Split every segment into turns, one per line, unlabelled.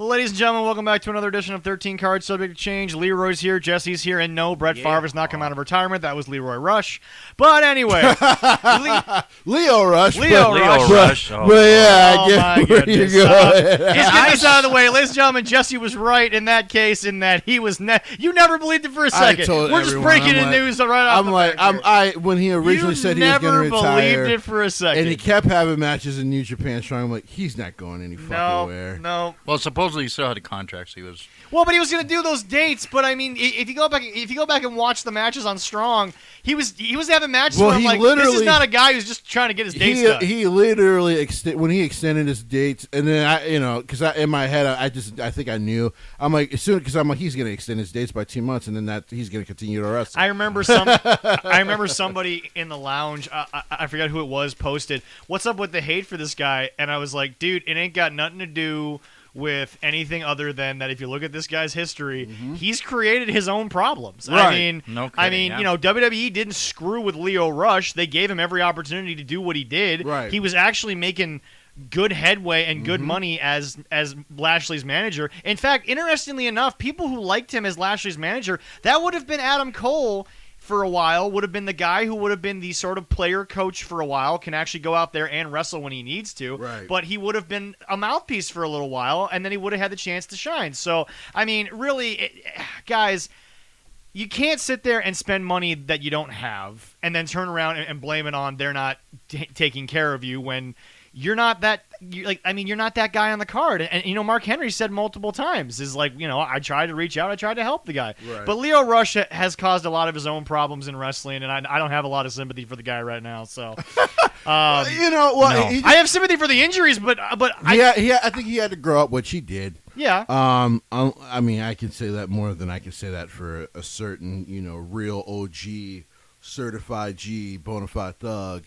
Well, ladies and gentlemen, welcome back to another edition of 13 Cards Subject to Change. Leroy's here, Jesse's here, and no, Brett Favre has not come out of retirement. That was Leroy Rush. But anyway,
Leo Rush.
Leo Rush.
But yeah,
Oh, my
where you
goodness.
go.
Just get this out of the way. Ladies and gentlemen, Jesse was right in that case in that he was you never believed it for a second. We're just breaking in news right off the bat here.
When he originally said he was going to retire.
You never believed it for a second.
And he kept having matches in New Japan Strong. I'm like, he's not going any fucking where.
No.
Well, supposedly he still had the contracts. He was.
Well, but he was going to do those dates. But I mean, if you go back and watch the matches on Strong, he was having matches where I'm like, this is not a guy who's just trying to get his dates done.
He literally when he extended his dates, and then because in my head I think I knew. I'm like, as soon because I'm like, he's going to extend his dates by 2 months, and then that he's going to continue to wrestle.
I remember somebody in the lounge, I forgot who it was, posted, "What's up with the hate for this guy?" And I was like, dude, it ain't got nothing to do with anything other than that. If you look at this guy's history, he's created his own problems.
Right.
WWE didn't screw with Leo Rush. They gave him every opportunity to do what he did.
Right.
He was actually making good headway and good money as Lashley's manager. In fact, interestingly enough, people who liked him as Lashley's manager, that would have been Adam Cole for a while, would have been the guy who would have been the sort of player coach for a while, can actually go out there and wrestle when he needs to.
Right.
But he would have been a mouthpiece for a little while, and then he would have had the chance to shine. So, I mean, really, guys, you can't sit there and spend money that you don't have and then turn around and blame it on they're not taking care of you when you're not that. You're not that guy on the card. And Mark Henry said multiple times is like, I tried to reach out, I tried to help the guy. Right. But Leo Rush has caused a lot of his own problems in wrestling, and I don't have a lot of sympathy for the guy right now. So, I have sympathy for the injuries, but
I think he had to grow up, which he did.
Yeah.
I mean, I can say that more than I can say that for a certain, real OG, certified G, bona fide thug.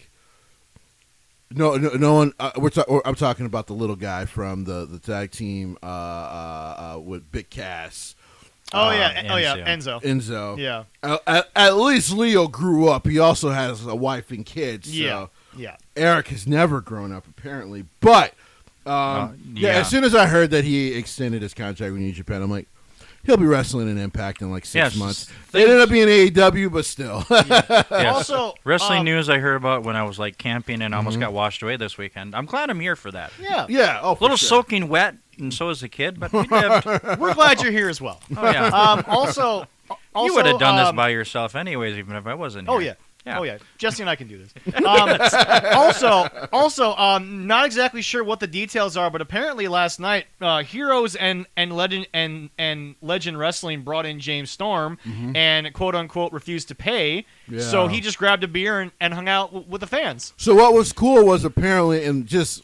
No one. I'm talking about the little guy from the tag team with Big Cass.
Enzo.
Yeah. At least Leo grew up. He also has a wife and kids. So
yeah.
Eric has never grown up apparently, but as soon as I heard that he extended his contract with New Japan, I'm like, he'll be wrestling in Impact in like 6 months. They ended up being AEW, but still.
Yes. Also,
wrestling news I heard about when I was like camping and almost got washed away this weekend. I'm glad I'm here for that.
Yeah.
Yeah. Oh,
a little soaking wet, and so is the kid, but we lived.
We're glad you're here as well.
Oh yeah.
Also,
you would have done this by yourself anyways, even if I wasn't here.
Oh yeah. Yeah. Oh yeah, Jesse and I can do this. Also, not exactly sure what the details are, but apparently last night, Heroes and Legend Wrestling brought in James Storm and quote unquote refused to pay. Yeah. So he just grabbed a beer and hung out with the fans.
So what was cool was apparently he's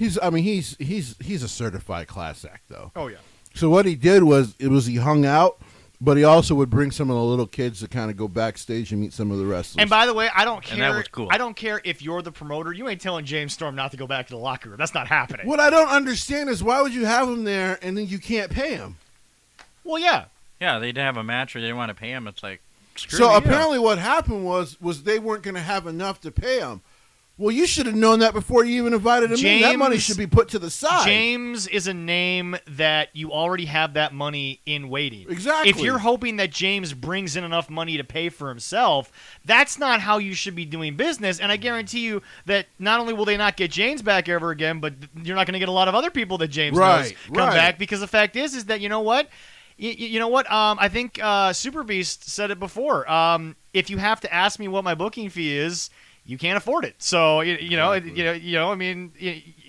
a certified class act though.
Oh yeah.
So what he did was he hung out. But he also would bring some of the little kids to kind of go backstage and meet some of the wrestlers.
And by the way, I don't care.
And that was cool.
I don't care if you're the promoter. You ain't telling James Storm not to go back to the locker room. That's not happening.
What I don't understand is why would you have him there and then you can't pay him?
Well, yeah.
Yeah, they didn't have a match or they didn't want to pay him. It's like, screw
So
you.
apparently what happened was they weren't going to have enough to pay him. Well, you should have known that before you even invited him in. That money should be put to the side.
James is a name that you already have that money in waiting.
Exactly.
If you're hoping that James brings in enough money to pay for himself, that's not how you should be doing business. And I guarantee you that not only will they not get James back ever again, but you're not going to get a lot of other people that James knows come back. Because the fact is that, you know what? I think Super Beast said it before. If you have to ask me what my booking fee is, you can't afford it. So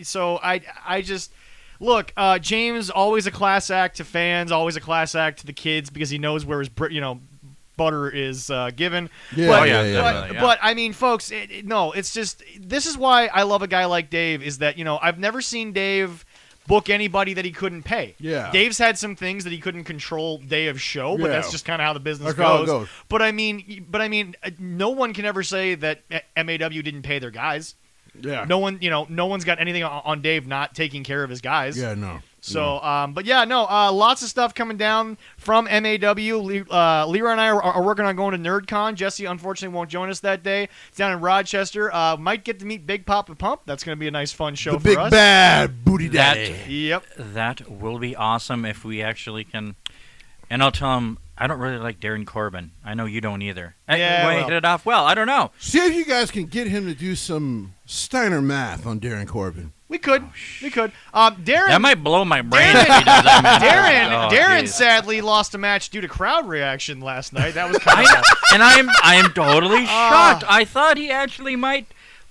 so I just look. James always a class act to fans, always a class act to the kids because he knows where his butter is given.
Yeah.
But I mean, folks, it's just this is why I love a guy like Dave. Is that I've never seen Dave book anybody that he couldn't pay.
Yeah.
Dave's had some things that he couldn't control day of show, but that's just kind of how the business
That's how
goes.
it goes.
But I mean, no one can ever say that MAW didn't pay their guys.
Yeah.
No one's got anything on Dave not taking care of his guys.
Yeah, no.
So, but yeah, no, lots of stuff coming down from MAW. Leroy and I are working on going to NerdCon. Jesse, unfortunately, won't join us that day. It's down in Rochester. Might get to meet Big Papa Pump. That's going to be a nice, fun show
The
for
big
us.
bad booty daddy.
Yep.
That will be awesome if we actually can. And I'll tell him I don't really like Darren Corbin. I know you don't either.
Yeah,
Well, he hit it off well. I don't know.
See if you guys can get him to do some Steiner math on Darren Corbin.
We could. Darren.
That might blow my brain if he does that. man.
Darren
geez.
sadly lost a match due to crowd reaction last night. That was kind of.
And I am totally shocked. I thought he actually might.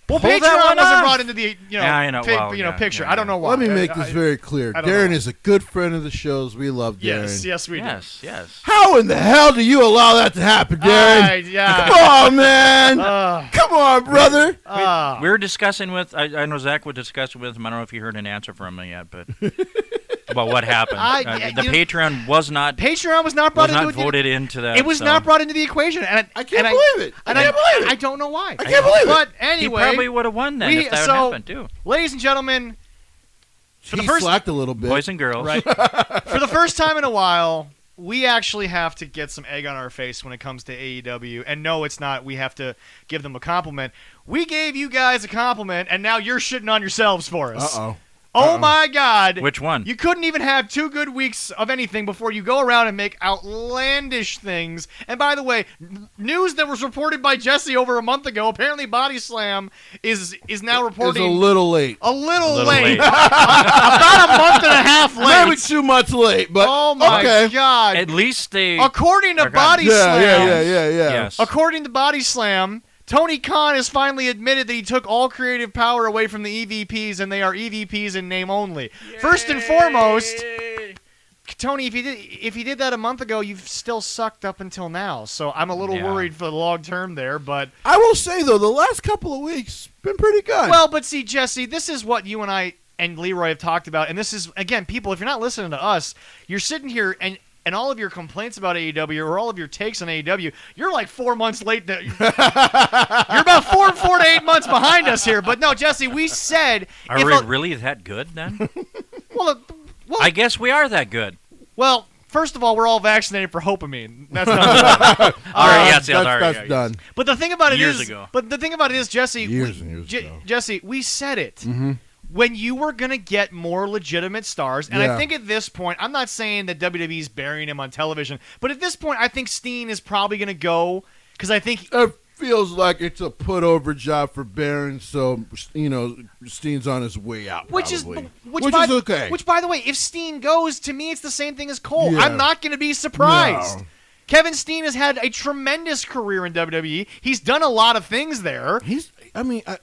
Well,
pull that
Patreon
one
wasn't
off.
brought into the
Yeah, I know. Well,
picture.
yeah,
I don't know why.
Let me make this very clear.
I don't know
Darren
why.
is a good friend of the shows. We love Darren.
Yes, we do.
Yes.
How in the hell do you allow that to happen, Darren?
Yeah.
Come on, man.
Uh,
Come on, brother.
We were discussing with. I know Zach would discuss with him. I don't know if you heard an answer from him yet, but about what happened. The Patreon was not
Patreon was not brought into
voted into that.
It was
so.
not brought into the equation, and
I can't believe it. I can't believe it.
I don't know why.
I can't believe it.
But
He
anyway,
probably would have won then if that had happened too.
ladies and gentlemen, for the
He
first
slacked a little bit.
Boys and girls.
right for the first time in a while, we actually have to get some egg on our face when it comes to AEW. And no, it's not. We have to give them a compliment. We gave you guys a compliment, and now you're shitting on yourselves for us.
Uh-oh.
Oh my God!
Which one?
You couldn't even have 2 good weeks of anything before you go around and make outlandish things. And by the way, news that was reported by Jesse over a month ago. Apparently, Body Slam is now
It's
reporting
a little late.
a little
Little
late,
late.
about a month and a half late.
Maybe 2 months late, but
Oh my
okay.
God!
At least they.
According to
Okay.
Body Slam,
Yeah.
Yes.
according to Body Slam, Tony Khan has finally admitted that he took all creative power away from the EVPs, and they are EVPs in name only. First and foremost, Tony, if he did that a month ago, you've still sucked up until now. So I'm a little
Yeah.
worried for the long term there, but
I will say, though, the last couple of weeks been pretty good.
well, but see, Jesse, this is what you and I and Leroy have talked about, and this is again, people. If you're not listening to us, you're sitting here and all of your complaints about AEW or all of your takes on AEW, you're like 4 months late. You're about 4 to 8 months behind us here. But no, Jesse, we said
Are we really that good then?
well,
I guess we are that good.
well, first of all, we're all vaccinated for hopamine. That's not.
All right, yes, all right,
that's
yeah,
done.
But the thing about it
Years
is,
ago.
but the thing about it is, Jesse,
Years and years ago.
Jesse, we said it.
Mm-hmm.
When you were going to get more legitimate stars, and I
Yeah.
think at this point, I'm not saying that WWE's burying him on television, but at this point, I think Steen is probably going to go because I think
It feels like it's a put-over job for Barron, so, Steen's on his way out,
which is
probably.
which
Which
by,
is okay.
Which, by the way, if Steen goes, to me, it's the same thing as Cole.
Yeah.
I'm not going to be surprised.
No.
Kevin Steen has had a tremendous career in WWE. He's done a lot of things there.
Is he a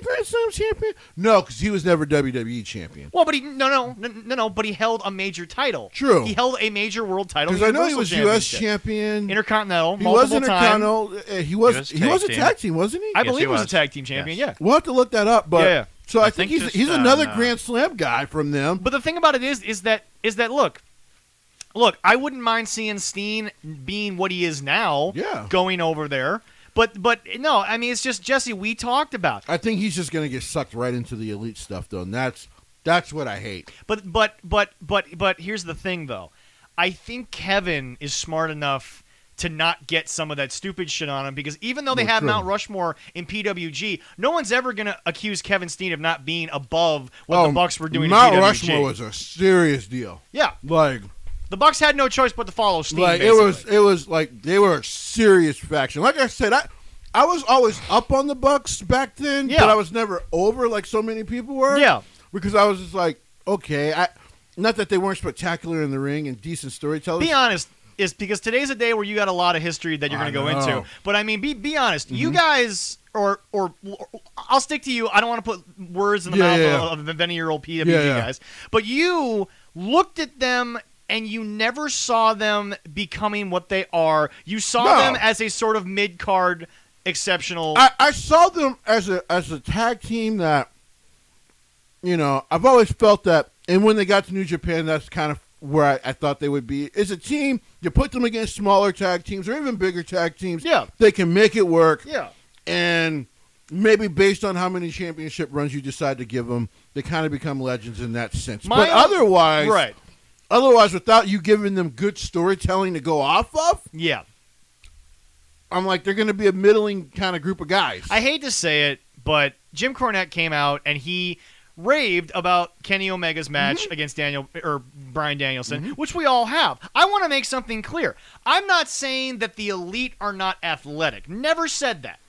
Grand Slam champion? No, because he was never WWE champion.
Well, but no, but he held a major title.
True.
He held a major world title.
Because I know he
Universal
was U.S.
Championship,
champion.
Intercontinental,
He was
multiple times.
Intercontinental. He was a tag team, wasn't he?
I
Yes,
believe
he
he was a
was.
tag team champion.
Yes.
Yeah.
We'll have to look that up, but
Yeah.
so I
think
think
just
he's another
on,
Grand Slam guy from them.
But the thing about it is that look, I wouldn't mind seeing Steen being what he is now.
Yeah.
Going over there. But no, I mean it's just Jesse. We talked about.
I think he's just going to get sucked right into the elite stuff, though, and that's what I hate.
But here's the thing though. I think Kevin is smart enough to not get some of that stupid shit on him because even though they have
true.
Mount Rushmore in PWG, no one's ever going to accuse Kevin Steen of not being above what the Bucks were doing
Mount
in PWG.
Rushmore was a serious deal.
Yeah.
Like
The Bucks had no choice but to follow Steen.
Like
basically.
it was like they were a serious faction. Like I said, I was always up on the Bucks back then,
Yeah.
but I was never over like so many people were.
Yeah.
Because I was just like, okay, not that they weren't spectacular in the ring and decent storytellers.
Be honest, is because today's a day where you got a lot of history that you're going to go
I know.
into. But I mean, be honest. You guys, or I'll stick to you. I don't want to put words in the mouth of any of your old PWG guys. But you looked at them and you never saw them becoming what they are. You saw them as a sort of mid-card exceptional.
I saw them as a tag team that, I've always felt that, and when they got to New Japan, that's kind of where I thought they would be. Is a team, you put them against smaller tag teams or even bigger tag teams,
Yeah.
they can make it work.
Yeah.
And maybe based on how many championship runs you decide to give them, they kind of become legends in that sense. But otherwise,
right.
Otherwise, without you giving them good storytelling to go off of,
yeah,
I'm like, they're going to be a middling kind of group of guys.
I hate to say it, but Jim Cornette came out and he raved about Kenny Omega's match against Bryan Danielson, which we all have. I want to make something clear. I'm not saying that the Elite are not athletic. Never said that.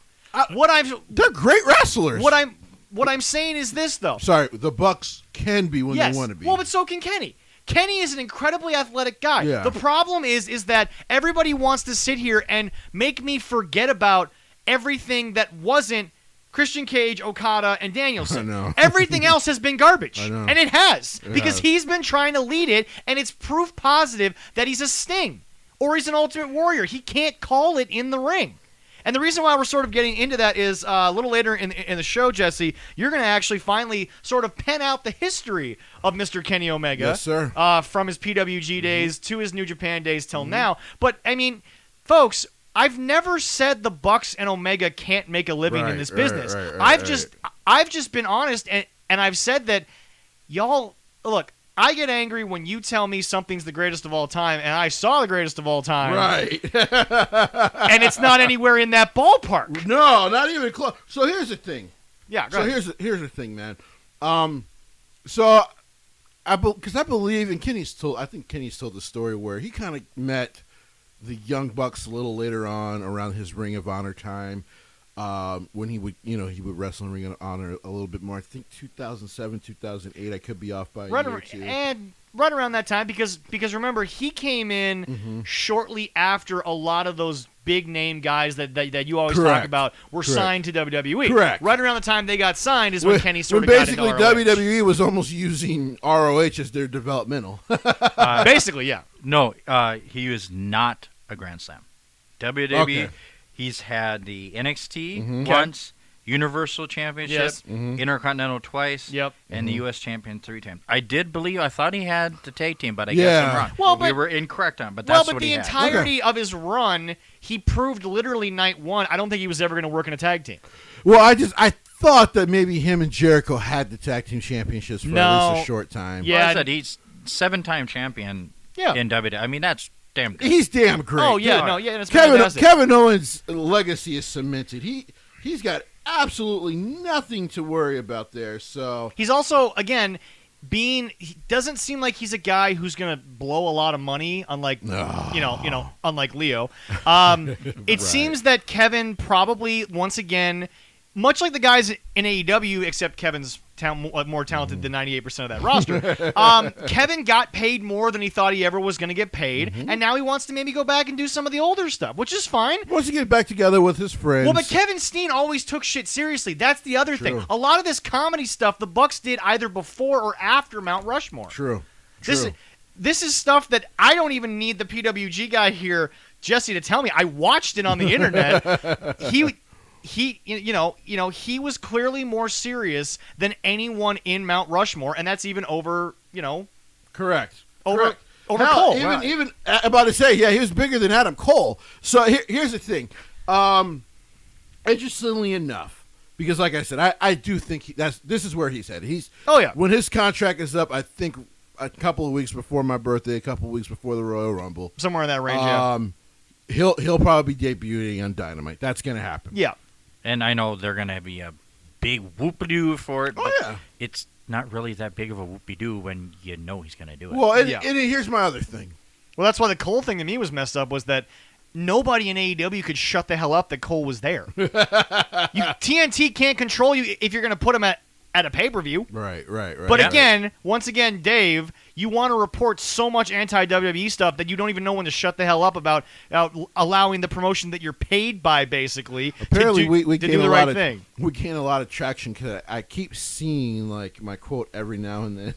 They're great wrestlers.
What I'm saying is this, though.
Sorry, the Bucks can be when they want to be.
Well, but so can Kenny. Kenny is an incredibly athletic guy.
Yeah.
The problem is that everybody wants to sit here and make me forget about everything that wasn't Christian Cage, Okada, and Danielson.
I know.
Everything else has been garbage.
I know.
And it has.
It
because
has.
he's been trying to lead it, and it's proof positive that he's a Sting. Or he's an Ultimate Warrior. He can't call it in the ring. And the reason why we're sort of getting into that is a little later in the show, Jesse, you're going to actually finally sort of pen out the history of Mr. Kenny Omega.
Yes, sir.
From his PWG days to his New Japan days till now. But, I mean, folks, I've never said the Bucks and Omega can't make a living in this business. I've just been honest, and I've said that y'all, look, I get angry when you tell me something's the greatest of all time, and I saw the greatest of all time.
Right.
And it's not anywhere in that ballpark.
No, not even close. So here's the thing.
Yeah, go ahead.
Here's the thing, man. So because I believe, and I think Kenny's told the story where he kind of met the Young Bucks a little later on around his Ring of Honor time. When he would wrestle in Ring of Honor a little bit more. I think 2007, 2008. I could be off by a year or two.
And right around that time, because remember, he came in shortly after a lot of those big name guys that you always talk about were signed to WWE.
Correct.
Right around the time they got signed is when Kenny sort of got into ROH.
Basically, WWE was almost using ROH as their developmental.
Basically, yeah.
No, he was not a Grand Slam. WWE.
Okay.
He's had the NXT once, Universal Championship, Intercontinental twice, and the U.S. Champion 3 times. I thought he had the tag team, but I guess I'm wrong.
Well,
we were incorrect on, but that's what he had.
But the entirety of his run, he proved literally night one, I don't think he was ever going to work in a tag team.
Well, I thought that maybe him and Jericho had the tag team championships for at least a short time.
Yeah, well, I said he's 7-time champion in WWE. I mean, that's damn good.
He's damn great.
Oh, yeah, it's fantastic.
Kevin Owens' legacy is cemented. He's got absolutely nothing to worry about there. So
he's also, again, he doesn't seem like he's a guy who's going to blow a lot of money, unlike unlike Leo. It seems that Kevin probably, once again, much like the guys in AEW, except Kevin's more talented than 98% of that roster, Kevin got paid more than he thought he ever was going to get paid, and now he wants to maybe go back and do some of the older stuff, which is fine.
Wants to get back together with his friends.
Well, but Kevin Steen always took shit seriously. That's the other thing. A lot of this comedy stuff the Bucks did either before or after Mount Rushmore.
True.
This is stuff that I don't even need the PWG guy here, Jesse, to tell me. I watched it on the internet. He was clearly more serious than anyone in Mount Rushmore, and that's even over,
Correct.
Over
Hell,
Cole.
Even about to say, he was bigger than Adam Cole. So here's the thing. Interestingly enough, because like I said, I do think this is where he's headed. When his contract is up, I think a couple of weeks before my birthday, a couple of weeks before the Royal Rumble,
somewhere in that range.
He'll probably be debuting on Dynamite. That's going to happen.
Yeah.
And I know they're going to be a big whoop-a-doo for it, but it's not really that big of a whoop-a-doo when you know he's going to do it.
Well, and here's my other thing.
Well, that's why the Cole thing to me was messed up, was that nobody in AEW could shut the hell up that Cole was there. TNT can't control you if you're going to put him at a pay-per-view.
Right.
But once again, Dave, you want to report so much anti-WWE stuff that you don't even know when to shut the hell up about allowing the promotion that you're paid by, basically,
apparently
to do the right thing.
We gain a lot of traction because I keep seeing my quote every now and then.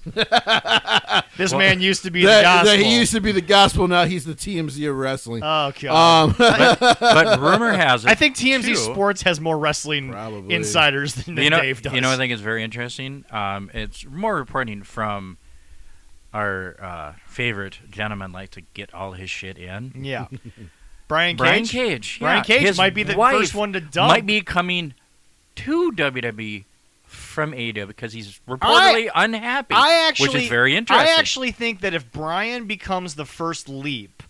This man used to be the gospel.
He used to be the gospel. Now he's the TMZ of wrestling.
Oh, God.
But rumor has it,
I think TMZ Sports has more wrestling insiders than Dave does.
I think it's very interesting. It's more reporting from our favorite gentleman, like to get all his shit in.
Yeah. Brian Cage.
Brian Cage.
Brian Cage might be the first one to dump.
Might be coming to WWE from AEW because he's reportedly unhappy, which is very interesting.
I actually think that if Brian becomes the first leap,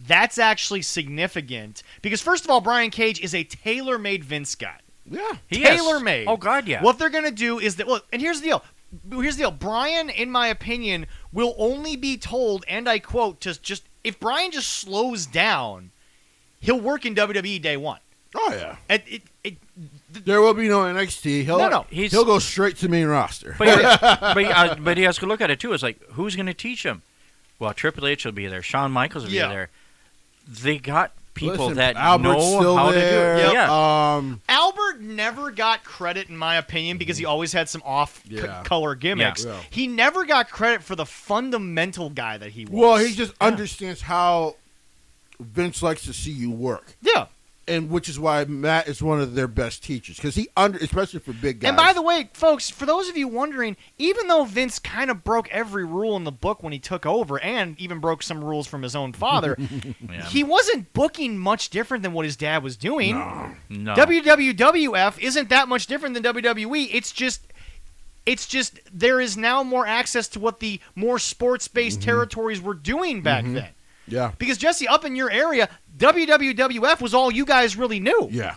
that's actually significant because, first of all, Brian Cage is a tailor-made Vince guy.
Yeah.
Tailor-made.
Oh, God, yeah.
What they're going to do is that, and here's the deal. Brian, in my opinion, will only be told, and I quote, if Brian just slows down, he'll work in WWE day one.
Oh, yeah.
There
will be no NXT. He'll go straight to main roster.
But he has to look at it, too. It's like, who's going to teach him? Well, Triple H will be there. Shawn Michaels will be there. They got people that know how to do it.
Yep. Yeah. Albert never got credit, in my opinion, because he always had some off-color gimmicks. Yeah. He never got credit for the fundamental guy that he was.
Well, he just understands how Vince likes to see you work.
Yeah.
And which is why Matt is one of their best teachers, because especially for big guys.
And by the way, folks, for those of you wondering, even though Vince kind of broke every rule in the book when he took over, and even broke some rules from his own father, he wasn't booking much different than what his dad was doing.
No.
WWF isn't that much different than WWE. It's just there is now more access to what the more sports-based territories were doing back then.
Yeah.
Because, Jesse, up in your area, WWF was all you guys really knew.
Yeah.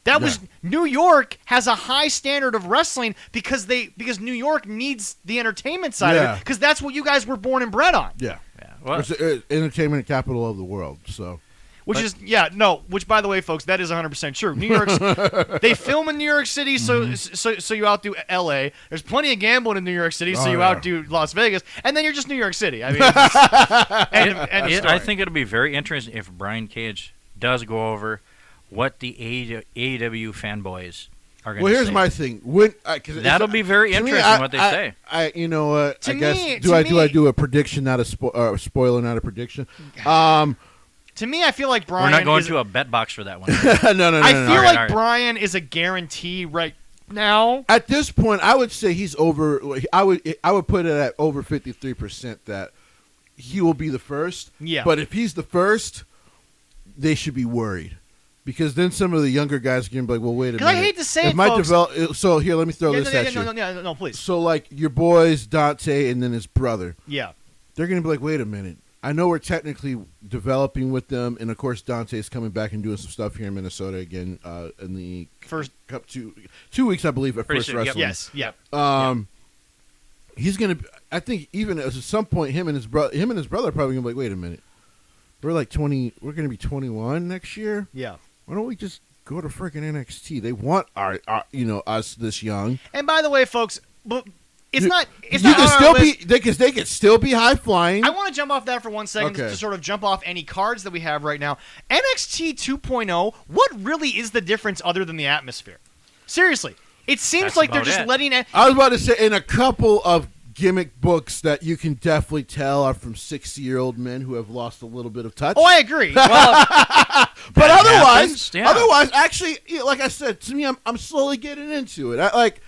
That was New York has a high standard of wrestling because New York needs the entertainment side of it, because that's what you guys were born and bred on.
Yeah. Well, it's the entertainment capital of the world, so.
Which, by the way, folks, that is 100% true. New York's they film in New York City, so you outdo L.A. There's plenty of gambling in New York City, so you outdo Las Vegas, and then you're just New York City. I mean,
I think it'll be very interesting if Brian Cage does go over what the AEW fanboys are going to say.
Well, here's my thing.
That'll be very interesting what they say.
You know what? Do I do a prediction, not a spoiler, not a prediction?
To me, I feel like Brian.
We're not going to a bet box for that one.
No.
I feel like Brian is a guarantee right now.
At this point, I would say he's over. I would put it at over 53% that he will be the first.
Yeah.
But if he's the first, they should be worried, because then some of the younger guys are going to be like, "Well, wait a minute."
Because I hate to say it, folks.
So here, let me throw this at you.
No, please.
So like your boys Dante and then his brother.
Yeah.
They're going to be like, "Wait a minute. I know we're technically developing with them, and of course Dante's coming back and doing some stuff here in Minnesota again in the
first
cup 2 weeks, I believe, at First Wrestling.
Yes, yeah.
He's gonna. I think even at some point, him and his brother are probably gonna be like, wait a minute, we're like 20. We're gonna be 21 next year.
Yeah.
Why don't we just go to freaking NXT? They want our us this young.
And by the way, folks,
they could still be high flying.
I want to jump off that for 1 second to sort of jump off any cards that we have right now. NXT 2.0, what really is the difference other than the atmosphere? Seriously, it seems like they're just letting it.
I was about to say, in a couple of gimmick books that you can definitely tell are from 60-year-old men who have lost a little bit of touch.
Oh, I agree.
But otherwise, actually, like I said, to me, I'm slowly getting into it.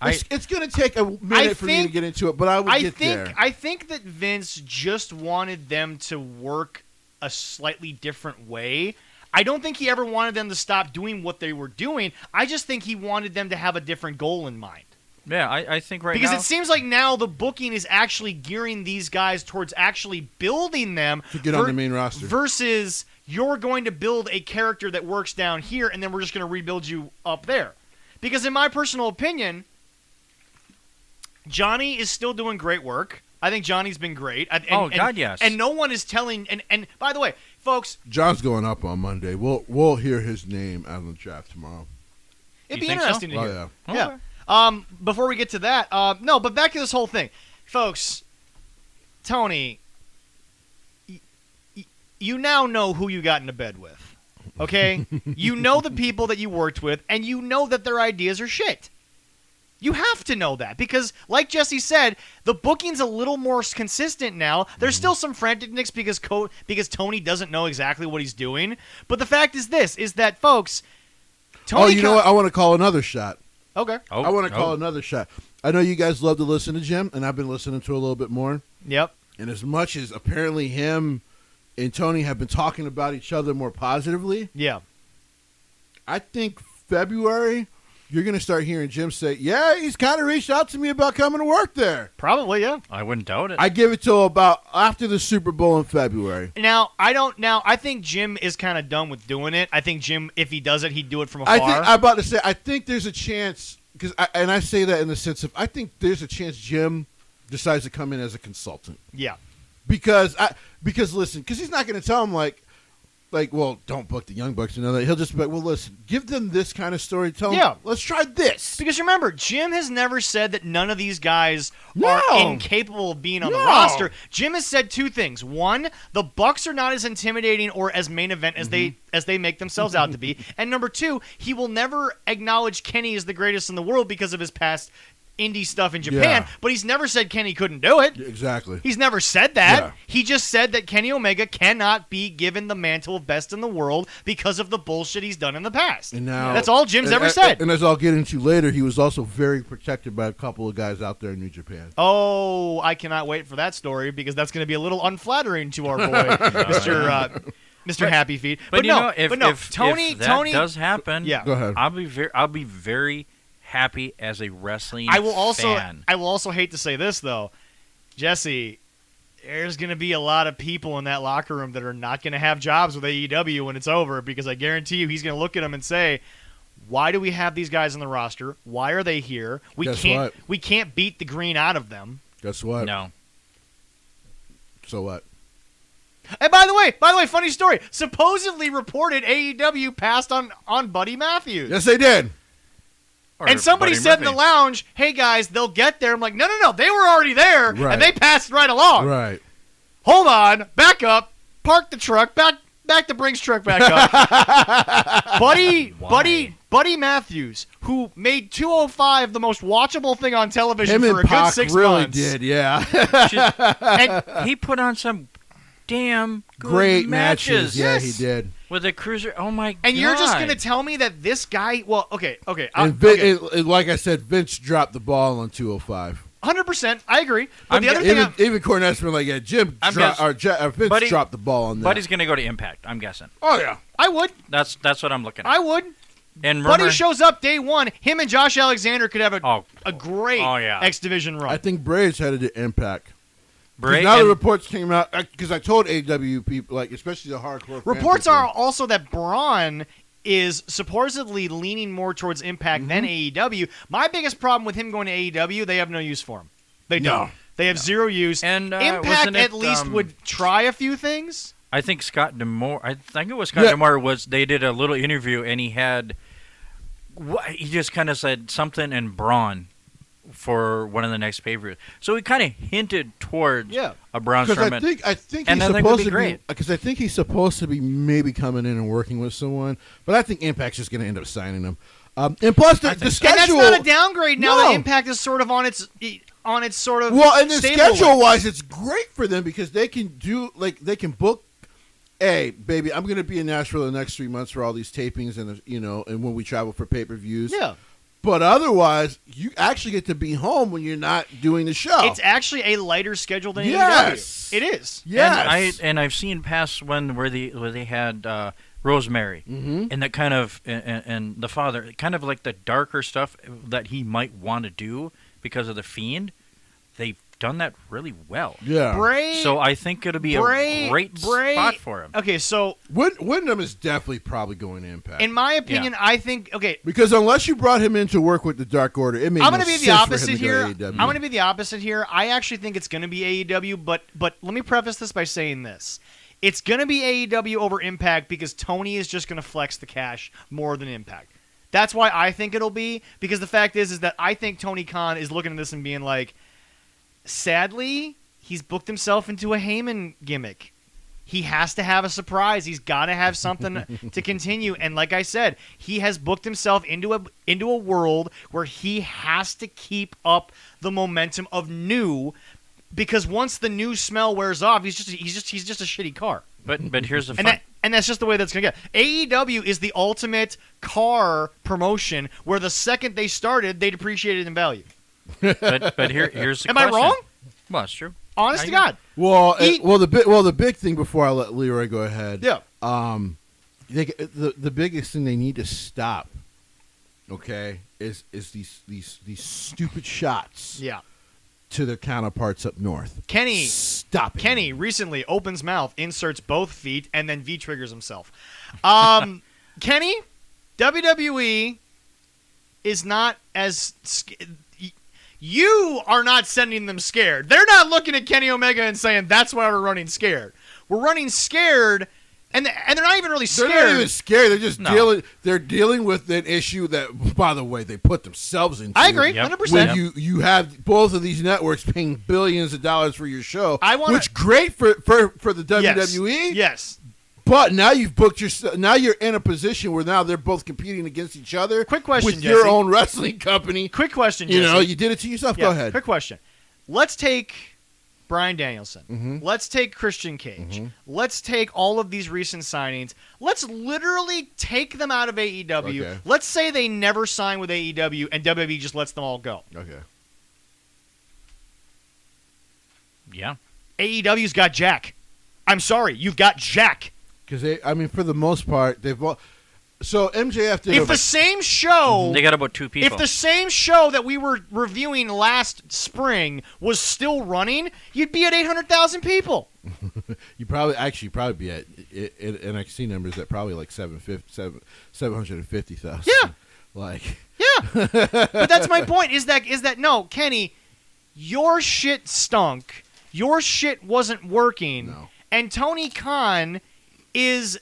It's going to take a minute for me to get into it, but I would get there.
I think that Vince just wanted them to work a slightly different way. I don't think he ever wanted them to stop doing what they were doing. I just think he wanted them to have a different goal in mind.
Yeah, I think now...
Because it seems like now the booking is actually gearing these guys towards actually building them...
to get on the main roster.
Versus you're going to build a character that works down here, and then we're just going to rebuild you up there. Because in my personal opinion... Johnny is still doing great work. I think Johnny's been great.
God, yes.
And no one is telling. And by the way, folks,
John's going up on Monday. We'll hear his name out of the draft tomorrow.
It'd be interesting to hear.
Oh,
yeah. Okay. Before we get to that, but back to this whole thing, folks. Tony, you now know who you got into bed with. Okay, you know the people that you worked with, and you know that their ideas are shit. You have to know that because, like Jesse said, the booking's a little more consistent now. There's still some franticness because Tony doesn't know exactly what he's doing. But the fact is that, folks, Tony...
you know what? I want to call another shot.
Okay.
I want to call another shot. I know you guys love to listen to Jim, and I've been listening to a little bit more.
Yep.
And as much as apparently him and Tony have been talking about each other more positively...
Yeah.
I think February... you're going to start hearing Jim say, yeah, he's kind of reached out to me about coming to work there.
Probably, yeah.
I wouldn't doubt it.
I give it till about after the Super Bowl in February.
Now, I think Jim is kind of done with doing it. I think Jim, if he does it, he'd do it from afar.
I'm about to say, I think there's a chance, and I say that in the sense of, I think there's a chance Jim decides to come in as a consultant.
Yeah.
Because listen, because he's not going to tell him like, well, don't book the Young Bucks. He'll just be like, well, listen, give them this kind of story. Tell them, let's try this.
Because remember, Jim has never said that none of these guys are incapable of being on the roster. Jim has said two things. One, the Bucks are not as intimidating or as main event as they make themselves out to be. And number two, he will never acknowledge Kenny as the greatest in the world because of his past indie stuff in Japan, but he's never said Kenny couldn't do it.
Exactly.
He's never said that.
Yeah.
He just said that Kenny Omega cannot be given the mantle of best in the world because of the bullshit he's done in the past.
And now,
that's all Jim's ever said.
And as I'll get into later, he was also very protected by a couple of guys out there in New Japan.
Oh, I cannot wait for that story because that's going to be a little unflattering to our boy, Mr. Happy Feet.
But
if
Tony does happen,
go ahead.
I'll be very happy as a wrestling
fan. I will also hate to say this though, Jesse, there's going to be a lot of people in that locker room that are not going to have jobs with AEW when it's over because I guarantee you he's going to look at them and say, why do we have these guys on the roster? Why are they here? We can't beat the green out of them.
Guess what?
No.
So what?
And by the way, funny story. Supposedly reported AEW passed on Buddy Matthews.
Yes, they did.
And somebody said in the lounge, hey, guys, they'll get there. I'm like, no, they were already there, and they passed right along.
Right.
Hold on. Back up. Park the truck. Back the Brinks truck back up. Buddy Matthews, who made 205 the most watchable thing on television for a good 6
really
months.
Did, yeah.
And he put on some damn
great
matches.
Yeah, he did.
With a cruiser, oh my god!
And you're just gonna tell me that this guy? Well, okay.
And like I said, Vince dropped the ball on 205.
100%, I agree. But the other thing,
even Cornette's been like, yeah, Vince dropped the ball on that.
Buddy's gonna go to Impact. I'm guessing.
Oh yeah,
I would.
That's what I'm looking at.
I would.
And
Buddy shows up day one. Him and Josh Alexander could have a great X Division run.
I think Braves headed to Impact.
Now
the reports came out because I told AEW people, like especially the hardcore.
Reports are also that Braun is supposedly leaning more towards Impact than AEW. My biggest problem with him going to AEW, they have no use for him. They don't. They have zero use.
And
Impact at least would try a few things.
I think Scott D'Amore. I think it was Scott D'Amore. They did a little interview and he just kind of said something in Braun for one of the next pay-per-views. So he kind of hinted towards a Braun Strowman.
I think he's supposed to be, because I think he's supposed to be maybe coming in and working with someone, but I think Impact's just going to end up signing him. And plus the schedule,
and that's not a downgrade now that Impact is sort of on its sort of
and the schedule-wise, it's great for them because they can book. Hey, baby, I'm going to be in Nashville the next 3 months for all these tapings and and when we travel for pay-per-views.
Yeah.
But otherwise, you actually get to be home when you're not doing the show.
It's actually a lighter schedule than AEW. It is.
Yes.
And I've seen past one where they had Rosemary and that kind of and the father, kind of like the darker stuff that he might want to do because of the Fiend. They've done that really well.
Yeah.
So I think it'll be a great spot for him.
Okay, so
Wyndham is definitely probably going to Impact.
In my opinion, I think
because unless you brought him in to work with the Dark Order, it made
I'm going to be the opposite here.
I'm
going to be the opposite here. I actually think it's going to be AEW, but let me preface this by saying this. It's going to be AEW over Impact because Tony is just going to flex the cash more than Impact. That's why I think it'll be, because the fact is that I think Tony Khan is looking at this and being like, sadly, he's booked himself into a Heyman gimmick. He has to have a surprise. He's got to have something to continue. And like I said, he has booked himself into a world where he has to keep up the momentum of new, because once the new smell wears off, he's just a shitty car.
But here's the fun.
And that's just the way that's going to get. AEW is the ultimate car promotion where the second they started, they depreciated in value.
But here's the question.
Am I wrong?
Well, it's true.
Honest to God.
The big thing before I let Leroy go ahead.
Yeah.
The biggest thing they need to stop okay, is these stupid shots
Yeah.
to their counterparts up north.
Kenny
Stop it.
Kenny recently opens mouth, inserts both feet, and then V-triggers himself. Kenny, WWE is not as... You are not sending them scared. They're not looking at Kenny Omega and saying, that's why we're running scared. We're running scared, and they're not even really scared.
They're not even scared. They're just
No.
dealing with an issue that, by the way, they put themselves into.
I agree,
Yep.
100%.
When you have both of these networks paying billions of dollars for your show,
I wanna-
which great for the
Yes.
WWE.
Yes.
But now you've booked your. Now you're in a position where now they're both competing against each other.
Quick question,
with your
Jesse.
own wrestling company.
Quick question,
You
Jesse.
know, you did it to yourself.
Yeah,
Go ahead.
Quick question. Let's take Bryan Danielson.
Mhm.
Let's take Christian Cage. Let's take all of these recent signings. Let's literally take them out of AEW.
Okay.
Let's say they never sign with AEW and WWE just lets them all go.
Okay.
Yeah.
AEW's got Jack. I'm sorry, you've got Jack.
Because for the most part, they've all. So MJF did.
If the same show,
They got about 2 people.
if the same show that we were reviewing last spring was still running, you'd be at 800,000 people.
you probably be at NXT numbers at probably like 750,000.
Yeah.
Like.
Yeah, but that's my point. Is that no, Kenny, your shit stunk. Your shit wasn't working.
No.
And Tony Khan is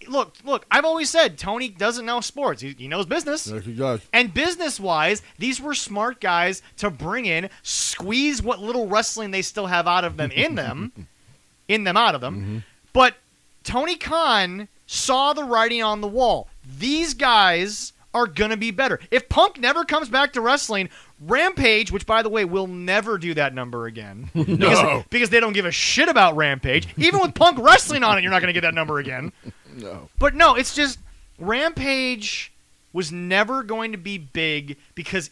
look. I've always said Tony doesn't know sports. He knows business.
Yes, he does.
And business-wise, these were smart guys to bring in, squeeze what little wrestling they still have out of them out of them. But Tony Khan saw the writing on the wall. These guys are going to be better. If Punk never comes back to wrestling, Rampage, which, by the way, will never do that number again. Because they don't give a shit about Rampage. Even with Punk wrestling on it, you're not going to get that number again.
No.
But no, it's just Rampage was never going to be big because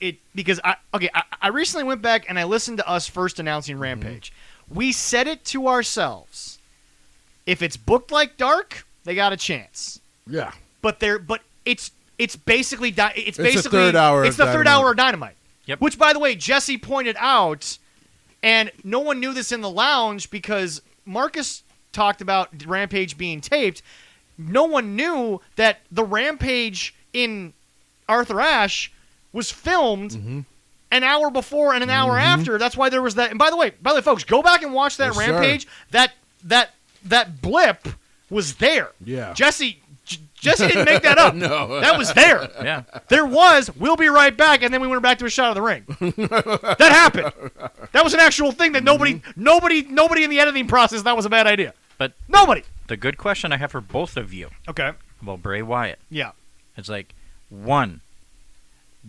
I recently went back and I listened to us first announcing Rampage. We said it to ourselves. If it's booked like Dark, they got a chance.
Yeah.
But it's basically it's
the
basically
third hour
it's
of
the third
Dynamite.
hour of Dynamite.
Yep.
Which, by the way, Jesse pointed out, and no one knew this in the lounge because Marcus talked about Rampage being taped. No one knew that the Rampage in Arthur Ashe was filmed an hour before and an hour after. That's why there was that. And by the way, folks, go back and watch that
Yes, sir.
Rampage. That blip was there.
Yeah.
Jesse didn't make that up.
No.
That was there.
Yeah.
There was, we'll be right back, and then we went back to a shot of the ring. That happened. That was an actual thing that nobody in the editing process, that was a bad idea.
But
Nobody.
the good question I have for both of you
Okay.
about Bray Wyatt,
Yeah.
it's like, one,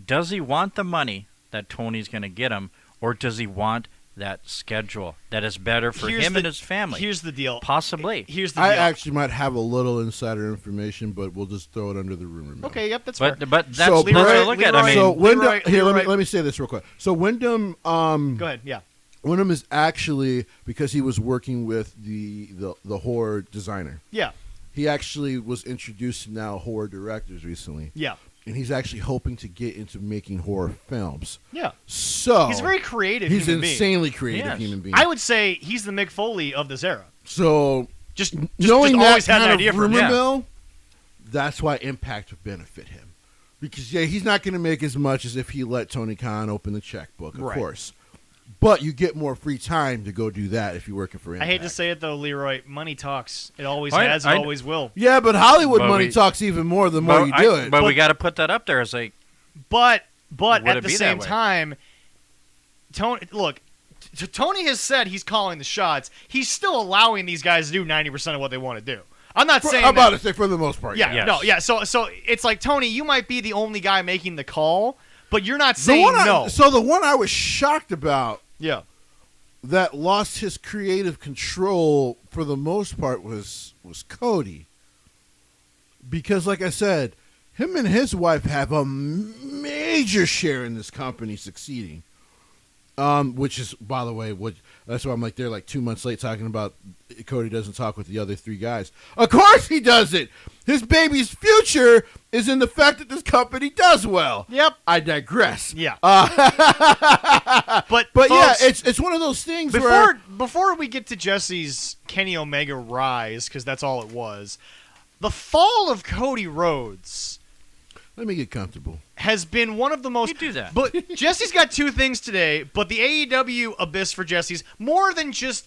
does he want the money that Tony's going to get him, or does he want that schedule that is better for him and his family?
Here's the deal.
Possibly.
Here's the deal.
I actually might have a little insider information, but we'll just throw it under the rumor mill.
Okay, yep, that's fair.
But that's
So
that's what I look at. I
Leroy-
mean,
So Wyndham,
Leroy-
here,
Leroy-
let me say this real quick. So Wyndham,
Go ahead, yeah.
Wyndham is actually, because he was working with the horror designer.
Yeah,
He actually was introduced to now horror directors recently,
yeah,
and he's actually hoping to get into making horror films.
yeah.
So
He's a very creative
he's
human being.
insanely creative
Yes.
human being.
I would say he's the Mick Foley of this era.
So
Just
knowing
just
that
always had
kind
an
of
idea for him.
rumor
Yeah.
mill, that's why Impact would benefit him, because he's not going to make as much as if he let Tony Khan open the checkbook, of
Right.
course. But you get more free time to go do that if you're working for
I
Impact.
hate to say it though, Leroy. Money talks. It always
I-
has. It
I-
always will.
Yeah, but Hollywood
But
money
we-
talks even more the more you do it.
But we
But-
got to put that up there as like,
But
Would
at
it
the
be that
same
way?
time, Tony. Look, Tony has said he's calling the shots. He's still allowing these guys to do 90% of what they want to do. I'm not saying
I'm about
that,
to say for the most part.
Yeah,
Yes.
no, yeah. So it's like, Tony, you might be the only guy making the call, but you're not
The
saying
one
no.
so the one I was shocked about
Yeah.
that lost his creative control for the most part was Cody. Because like I said, him and his wife have a major share in this company succeeding. Which is, by the way, that's why I'm like they're like 2 months late talking about Cody doesn't talk with the other 3 guys. Of course he doesn't. His baby's future is in the fact that this company does well.
Yep.
I digress.
Yeah.
But
folks,
yeah, it's one of those things where
before we get to Jesse's Kenny Omega rise, because that's all it was, the fall of Cody Rhodes
let me get comfortable.
has been one of the most.
You do that.
But Jesse's got 2 things today. But the AEW abyss for Jesse's more than just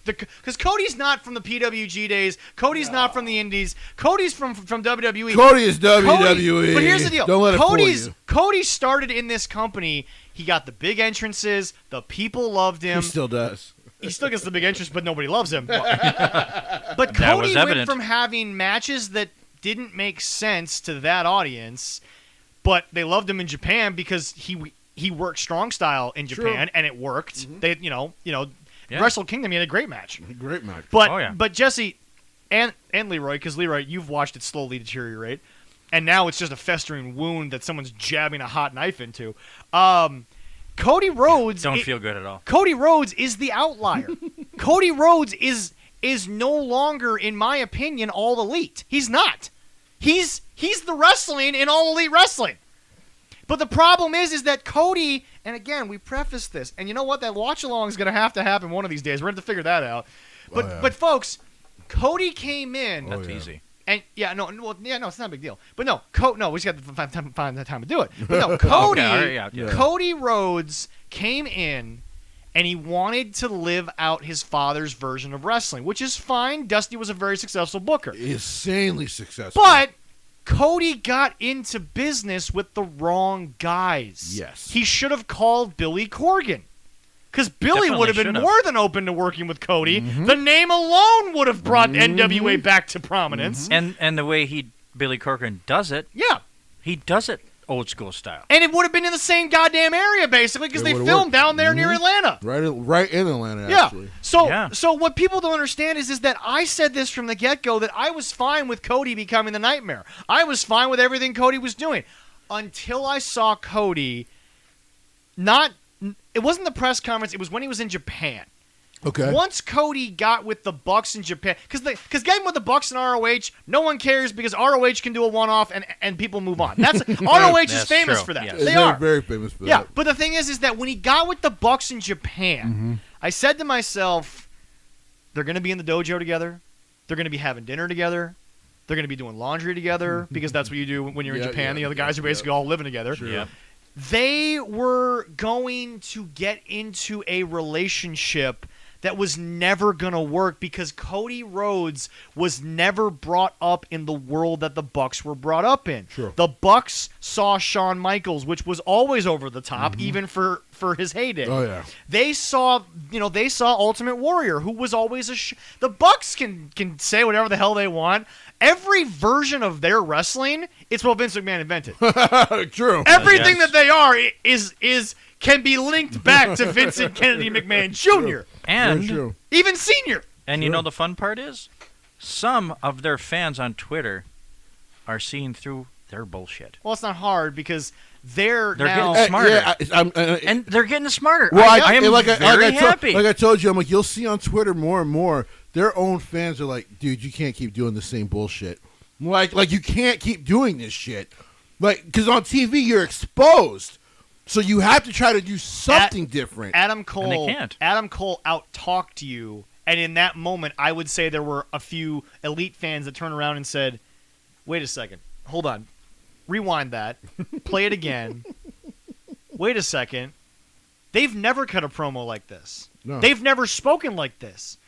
because Cody's not from the PWG days. Cody's not from the Indies. Cody's from WWE.
Cody is WWE.
But here's the deal.
Don't let it fool you.
Cody started in this company. He got the big entrances. The people loved him.
He still does.
He still gets the big entrance, but nobody loves him. But
That
Cody
was
went
evident.
from having matches that didn't make sense to that audience, but they loved him in Japan because he worked strong style in Japan and it worked. They
Yeah.
Wrestle Kingdom, he had a great match.
Great match.
But
Oh, yeah.
but Jesse and Leroy, because Leroy, you've watched it slowly deteriorate, and now it's just a festering wound that someone's jabbing a hot knife into. Cody Rhodes
Don't feel good at all.
Cody Rhodes is the outlier. Cody Rhodes is no longer, in my opinion, all elite. He's not. He's the wrestling in all elite wrestling. But the problem is that Cody, and again, we preface this, and you know what? That watch along is going to happen one of these days. We're going to have to figure that out. But
Oh, yeah.
but folks, Cody came in.
That's
yeah.
easy.
And no, it's not a big deal. But no, we just got to find the time to do it. But no, Cody,
Okay, all right, yeah.
Cody Rhodes came in, and he wanted to live out his father's version of wrestling, which is fine. Dusty was a very successful booker,
Insanely successful.
but Cody got into business with the wrong guys.
Yes.
He should have called Billy Corgan. Because Billy
Definitely
would have been
should've.
more than open to working with Cody. The name alone would have brought NWA back to prominence.
And the way Billy Corgan does it,
Yeah.
he does it old school style.
And it would have been in the same goddamn area, basically, because
It
they
would've
filmed
worked.
down there near Atlanta.
right in Atlanta,
Yeah.
actually.
So what people don't understand is that I said this from the get-go, that I was fine with Cody becoming the Nightmare. I was fine with everything Cody was doing until I saw Cody it wasn't the press conference, it was when he was in Japan.
Okay.
Once Cody got with the Bucks in Japan, because getting with the Bucks and ROH, no one cares because ROH can do a one-off and people move on. That's ROH is
That's
famous
true,
for that.
yes.
They
They're
are.
very famous for
Yeah,
that.
but the thing is that when he got with the Bucks in Japan, I said to myself, they're going to be in the dojo together. They're going to be having dinner together. They're going to be doing laundry together because that's what you do when you're in
Yeah,
Japan.
yeah,
The other guys are basically all living together.
Sure.
Yeah.
They were going to get into a relationship that was never going to work because Cody Rhodes was never brought up in the world that the Bucks were brought up in.
Sure.
The Bucks saw Shawn Michaels, which was always over the top, even for his heyday.
Oh, yeah.
They saw Ultimate Warrior, who was always the Bucks can say whatever the hell they want. Every version of their wrestling, it's what Vince McMahon invented.
True.
Everything
Yes.
that they are is can be linked back to Vincent Kennedy McMahon Jr.
And
Very true.
even Senior.
And you know the fun part is, some of their fans on Twitter are seeing through their bullshit.
Well, it's not hard because they're
They're
now.
getting smarter.
Yeah,
And they're getting smarter.
well,
I am very happy.
Like I told you, I'm like, you'll see on Twitter more and more, their own fans are like, dude, you can't keep doing the same bullshit. Like you can't keep doing this shit. Like, because on TV, you're exposed. So you have to try to do something different.
Adam Cole.
And they can't.
Adam Cole out-talked you, and in that moment, I would say there were a few elite fans that turned around and said, "Wait a second, hold on, rewind that, play it again. Wait a second, they've never cut a promo like this.
No.
They've never spoken like this."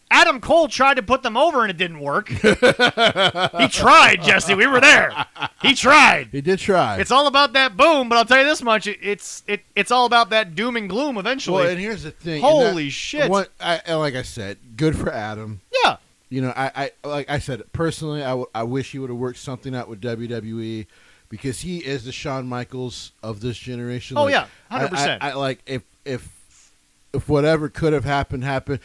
Adam Cole tried to put them over and it didn't work. He tried, Jesse. We were there. He tried.
He did try.
It's all about that boom, but I'll tell you this much: it's all about that doom and gloom eventually.
well, and here's the thing.
Holy shit.
Like I said, good for Adam.
Yeah,
You know, I like I said, personally, I wish he would have worked something out with WWE because he is the Shawn Michaels of this generation.
Oh,
Like,
yeah, 100%.
I like if whatever could have happened happened,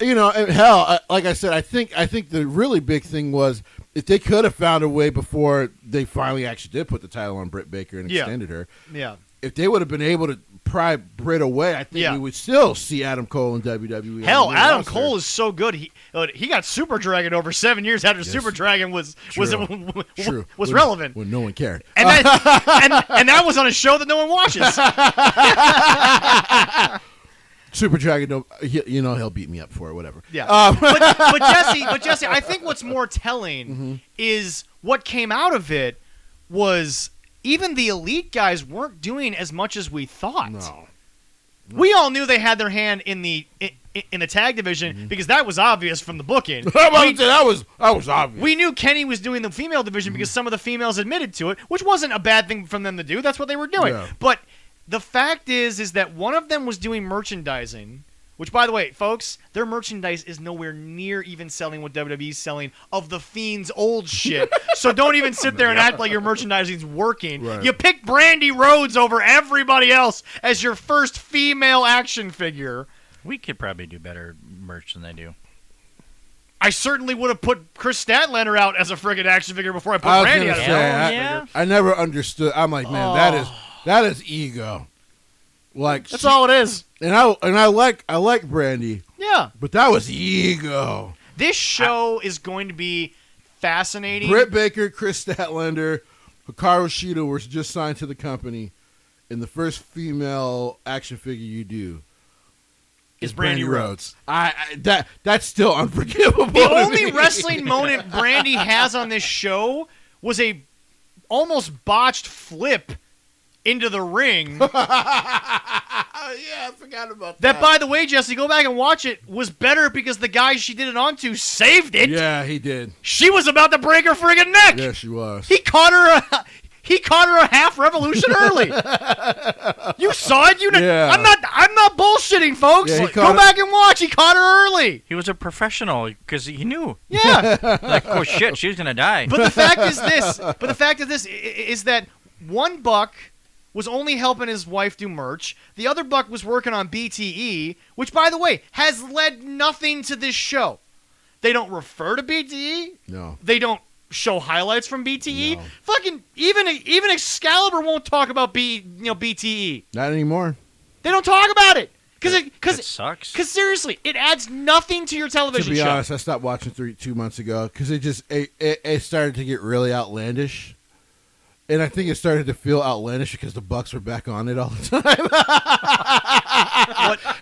you know, and hell, like I said, I think the really big thing was if they could have found a way before they finally actually did put the title on Britt Baker and
Yeah.
extended her.
yeah.
if they would have been able to pry Britt away, I think
Yeah.
we would still see Adam Cole in WWE.
Hell,
on the
Adam
roster.
Cole is so good. He got Super Dragon over 7 years after
Yes.
Super Dragon was
True.
was
When-
relevant.
when no one cared.
And that was on a show that no one watches.
Super Dragon, he'll beat me up for it, whatever.
Yeah. But Jesse, I think what's more telling is what came out of it was even the elite guys weren't doing as much as we thought.
No.
We all knew they had their hand in the tag division because that was obvious from the booking.
That was obvious.
We knew Kenny was doing the female division because some of the females admitted to it, which wasn't a bad thing from them to do. That's what they were doing.
Yeah.
But the fact is that one of them was doing merchandising, which, by the way, folks, their merchandise is nowhere near even selling what WWE's selling of the Fiend's old shit. So don't even sit there and act like your merchandising's working.
Right.
You picked Brandy Rhodes over everybody else as your first female action figure.
We could probably do better merch than they do.
I certainly would have put Chris Statlander out as a friggin' action figure before I put
I was
Brandy
gonna
out.
say,
as a
Yeah.
figure.
I never understood. I'm like, man, that is ego. Like
That's all it is.
And I like Brandy,
Yeah.
but that was ego.
This show is going to be fascinating.
Britt Baker, Chris Statlander, Hikaru Shida were just signed to the company, and the first female action figure you do
is Brandy Rhodes.
That's still unforgivable.
The
to
only
me.
wrestling moment Brandy has on this show was a almost botched flip into the ring.
Yeah, I forgot about
That, by the way, Jesse, go back and watch it, was better because the guy she did it onto saved it.
Yeah, he did.
She was about to break her friggin' neck.
Yeah, she was.
He caught her a half revolution early. You saw it.
Yeah.
I'm not bullshitting, folks.
Yeah, he
Go
caught it-
back and watch. He caught her early.
He was a professional because he knew.
Yeah.
Like, oh shit, she's gonna die.
But the fact is this is that one buck was only helping his wife do merch. The other buck was working on BTE, which, by the way, has led nothing to this show. They don't refer to BTE.
No.
They don't show highlights from BTE.
No.
Fucking even Excalibur won't talk about BTE.
Not anymore.
They don't talk about it
It
because
sucks.
seriously, it adds nothing to your
To
television
be
show.
honest, I stopped watching 2 months ago because it started to get really outlandish. And I think it started to feel outlandish because the Bucks were back on it all the time.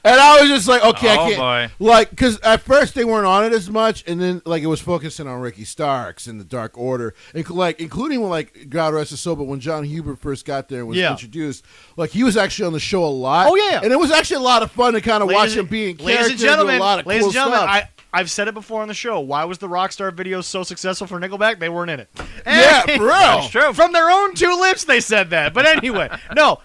And I was just like, okay, I
Oh,
can't.
boy.
Like, because at first they weren't on it as much, and then like it was focusing on Ricky Starks and the Dark Order, and including when like God rest his soul, but when John Hubert first got there and was introduced, like he was actually on the show a lot.
Oh, yeah.
and it was actually a lot of fun to kind of watch
Ladies-
him be in
ladies
character
and gentlemen,
do a lot of
ladies
cool
and gentlemen,
stuff.
I've said it before on the show. Why was the Rockstar video so successful for Nickelback? They weren't in it.
Yeah, for real.
That's true.
From their own two lips, they said that. But anyway, no,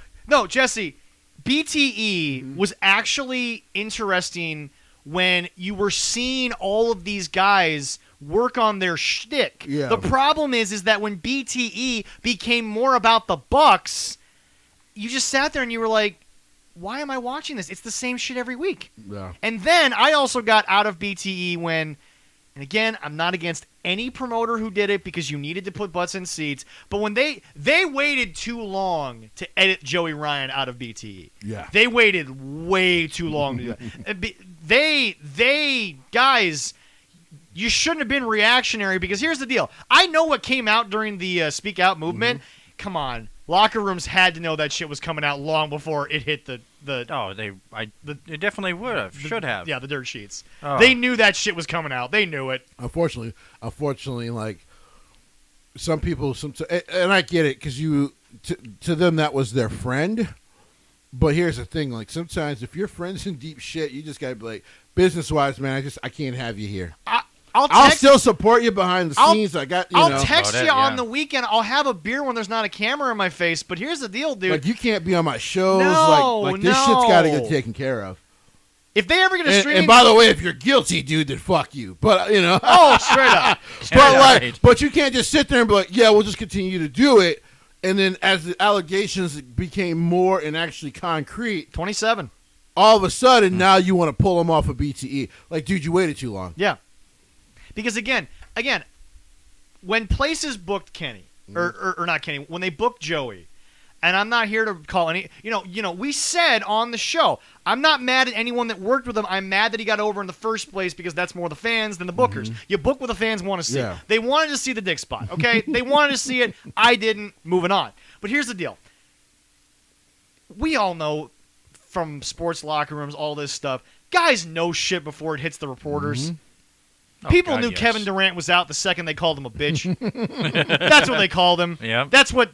Jesse, BTE was actually interesting when you were seeing all of these guys work on their shtick.
Yeah.
The problem is that when BTE became more about the Bucks, you just sat there and you were like, why am I watching this? It's the same shit every week.
Yeah.
And then I also got out of BTE when, and again, I'm not against any promoter who did it because you needed to put butts in seats, but when they waited too long to edit Joey Ryan out of BTE.
Yeah.
They waited way too long to do that. They guys, you shouldn't have been reactionary because here's the deal. I know what came out during the Speak Out movement. Come on. Locker rooms had to know that shit was coming out long before it hit the
Oh, it definitely would have, should have.
yeah, the dirt sheets.
Oh.
They knew that shit was coming out. They knew it.
Unfortunately, like some people, and I get it because to them that was their friend. But here's the thing: like sometimes if your friend's in deep shit, you just gotta be like, business wise, man, I can't have you here.
I'll
I'll still support you behind the scenes.
I'll text
About
you
it,
on
yeah.
the weekend. I'll have a beer when there's not a camera in my face. But here's the deal, dude.
like you can't be on my shows.
No,
like this shit's got to
no.
get taken care of.
if they ever get a stream,
And by the way, if you're guilty, dude, then fuck you. But you know,
oh, straight up.
but you can't just sit there and be like, yeah, we'll just continue to do it. And then as the allegations became more and actually concrete,
27.
all of a sudden now you want to pull them off of BTE. Like, dude, you waited too long.
Yeah. Because again, when places booked Kenny, or not Kenny, when they booked Joey, And I'm not here to call any. We said on the show, I'm not mad at anyone that worked with him. I'm mad that he got over in the first place because that's more the fans than the bookers. You book what the fans want to see.
Yeah.
They wanted to see the dick spot. Okay, they wanted to see it. I didn't. Moving on. But here's the deal. We all know from sports locker rooms, all this stuff. Guys know shit before it hits the reporters.
Oh,
People
God,
knew
yes.
Kevin Durant was out the second they called him a bitch. That's what they called him.
Yep.
That's what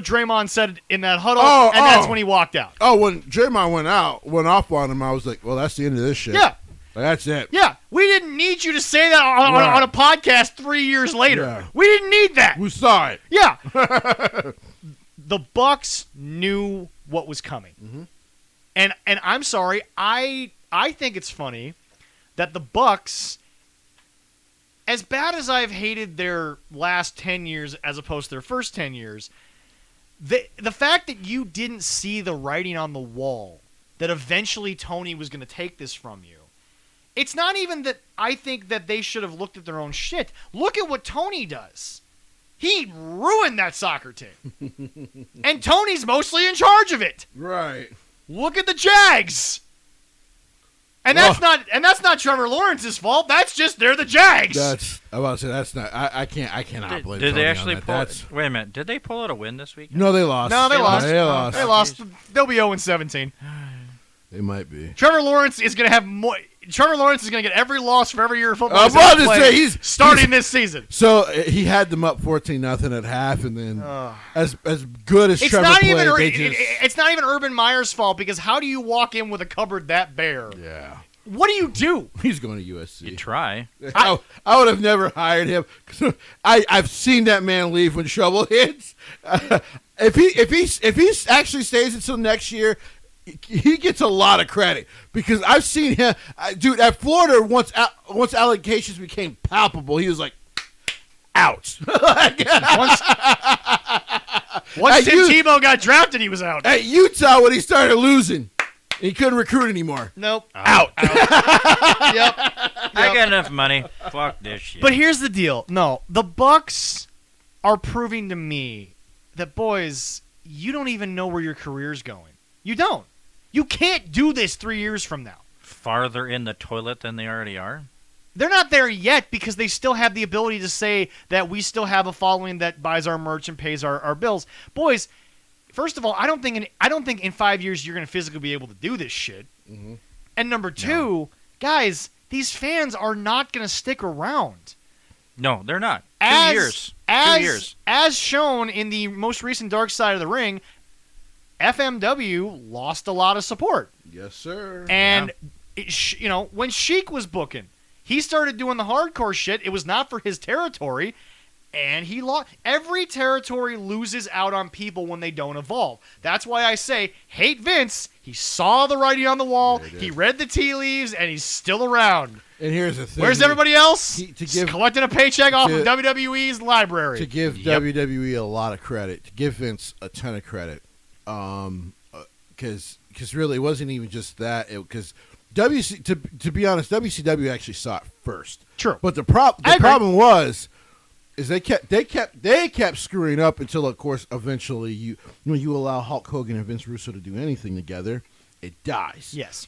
Draymond said in that huddle,
Oh,
and that's
oh.
when he walked out.
Oh, when Draymond went off on him, I was like, well, that's the end of this shit.
Yeah.
Like, that's it.
Yeah, we didn't need you to say that on,
Right.
on a podcast 3 years later.
Yeah.
We didn't need that.
We saw it.
Yeah. The Bucks knew what was coming. And I'm sorry, I think it's funny that the Bucks, as bad as I've hated their last 10 years as opposed to their first 10 years, the fact that you didn't see the writing on the wall that eventually Tony was going to take this from you. It's not even that I think that they should have looked at their own shit. Look at what Tony does. He ruined that soccer team. And Tony's mostly in charge of it.
Right.
Look at the Jags. And that's not Trevor Lawrence's fault. That's just they're the Jags.
I'm about to say that's not. I cannot blame.
Did
Tony
they
on
actually
that.
pull?
That's,
Wait a minute. Did they pull out a win this week?
no, they lost.
No, they lost.
They lost.
They lost. They'll be 0-17.
They might be.
Trevor Lawrence is going to have more. Trevor Lawrence is going to get every loss for every year of football.
I'm
he's
about
ever
to
played
say he's
starting this season.
So he had them up 14-0 at half, and then as good as
It's
Trevor
not
played,
even.
they just
It's not even Urban Meyer's fault because how do you walk in with a cupboard that bare?
yeah.
What do you do?
He's going to USC.
You try.
I would have never hired him. I've seen that man leave when trouble hits. If he actually stays until next year, he gets a lot of credit because I've seen him, dude. At Florida, once allegations became palpable, he was like, "Out."
Once Tim
You-
Tebow got drafted, he was out.
At Utah, when he started losing, he couldn't recruit anymore.
Nope.
Out.
Yep.
I got enough money. Fuck this shit.
But here's the deal. No, the Bucks are proving to me that, boys, you don't even know where your career's going. You don't. You can't do this 3 years from now.
Farther in the toilet than they already are.
They're not there yet because they still have the ability to say that we still have a following that buys our merch and pays our bills. Boys, first of all, I don't think in 5 years you're going to physically be able to do this shit. And number two, guys, these fans are not going to stick around.
No, they're not. 2
As-
years.
As,
2 years.
As shown in the most recent Dark Side of the Ring, FMW lost a lot of support.
Yes, sir.
And, when Sheik was booking, he started doing the hardcore shit. It was not for his territory, and he lost. Every territory loses out on people when they don't evolve. That's why I say, hate Vince. He saw the writing on the wall.
Yeah, he did.
He read the tea leaves, and he's still around.
And here's the thing.
Where's everybody else?
to give-
Collecting a paycheck off
to-
of WWE's library.
To give
Yep.
WWE a lot of credit, to give Vince a ton of credit, because really it wasn't even just that. Because to be honest, WCW actually saw it first.
True.
But the
I agree.
problem was they kept screwing up until, of course, eventually you allow Hulk Hogan and Vince Russo to do anything together, it dies.
Yes.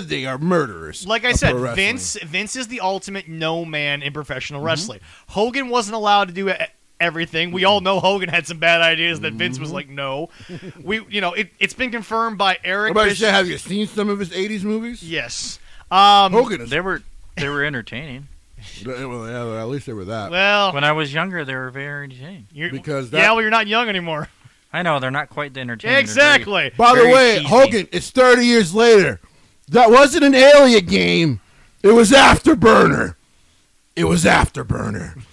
They are murderers.
Like I
of
said,
pro wrestling.
Vince is the ultimate no man in professional wrestling. Hogan wasn't allowed to do everything. We all know Hogan had some bad ideas that Vince was like, no. It's been confirmed by Eric
Everybody
Bischoff.
said, have you seen some of his '80s movies?
Yes.
Hogan is.
They were entertaining.
Well, yeah, at least they were that.
Well,
When I was younger, they were very entertaining.
Because
well, you're not young anymore.
I know they're not quite the entertaining.
Exactly.
By the
very
way,
cheesy.
Hogan, it's 30 years later. That wasn't an Alien game. It was Afterburner. It was Afterburner.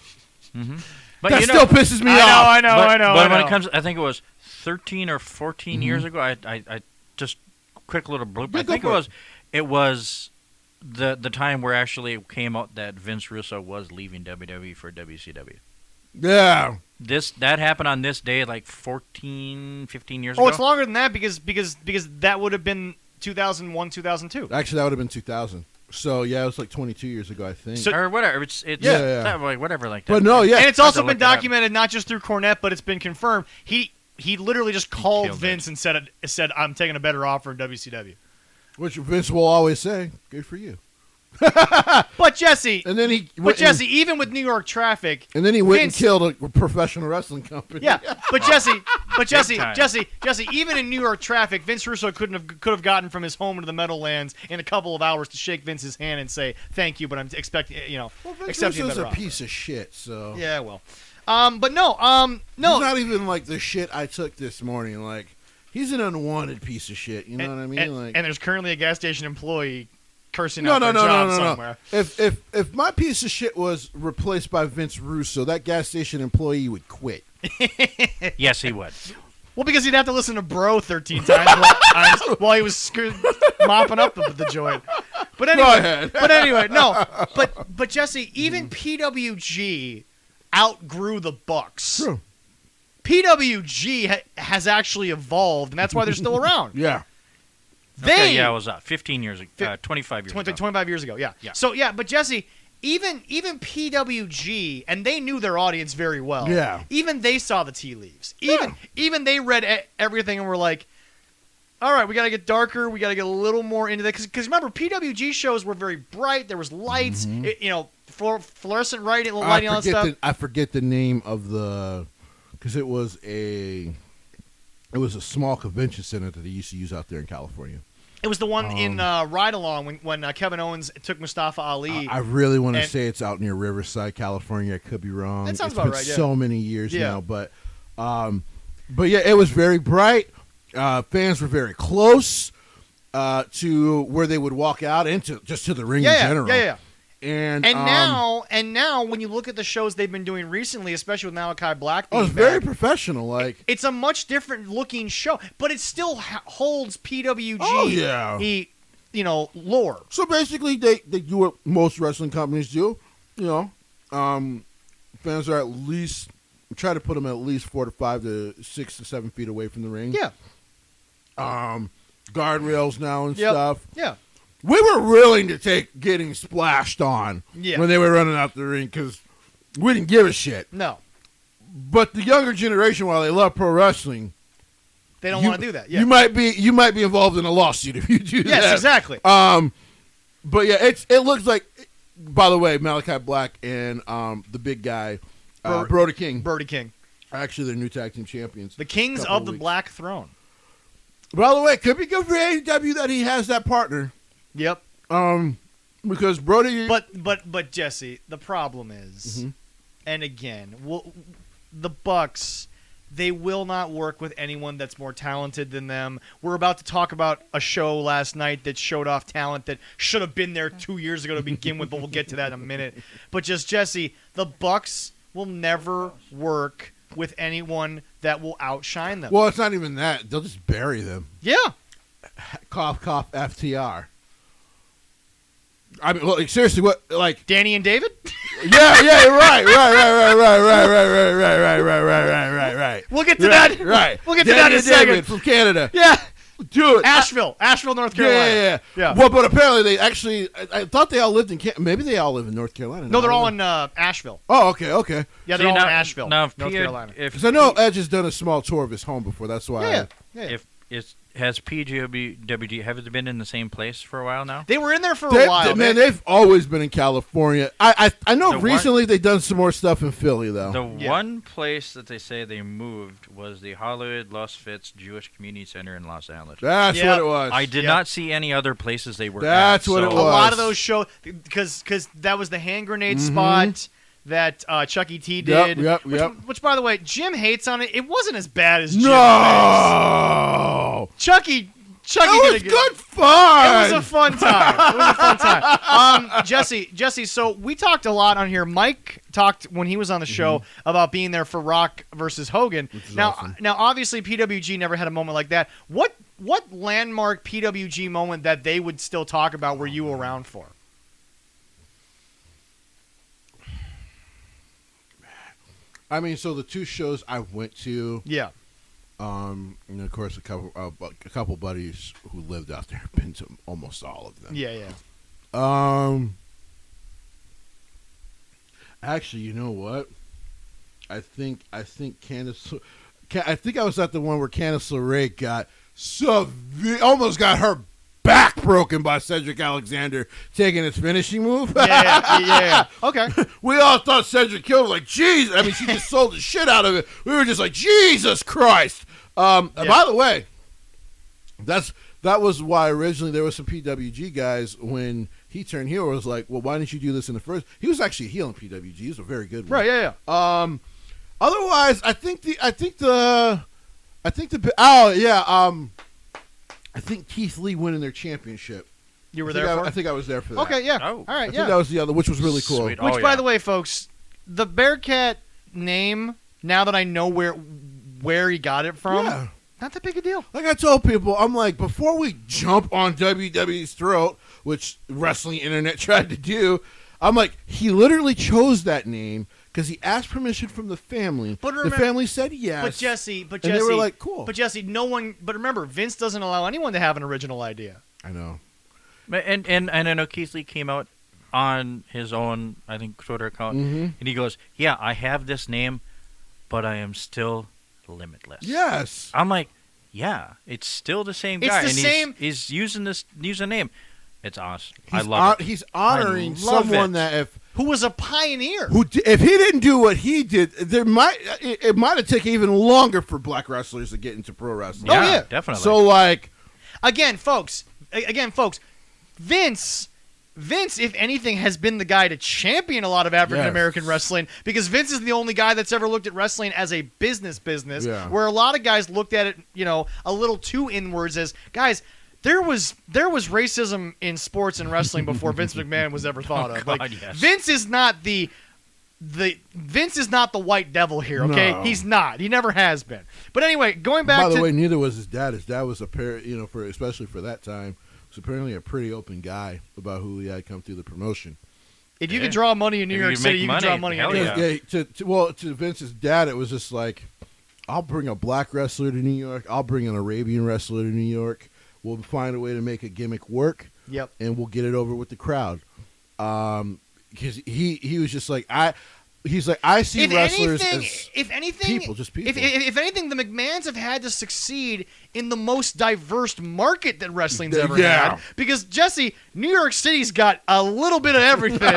But
That
you know,
still pisses me off.
I know.
But when it comes, I think it was 13 or 14 years ago. I just quick little bloop.
Yeah,
I
go
think
for
it was the time where actually it came out that Vince Russo was leaving WWE for WCW.
Yeah.
That happened on this day like 14, 15 years
Oh,
ago.
it's longer than that because that would have been 2001, 2002.
Actually, that would have been 2000. So, yeah, it was like 22 years ago, I think.
So-
or whatever. It's
Yeah.
like whatever like that.
but no, yeah.
And it's
I'll
also
have to
been
look it up.
documented not just through Cornette, but it's been confirmed. he literally just called
killed
Vince and said I'm taking a better offer in WCW.
Which Vince will always say, "Good for you."
But Jesse,
And then he,
even with New York traffic,
and then he went
Vince-
and killed a professional wrestling company.
yeah. But Jesse,
time.
Jesse, even in New York traffic, Vince Russo could have gotten from his home to the Meadowlands in a couple of hours to shake Vince's hand and say thank you, but I'm expecting
Well, Vince
accepting a
Russo's
better
a
offer.
piece of shit. So
Yeah, well, but no,
he's
no.
not even like the shit I took this morning. Like he's an unwanted piece of shit. You know what I mean?
And there's currently a gas station employee cursing
No,
out their job somewhere.
If my piece of shit was replaced by Vince Russo, that gas station employee would quit.
Yes, he would.
Well, because he'd have to listen to Bro 13 times while he was mopping up the joint. But anyway,
ahead.
No. But Jesse, even PWG outgrew the Bucks.
True.
PWG has actually evolved, and that's why they're still around.
Yeah.
Okay, yeah, it was 15 years ago, 25 years ago.
25 years ago, yeah.
Yeah.
So, yeah, but Jesse, even PWG, and they knew their audience very well.
Yeah.
Even they saw the tea leaves. Even they read everything and were like, all right, we got to get darker. We got to get a little more into that. Because remember, PWG shows were very bright. There was lights, fluorescent lighting, all that stuff.
I forget the name of the, because it was a small convention center that they used to use out there in California.
It was the one in Ride Along when Kevin Owens took Mustafa Ali.
I really want to
And-
say it's out near Riverside, California. I could be wrong.
That sounds
It's
about
been
right, yeah.
so many years
Yeah.
now, but yeah, it was very bright. Fans were very close to where they would walk out into just to the ring in general.
Yeah.
And
now, when you look at the shows they've been doing recently, especially with Malachi Black,
oh, it's
being
very
back,
professional. Like
it's a much different looking show, but it still holds PWG.
Oh, yeah.
Lore.
so, basically, they do what most wrestling companies do. You know, fans are at least try to put them at least 4 to 5 to 6 to 7 feet away from the ring.
Yeah,
Guardrails now and
Yep.
stuff.
yeah.
We were willing to take getting splashed on
Yeah.
when they were running out the ring because we didn't give a shit.
No,
But the younger generation, while they love pro wrestling,
they don't want to do that. Yeah.
you might be involved in a lawsuit if you do that.
Yes, exactly.
But yeah, it looks like. By the way, Malachi Black and the big guy, Brody King,
Brody King,
are actually their new tag team champions.
the Kings
Couple
of the
weeks.
Black Throne.
By the way, it could be good for AEW that he has that partner.
Yep.
Because Brody.
But Jesse, the problem is,
Mhm.
and again, the Bucks, they will not work with anyone that's more talented than them. We're about to talk about a show last night that showed off talent that should have been there 2 years ago to begin with, but we'll get to that in a minute. But just Jesse, the Bucks will never work with anyone that will outshine them.
Well, it's not even that. They'll just bury them.
Yeah.
Cough, cough, FTR. I mean, like, seriously, what, like,
Danny and David?
yeah, right.
We'll get to that.
Right.
We'll get to
Danny
that in a
and David
second.
from Canada.
Yeah.
Do it.
Asheville, North Carolina.
Yeah.
Yeah.
Well, but apparently they actually, I thought they all lived in maybe they all live in North Carolina.
No, they're all
I don't know.
in Asheville.
Oh, okay.
Yeah, they're
See,
all
now-
in Asheville,
now, if
North
P-
Carolina.
If
Because I know Edge has done a small tour of his home before. That's why.
Yeah.
if has PWG have they been in the same place for a while now?
They were in there for a while.
They've always been in California. I know
The one-
recently they've done some more stuff in Philly though.
The
Yeah.
one place that they say they moved was the Hollywood Los Fitz Jewish Community Center in Los Angeles.
That's
Yeah.
what it was.
I did
Yeah.
not see any other places they were
That's
at.
what it
so-
a
was.
lot of those shows, because that was the hand grenade spot that Chuck E. T did.
Yep.
Which, by the way, Jim hates on it. It wasn't as bad as Jim thinks.
No,
Chucky
that
did
was
a
good fun.
It was a fun time. Jesse. So we talked a lot on here. Mike talked when he was on the show about being there for Rock versus Hogan.
Which is
Now,
awesome.
now, obviously, PWG never had a moment like that. What landmark PWG moment that they would still talk about were you around for?
I mean, so the two shows I went to,
Yeah.
and of course a couple buddies who lived out there have been to almost all of them.
Yeah.
Actually, you know what? I think I think I was at the one where Candice LeRae got almost got her back broken by Cedric Alexander taking his finishing move.
Yeah. Okay.
We all thought Cedric killed her. Like, jeez. I mean, she just sold the shit out of it. We were just like, Jesus Christ. By the way, that was why originally there was some PWG guys when he turned heel was like, well, why didn't you do this in the first? He was actually a heel in PWG. He was a very good one.
Right. Yeah.
Otherwise, I think Keith Lee winning their championship.
You were there for?
I think I was there for that.
Okay. Yeah.
Oh.
All right.
I
Yeah.
think that was the other, which was really cool.
Sweet.
Which,
Oh,
by
yeah.
the way, folks, the Bearcat name. Now that I know where he got it from,
Yeah.
not that big a deal.
Like I told people, I'm like, before we jump on WWE's throat, which wrestling internet tried to do, I'm like, he literally chose that name because he asked permission from the family.
But
the
remember-
family said yes.
But Jesse,
and they were like, cool.
But Jesse, no one. But remember, Vince doesn't allow anyone to have an original idea.
I know.
And I know Keith Lee came out on his own, I think, Twitter account,
Mhm.
and he goes, "Yeah, I have this name, but I am still limitless."
Yes.
I'm like, "Yeah, it's still the same
It's
guy,
the
and
same-
he's using the name. It's awesome. I love it.
He's honoring
I love
someone
it.
that
Who was a pioneer?
if he didn't do what he did, it might have taken even longer for black wrestlers to get into pro wrestling.
Oh, yeah.
definitely.
So like,
Again, folks. Vince, if anything, has been the guy to champion a lot of African American
Yes.
wrestling because Vince is the only guy that's ever looked at wrestling as a business,
Yeah.
where a lot of guys looked at it, a little too inwards as, guys, there was racism in sports and wrestling before Vince McMahon was ever thought of.
God,
Like,
yes.
Vince is not the white devil here, okay?
No.
He's not. He never has been. But anyway, going back
by the
to
way, neither was his dad. His dad was especially for that time, was apparently a pretty open guy about who he had come through the promotion.
if you
Yeah.
could draw money in New
If
York
you
City,
make
you can draw
money,
money
hell
anywhere.
yeah.
To Vince's dad, it was just like, I'll bring a black wrestler to New York. I'll bring an Arabian wrestler to New York. We'll find a way to make a gimmick work,
Yep.
and we'll get it over with the crowd. Because he was just like, I see wrestlers as
if anything,
people, just people.
If anything, the McMahons have had to succeed in the most diverse market that wrestling's ever
Yeah.
had. Because Jesse, New York City's got a little bit of everything.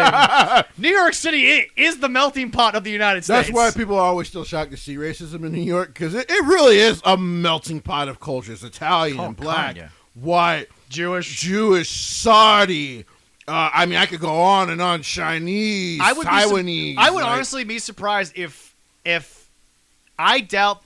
New York City is the melting pot of the United States.
That's why people are always still shocked to see racism in New York, because it really is a melting pot of cultures. Italian,
Oh,
black,
God, yeah.
white, Jewish, Saudi. I mean, I could go on and on. Chinese, Taiwanese.
I would
like-
honestly be surprised if I doubt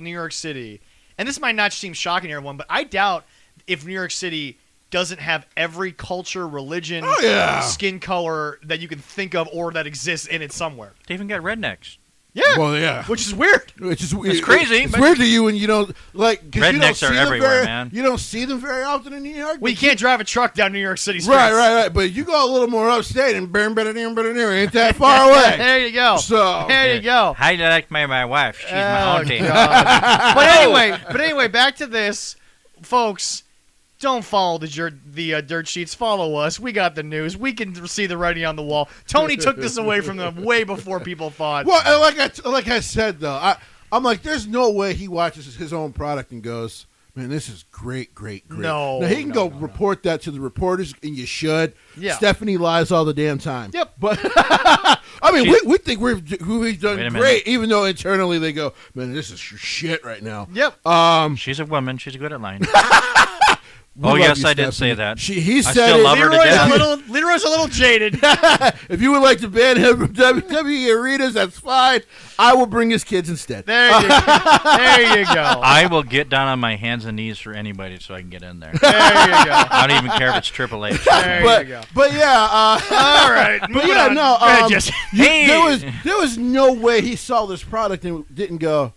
New York City, and this might not seem shocking to everyone, but I doubt if New York City doesn't have every culture, religion,
Oh, yeah.
skin color that you can think of or that exists in it somewhere.
They even got rednecks.
Yeah,
Well, yeah.
which is weird.
It's just
It's crazy,
It's
but-
weird to you when you don't like. 'Cause you don't
Rednecks
see
are
them
everywhere, man.
You don't see them very often in New York.
Well, you
but
can't drive a truck down New York City streets.
Right. But you go a little more upstate and ain't that far away.
There you go.
So
There you go.
How do you like my wife? She's my
Oh,
auntie.
God. but anyway, back to this, folks. Don't follow the dirt sheets. Follow us. We got the news. We can see the writing on the wall. Tony took this away from them way before people thought.
Well, and like I said though, I'm like, there's no way he watches his own product and goes, man, this is great.
No,
now, he can
no,
go
no,
report that to the reporters, and you should.
Yeah.
Stephanie lies all the damn time.
Yep.
But I mean, we think we've
Wait
done
a minute.
great, even though internally they go, man, this is shit right now.
Yep.
She's a woman. She's good at lying.
We
Oh,
love
yes,
you,
I did
Stephanie.
say that.
He
I
said
still
it.
love her to death.
Leroy's a little jaded.
If you would like to ban him from WWE arenas, that's fine. I will bring his kids instead.
There you go. There you go.
I will get down on my hands and knees for anybody so I can get in there.
There you go.
I don't even care if it's Triple H.
There
but,
you go.
but yeah,
All right.
but
moving
yeah,
on.
no.
Go ahead, Jesse.
Hey!
There was no way he saw this product and didn't go,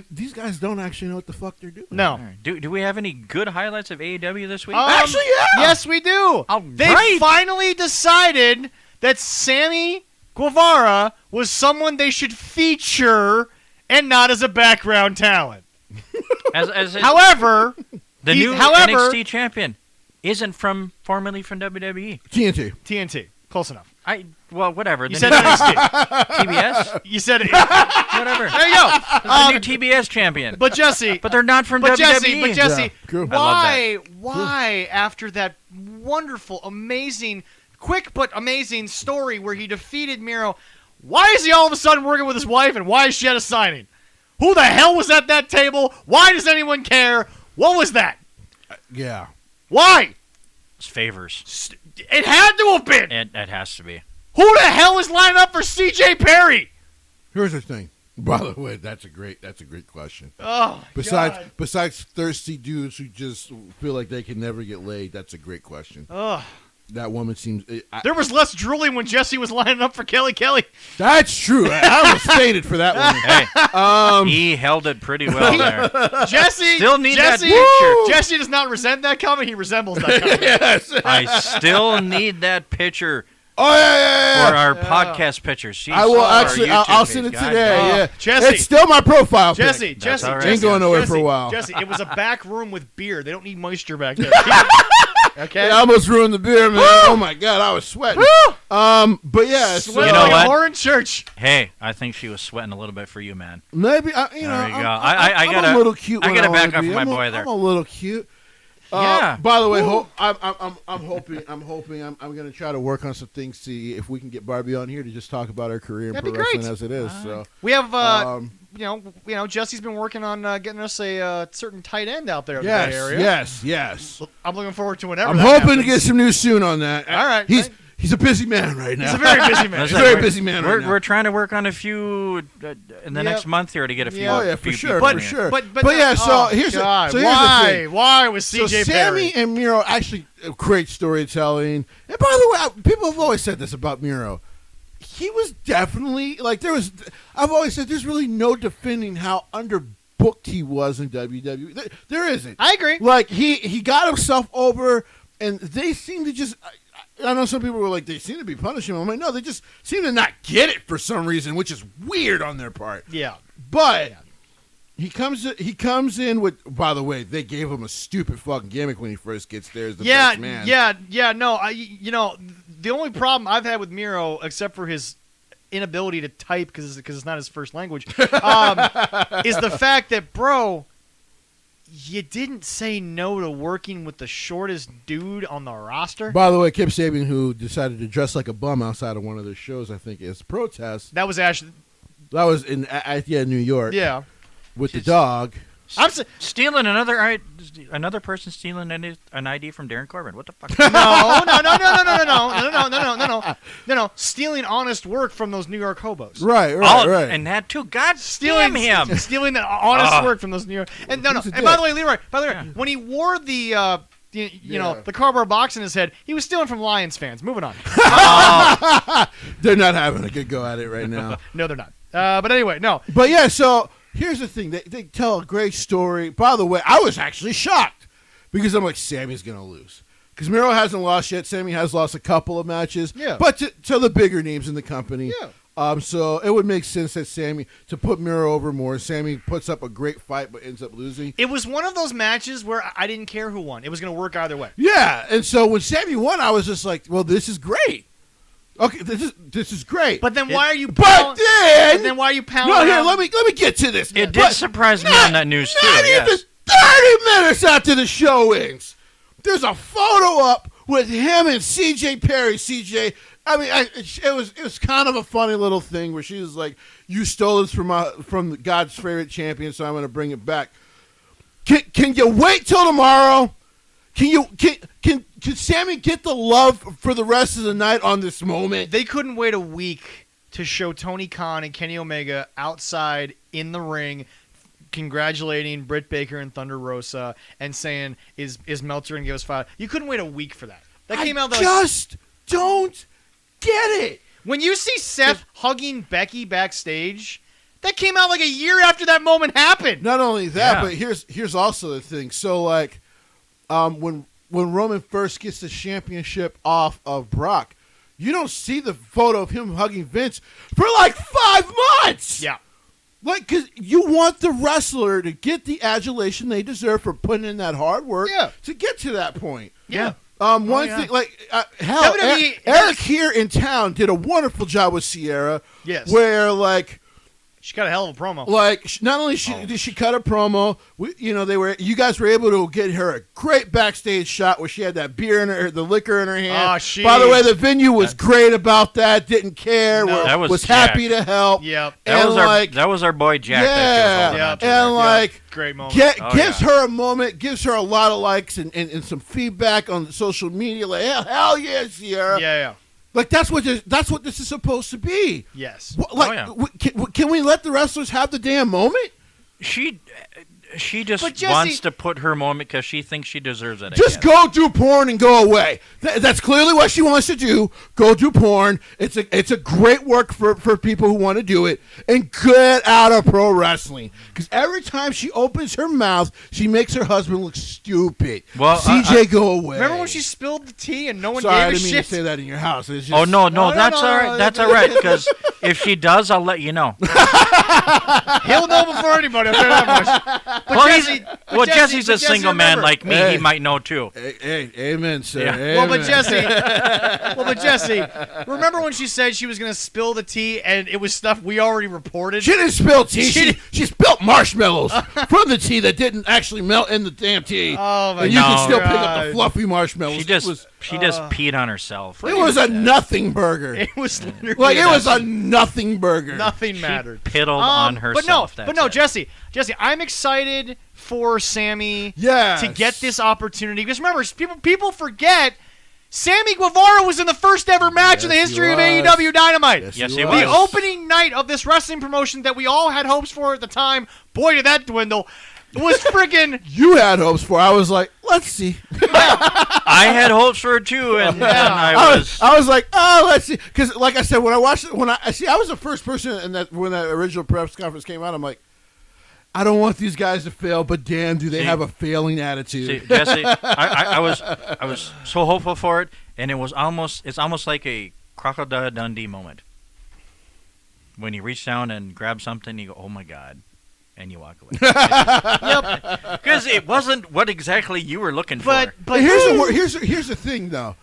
these guys don't actually know what the fuck they're doing.
No.
All right. Do we have any good highlights of AEW this week?
Actually, yeah.
Yes, we do.
All
They
right.
finally decided that Sammy Guevara was someone they should feature and not as a background talent. However,
the
he-
new
however-
NXT champion isn't formerly from WWE.
TNT.
TNT, close enough.
well, whatever.
You
the
said
new
NXT.
TBS,
You said it.
whatever.
There you go.
The new TBS champion.
But Jesse,
But they're not from
but
WWE.
Jesse,
Yeah, cool.
why after that wonderful, amazing, quick but amazing story where he defeated Miro, why is he all of a sudden working with his wife and why is she at a signing? Who the hell was at that table? Why does anyone care? What was that?
Yeah.
Why?
It's favors.
It had to have been.
It has to be.
Who the hell is lining up for C.J. Perry?
Here's the thing. By the way, that's a great question.
Oh, God.
Besides thirsty dudes who just feel like they can never get laid, that's a great question.
Ugh.
That woman seems.
There was less drooling when Jesse was lining up for Kelly.
That's true. I almost fainted for that one.
Hey, he held it pretty well there.
Jesse
Still need that
Jesse,
picture.
Jesse does not resent that comment. He resembles that comment.
Yes.
I still need that picture
Oh yeah.
for our podcast picture. She's
I will
on our
actually.
YouTube
I'll
page.
send it
God
today.
damn.
Yeah,
Jesse.
it's still my profile. pic.
Jesse,
That's
Jesse,
all right.
Jesse,
Ain't going nowhere for a
Jesse,
while.
Jesse, it was a back room with beer. They don't need moisture back there. Okay.
I almost ruined the beer, man. Oh my god, I was sweating. But yeah, so
Sweating
You know
like
what?
a whore in church.
Hey, I think she was sweating a little bit for you, man.
maybe you know.
There you go.
I'm
gotta-
a little cute.
I
when
gotta
wanna
back up
be.
for my
I'm a-
boy there.
I'm a little cute.
Yeah.
By the way, I'm hoping I'm going to try to work on some things. See if we can get Barbie on here to just talk about her career in
That'd
pro
be great.
wrestling as it is. So
We have,
Um,
you know, Jesse's been working on getting us a certain tight end out there in the Bay Area.
yes.
I'm looking forward to whenever.
I'm
that
hoping to
happens.
get some news soon on that.
All right.
He's a busy man right now.
He's a very busy man.
He's a very busy man right now.
We're trying to work on a few in the next month here to get a few.
Yeah.
Oh yeah, for
few
sure,
people
for
in.
sure.
But
yeah, so
oh,
here's
God,
so here's the thing.
why was
So
CJ
Sammy
Perry?
and Miro actually great storytelling. And by the way, people have always said this about Miro. He was definitely I've always said there's really no defending how underbooked he was in WWE. There isn't.
I agree.
Like he got himself over, and they seem to just. I know some people were like they seem to be punishing him. I'm like, no, they just seem to not get it for some reason, which is weird on their part.
Yeah.
But he comes in with. By the way, they gave him a stupid fucking gimmick when he first gets there as the best man.
Yeah. No, the only problem I've had with Miro, except for his inability to type because it's not his first language, is the fact that, bro, you didn't say no to working with the shortest dude on the roster.
By the way, Kip Sabian, who decided to dress like a bum outside of one of their shows, I think, as protest.
That was Ashley.
That was in New York.
Yeah.
With the dog.
Stealing another person stealing an ID from Darren Corbin. What the fuck?
No. Stealing honest work from those New York hobos.
Right.
And that too. God
Stealing
damn him.
Stealing the honest work from those New York. And no.
He's a
And by
dick.
the way, Leroy, when he wore the the cardboard box in his head, he was stealing from Lions fans. Moving on.
They're not having a good go at it right now.
No, they're not. But anyway, no.
But yeah, so here's the thing. They tell a great story. By the way, I was actually shocked because I'm like, Sammy's going to lose. Because Miro hasn't lost yet. Sammy has lost a couple of matches.
Yeah.
But to the bigger names in the company.
Yeah.
So it would make sense that Sammy, to put Miro over more, Sammy puts up a great fight but ends up losing.
It was one of those matches where I didn't care who won. It was going to work either way.
Yeah. And so when Sammy won, I was just like, well, this is great. Okay, this is great.
But then why are you
But
pounding?
then,
But then why are you pounding?
no, here,
around-
let me get to this.
It
But
did surprise me on that news too.
Not even
Yes.
30 minutes after the show ends, there's a photo up with him and C.J. Perry. C.J. I mean, it was kind of a funny little thing where she was like, "You stole this from God's favorite champion, so I'm going to bring it back." Can you wait till tomorrow? Can Sammy get the love for the rest of the night on this moment?
They couldn't wait a week to show Tony Khan and Kenny Omega outside in the ring, congratulating Britt Baker and Thunder Rosa and saying, "Is Meltzer and give us 5?" You couldn't wait a week for that. That came out.
Just don't get it.
When you see Seth hugging Becky backstage, that came out like a year after that moment happened.
Not only that,
Yeah.
but here's also the thing. So like, when Roman first gets the championship off of Brock, you don't see the photo of him hugging Vince for like 5 months.
Yeah.
Like, because you want the wrestler to get the adulation they deserve for putting in that hard work
Yeah.
to get to that point.
Yeah.
One
yeah.
thing, like hell,
WWE
Eric here in town did a wonderful job with Sierra.
Yes.
Where like
She got a hell of a promo.
not only did she cut a promo, you guys were able to get her a great backstage shot where she had that beer in her, the liquor in her hand.
Oh,
By the way, the venue was great about that. Didn't care.
No.
That was
happy
Jack.
to help.
Yep.
That was our boy Jack.
Yeah,
that was holding
and
on to
like
Great moment.
gives her a moment, gives her a lot of likes and some feedback on social media. Like hell yeah, Sierra.
Yeah.
Like that's what this is supposed to be.
Yes.
Like, can we let the wrestlers have the damn moment?
She just
But Jesse-
wants to put her moment because she thinks she deserves it. I
Just
guess.
go do porn and go away. That's clearly what she wants to do. Go do porn. It's a great work for people who want to do it. And get out of pro wrestling. Because every time she opens her mouth, she makes her husband look stupid.
Well,
CJ, go away.
Remember when she spilled the tea and no one
Sorry, I
gave a
didn't mean
shit?
to say that in your house. It's just,
Oh no,
No,
that's all right.
no.
That's all right. Because if she does, I'll let you know.
He'll know before anybody. I'll tell you that much. But
Well,
Jesse,
Jesse's a
Jesse,
single man
remember-
like me.
Hey.
He might know too.
Hey, amen, sir.
Yeah.
Amen.
Well, but Jesse, remember when she said she was going to spill the tea and it was stuff we already reported?
She didn't spill tea.
She
She spilled marshmallows from the tea that didn't actually melt in the damn tea.
Oh, my
And you can
No.
still pick up
God.
the fluffy marshmallows.
She just peed on herself.
It was a nothing burger.
It was literally
Like it was a nothing burger.
nothing
She
mattered.
piddled on herself.
But no,
that's it.
Jesse, I'm excited for Sammy
Yes.
to get this opportunity because remember, people forget Sammy Guevara was in the first ever match in the
Yes,
history
he
of
was.
AEW Dynamite.
Yes,
he
he
was.
The
was.
opening night of this wrestling promotion that we all had hopes for at the time, boy, did that dwindle, was friggin'
You had hopes for. I was like, let's see.
I had hopes for it too, and I was.
I was like, oh, let's see. Because, like I said, when I watched it, I was the first person in that when that original press conference came out. I'm like, I don't want these guys to fail, but damn, do they
See-
have a failing attitude?
See, Jesse, I was so hopeful for it, and it's almost like a Crocodile Dundee moment. When you reach down and grab something, you go, "Oh my God," and you walk away. Yep, because it wasn't what exactly you were looking for.
But here's the thing, though.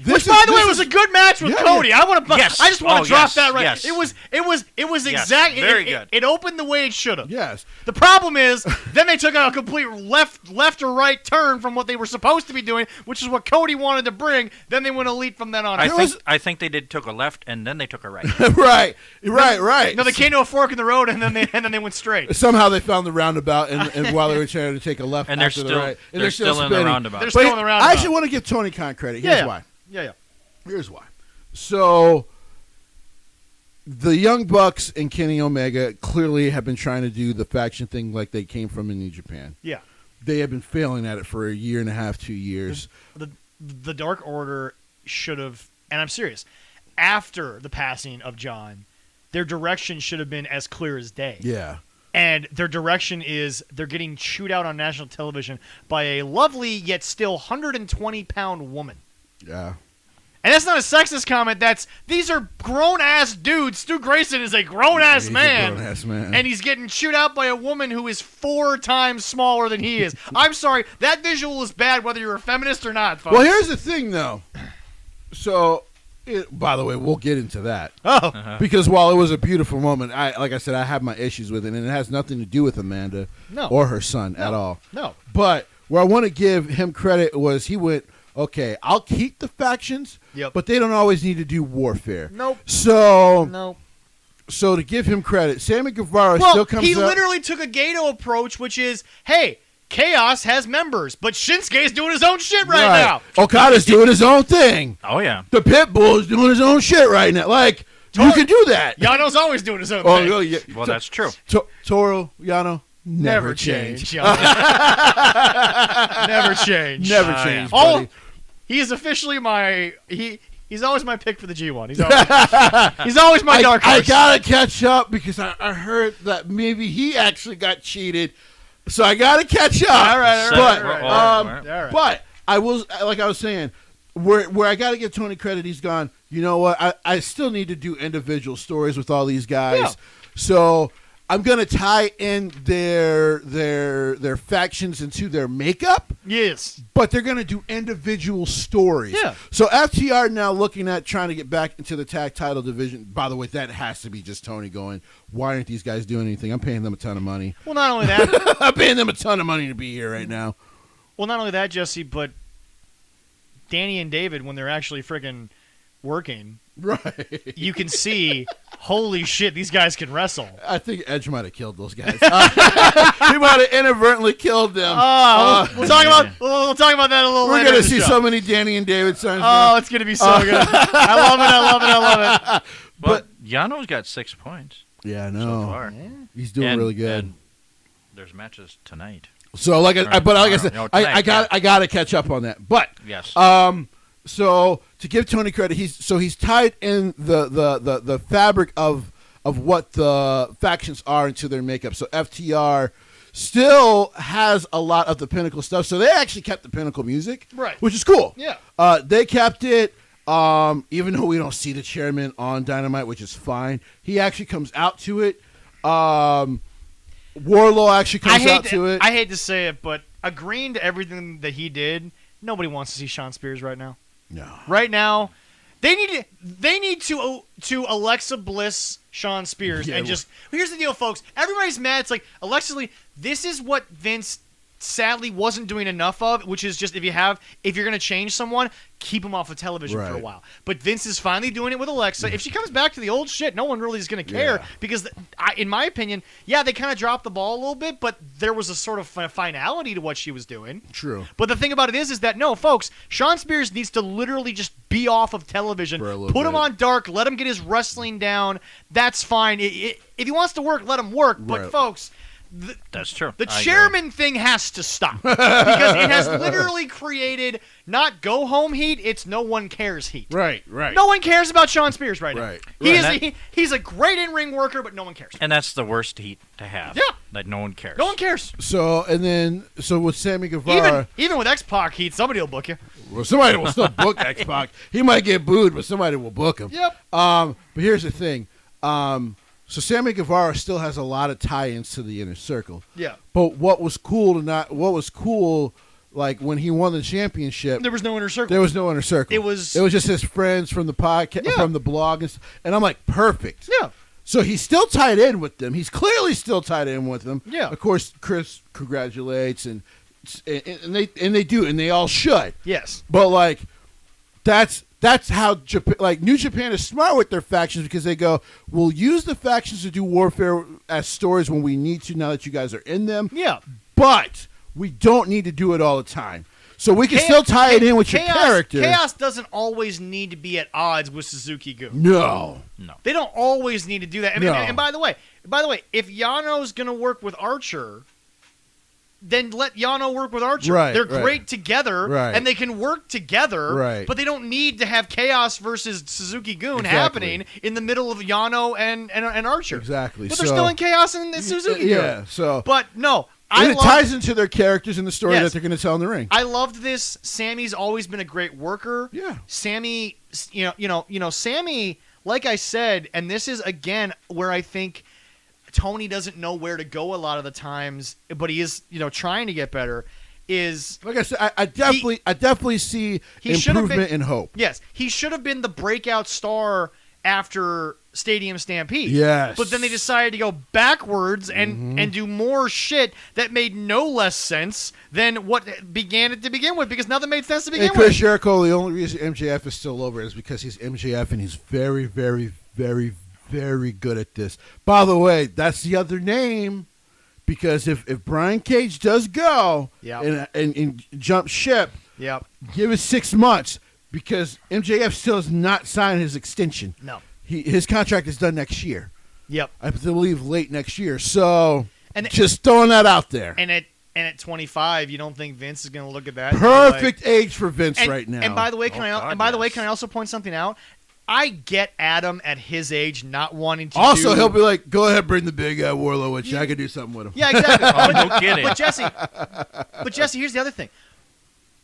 Which, by the way, was a good match with
Yeah,
Cody.
yeah.
I just want to drop
yes,
that right.
yes.
It was
Yes,
exact.
very
it,
good.
It opened the way it should have.
Yes.
The problem is, then they took a complete left or right turn from what they were supposed to be doing, which is what Cody wanted to bring. Then they went elite from then on.
I think they took a left and then they took a right.
right.
No, they came to a fork in the road and then they went straight.
Somehow they found the roundabout, and while they were trying to take a left,
And they're
after the
still-
right, and
they're still in the
spinning.
roundabout.
They're
But
still in the roundabout.
I actually want to give Tony Khan credit. Here's
Yeah.
why.
Yeah.
Here's why. So, the Young Bucks and Kenny Omega clearly have been trying to do the faction thing like they came from in New Japan.
Yeah.
They have been failing at it for a year and a half, 2 years.
The Dark Order should have, and I'm serious, after the passing of John, their direction should have been as clear as day.
Yeah.
And their direction is they're getting chewed out on national television by a lovely yet still 120-pound woman.
Yeah.
And that's not a sexist comment. These are grown-ass dudes. Stu Grayson is a grown-ass
He's a
man.
grown-ass man.
And he's getting chewed out by a woman who is 4 times smaller than he is. I'm sorry. That visual is bad whether you're a feminist or not, folks.
Well, here's the thing, though. So, by the way, we'll get into that.
Oh.
Because while it was a beautiful moment, like I said, I have my issues with it, and it has nothing to do with Amanda
No.
or her son at all.
No.
But where I want to give him credit was he went, okay, I'll keep the factions,
Yep.
but they don't always need to do warfare.
Nope.
So,
No.
so to give him credit, Sammy Guevara
Well,
still comes
he
up.
literally took a Gato approach, which is, hey, Chaos has members, but Shinsuke's doing his own shit right now.
Okada's doing his own thing.
Oh yeah.
The Pitbull is doing his own shit right now. Like, you can do that.
Yano's always doing his own
Oh,
thing.
yeah.
Well, that's true.
Toro, Yano, never
change.
change.
Yano. Never change.
Never
yeah.
change,
Oh,
buddy.
he is officially he's always my pick for the G1. He's always my dark
I
horse.
gotta catch up because I heard that maybe he actually got cheated, so I gotta catch up.
All right,
but
all right.
but I will, like I was saying, where I gotta give Tony credit. He's gone. You know what? I still need to do individual stories with all these guys.
Yeah.
So I'm gonna tie in their factions into their makeup,
Yes.
but they're gonna do individual stories.
Yeah.
So FTR now looking at trying to get back into the tag title division. By the way, that has to be just Tony going, why aren't these guys doing anything? I'm paying them a ton of money.
Well, not only that.
I'm paying them a ton of money to be here right now.
Well, not only that, Jesse, but Danny and David, when they're actually friggin' working,
Right.
you can see, holy shit, these guys can wrestle.
I think Edge might have killed those guys. He might have inadvertently killed them.
We'll talk about that a little
We're
later.
gonna
in the
see
show.
so many Danny and David signs.
Oh, it's gonna be so good. I love it.
But Yano's got 6 points
Yeah, I
so
know.
far.
He's doing
And-
really good.
and there's matches tonight.
So like I said,
No,
I
tonight,
got to catch up on that. But
Yes.
so to give Tony credit, he's tied in the fabric of what the factions are into their makeup. So FTR still has a lot of the Pinnacle stuff. So they actually kept the Pinnacle music,
Right.
which is cool.
Yeah.
They kept it. Even though we don't see the chairman on Dynamite, which is fine, he actually comes out to it. Warlow actually comes out to it.
I hate to say it, but agreeing to everything that he did, nobody wants to see Sean Spears right now.
No.
Right now, they need to Alexa Bliss Sean Spears
Yeah,
and just. Here's the deal, folks. Everybody's mad. It's like Alexa Lee. This is what Vince sadly wasn't doing enough of, which is just if you're gonna change someone, keep them off of television for a
Right.
while. But Vince is finally doing it with Alexa. If she comes back to the old shit, no one really is gonna care
Yeah.
because, in my opinion, yeah, they kind of dropped the ball a little bit, but there was a sort of finality to what she was doing.
True.
But the thing about it is that no, folks, Sean Spears needs to literally just be off of television.
For a little
Put him
bit.
on dark. Let him get his wrestling down. That's fine. If he wants to work, let him work. But
Right.
folks,
That's true.
the
I agree.
chairman thing has to stop because it has literally created not go home heat. It's no one cares heat.
Right. Right.
No one cares about Sean Spears right now.
Right.
He
Right.
is he's a great in-ring worker, but no one cares.
And that's the worst heat to have.
Yeah.
That no one cares.
No one cares.
So with Sammy Guevara,
Even with X-Pac heat, somebody will book you.
well, somebody will still book X-Pac. He might get booed, but somebody will book him.
Yep.
But here's the thing. So Sammy Guevara still has a lot of tie-ins to the Inner Circle.
Yeah.
But what was cool, like when he won the championship,
There was no inner circle.
there was no Inner Circle.
It was
just his friends from the podcast,
Yeah.
from the blog, and I'm like, perfect.
Yeah.
So he's still tied in with them. He's clearly still tied in with them.
Yeah.
Of course, Chris congratulates and they do, and they all should.
Yes.
But like, that's how Japan, like New Japan is smart with their factions because they go, we'll use the factions to do warfare as stories when we need to. Now that you guys are in them,
Yeah.
but we don't need to do it all the time. So we can still tie it in with your character.
Chaos doesn't always need to be at odds with Suzuki-gun.
No.
They don't always need to do that. I mean,
No.
and by the way, if Yano's going to work with Archer, then let Yano work with Archer.
Right,
They're
right.
great together,
Right.
and they can work together.
Right.
But they don't need to have Chaos versus Suzuki-gun
Exactly.
happening in the middle of Yano and Archer.
Exactly.
But they're still in Chaos and Suzuki-gun.
Yeah. So
But no,
and it
love-
ties into their characters and the story
Yes.
that they're going to tell in the ring.
I loved this. Sammy's always been a great worker.
Yeah.
Sammy, Sammy, like I said, and this is again where I think Tony doesn't know where to go a lot of the times, but he is, trying to get better. Is
Like I said, I definitely see
He should have
improvement
been-
and hope.
yes, he should have been the breakout star after Stadium Stampede.
Yes.
But then they decided to go backwards and do more shit that made no less sense than what began it to begin with, because nothing made sense to begin
And Chris
with.
Jericho, the only reason MJF is still over is because he's MJF and he's very, very, very, very good at this. By the way, that's the other name, because if Brian Cage does go
Yep.
and jump ship,
Yep.
give it 6 months, because MJF still has not signed his extension.
No.
His contract is done next year.
Yep.
I believe late next year. So
And-
just throwing that out there.
And at 25, you don't think Vince is going to look at that? and be
Perfect age for Vince
like-
right now.
And by the way, can
God,
I also point something out? I get Adam at his age not wanting to.
Also,
do...
he'll be like, "Go ahead, bring the big Warlow with you. I could do something with him."
Yeah, exactly.
No kidding.
But Jesse, here's the other thing.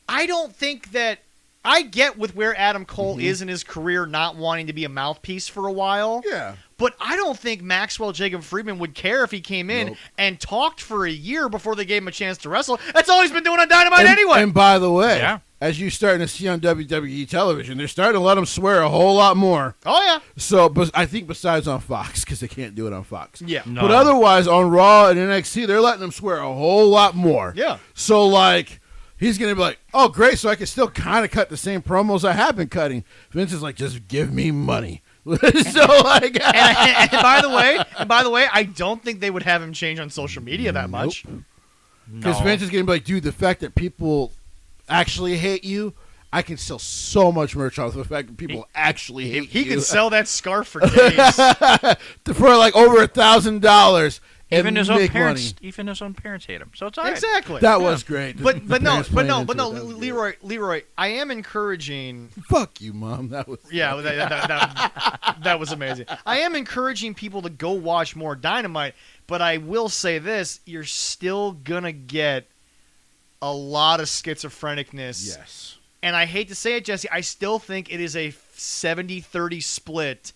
I don't think that I get with where Adam Cole is in his career, not wanting to be a mouthpiece for a while.
Yeah.
But I don't think Maxwell Jacob Friedman would care if he came in
Nope.
and talked for a year before they gave him a chance to wrestle. That's all he's been doing on Dynamite anyway.
And by the way,
Yeah.
as you're starting to see on WWE television, they're starting to let him swear a whole lot more.
Oh, yeah.
So, but I think besides on Fox, because they can't do it on Fox.
Yeah.
No.
But otherwise, on Raw and NXT, they're letting him swear a whole lot more.
Yeah.
So, like, he's going to be like, oh, great, so I can still kind of cut the same promos I have been cutting. Vince is like, just give me money. So, like...
And by the way, I don't think they would have him change on social media that much.
Because
No.
Vince is going to be like, dude, the fact that people actually hate you, I can sell so much merch off the fact that people actually hate
He
you.
could sell that scarf for days.
For like over $1,000 and
Even his own
make
parents,
money.
even his own parents hate him. So it's all right.
Exactly.
That was great.
But
The
no,
parents
but no,
playing
but
into
no,
it, that was
Leroy, I am encouraging.
great. Fuck you, Mom. That was
Yeah, that was amazing. I am encouraging people to go watch more Dynamite, but I will say this: you're still gonna get a lot of schizophrenicness.
yes.
And I hate to say it, Jesse, I still think it is a 70-30 split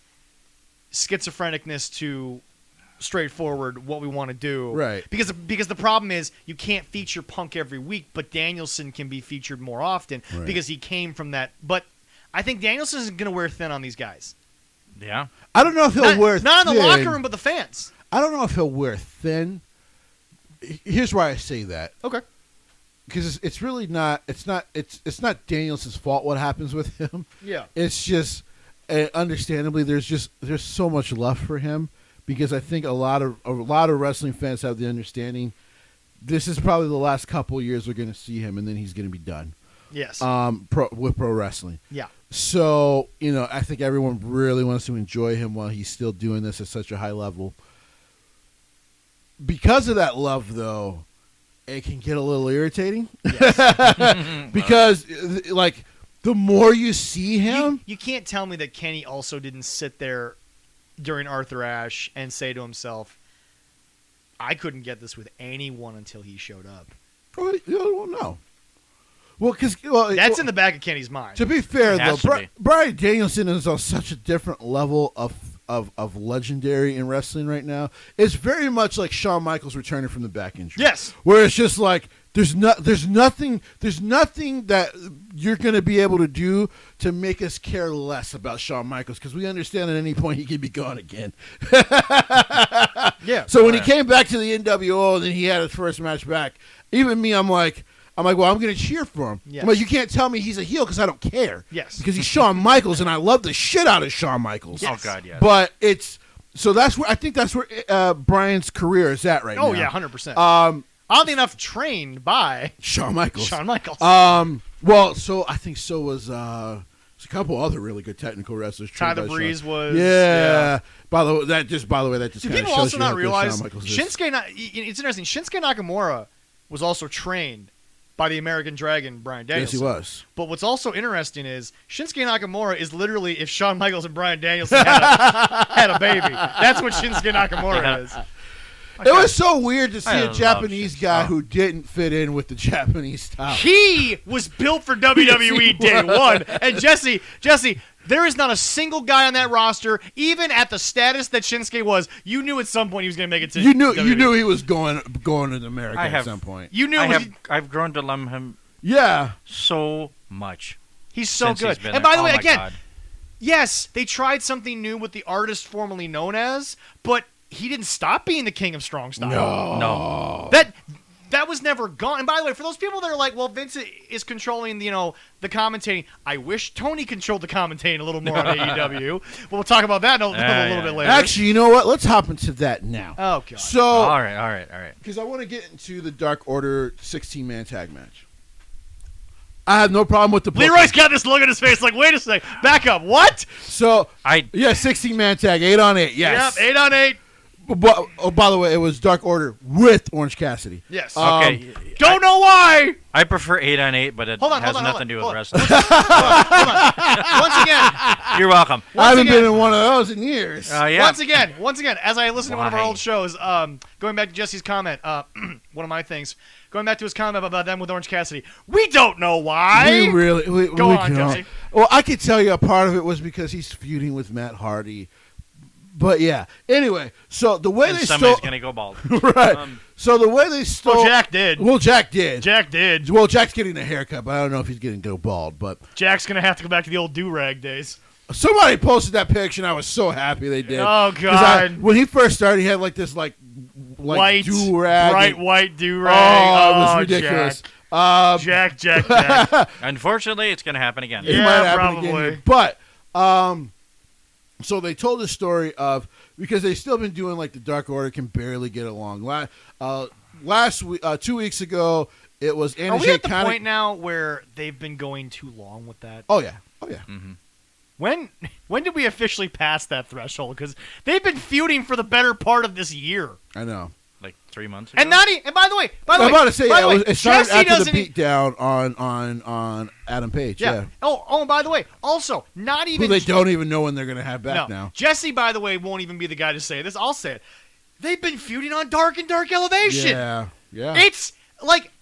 schizophrenicness to straightforward what we want to do.
Right.
Because the problem is you can't feature Punk every week, but Danielson can be featured more often
Right.
because he came from that. But I think Danielson is going to wear thin on these guys.
Yeah.
I don't know if he'll wear
not in the
thin.
locker room, but the fans.
I don't know if he'll wear thin. Here's why I say that.
Okay.
Because it's really not. It's not Danielson's fault what happens with him.
Yeah.
It's just, understandably, there's so much love for him because I think a lot of wrestling fans have the understanding this is probably the last couple years we're going to see him, and then he's going to be done.
Yes.
With pro wrestling.
Yeah.
So I think everyone really wants to enjoy him while he's still doing this at such a high level. Because of that love, though, it can get a little irritating. Because like the more you see him,
You can't tell me that Kenny also didn't sit there during Arthur Ashe and say to himself, I couldn't get this with anyone until he showed up.
well, no. Well, because
That's in the back of Kenny's mind.
To be fair,
It
though,
has to be.
Bryan Danielson is on such a different level of legendary in wrestling right now. It's very much like Shawn Michaels returning from the back injury.
Yes.
Where it's just like there's nothing that you're going to be able to do to make us care less about Shawn Michaels because we understand at any point he could be gone again.
Yeah.
So when he came back to the NWO and then he had his first match back, even me, I'm like, well, I'm going to cheer for him.
Yes.
I'm like, you can't tell me he's a heel because I don't care.
Yes.
Because he's Shawn Michaels, and I love the shit out of Shawn Michaels.
Oh God, yes.
But I think that's where Brian's career is at right now.
Oh, yeah, 100%. Oddly enough, trained by
Shawn Michaels.
Shawn Michaels.
Well, so I think so was there's a couple other really good technical wrestlers. trained
Tyler
by
Breeze
Shawn.
was.
Yeah. By the way, that just
Do
kind
people
of shows
also
you
not
how good
realize
Shawn Michaels is.
it's interesting. Shinsuke Nakamura was also trained by the American Dragon, Bryan
Yes,
Danielson.
he was.
But what's also interesting is Shinsuke Nakamura is literally if Shawn Michaels and Bryan Danielson had a baby. That's what Shinsuke Nakamura is.
It was so weird to see
I
a
love
Japanese
Shinsuke.
guy
Oh.
who didn't fit in with the Japanese style.
He was built for WWE day one. And Jesse, there is not a single guy on that roster, even at the status that Shinsuke was, you knew at some point he was going to make it to
You knew
WWE.
he was going to America at some point.
You knew
I've grown to love him
Yeah.
so much.
he's so
since
good.
he's been
And
there.
by the
Oh
way,
my
again,
God.
yes, they tried something new with the artist formerly known as, but he didn't stop being the king of strong style.
No.
That was never gone. And by the way, for those people that are like, well, Vince is controlling, the commentating. I wish Tony controlled the commentating a little more on AEW. We'll talk about that a little bit later.
Actually, you know what? Let's hop into that now.
Oh, God.
So,
All right.
because I want to get into the Dark Order 16-man tag match. I have no problem with the booking.
Leroy's got this look on his face like, wait a second. Back up. What?
So,
I
16-man tag, 8 on 8. Yes.
Yep, 8 on 8.
But, oh, by the way, it was Dark Order with Orange Cassidy.
Yes.
Okay.
Don't know why.
I prefer 8 on 8, but it
Hold on,
has
hold on,
nothing to do with
hold on.
wrestling.
Hold on. Once again,
You're welcome.
I haven't
again-
been in one of those in years.
Yeah.
once again, as I listen to one of our
Why?
old shows, going back to Jesse's comment, one of my things, going back to his comment about them with Orange Cassidy, we don't know why.
We
Go on,
don't.
Jesse.
Well, I could tell you a part of it was because he's feuding with Matt Hardy. But yeah. Anyway, so the way
And
they
somebody's
stole
going to go bald.
right. So the way they stole
Well, Jack did.
Well, Jack did.
Jack did.
Well, Jack's getting a haircut, but I don't know if he's getting go bald. But
Jack's gonna have to go back to the old do-rag days.
somebody posted that picture, and I was so happy they did.
Oh
'Cause
God.
when he first started, he had like this
White,
do rag.
bright white do-rag.
Oh, it was ridiculous.
Jack. Jack.
Unfortunately, it's going to happen again.
It
Yeah,
might happen
probably.
again here. But so they told the story of because they've still been doing like the Dark Order can barely get along. Last week, 2 weeks ago, it was Anna
Are we
Jay
at the
Connick-
point now where they've been going too long with that?
Oh yeah.
When did we officially pass that threshold? Because they've been feuding for the better part of this year.
I know.
Like 3 months ago.
And by the way,
I'm about to say
by the way,
it started
Jesse
after the
doesn't e-
beatdown on Adam Page.
Yeah. Oh, and by the way, also not
Who
even
they don't even know when they're going to have back
no.
now.
Jesse, by the way, won't even be the guy to say this. I'll say it. They've been feuding on Dark and Dark Elevation.
Yeah. Yeah.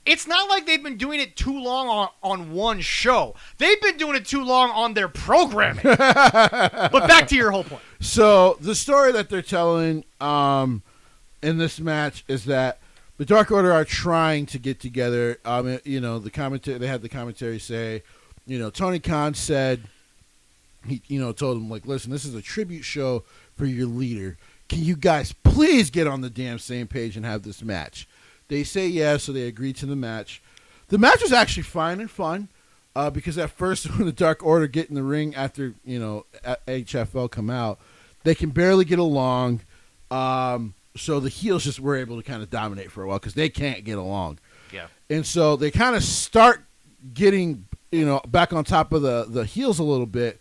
It's not like they've been doing it too long on one show. They've been doing it too long on their programming. But back to your whole point.
So the story that they're telling in this match is that the Dark Order are trying to get together. The commentary they had the commentary say, Tony Khan said he told them like, listen, this is a tribute show for your leader. Can you guys please get on the damn same page and have this match? They say yes, so they agreed to the match. The match was actually fine and fun because at first when the Dark Order get in the ring after HFL come out, they can barely get along. So the heels just were able to kind of dominate for a while because they can't get along.
Yeah.
And so they kind of start getting back on top of the heels a little bit,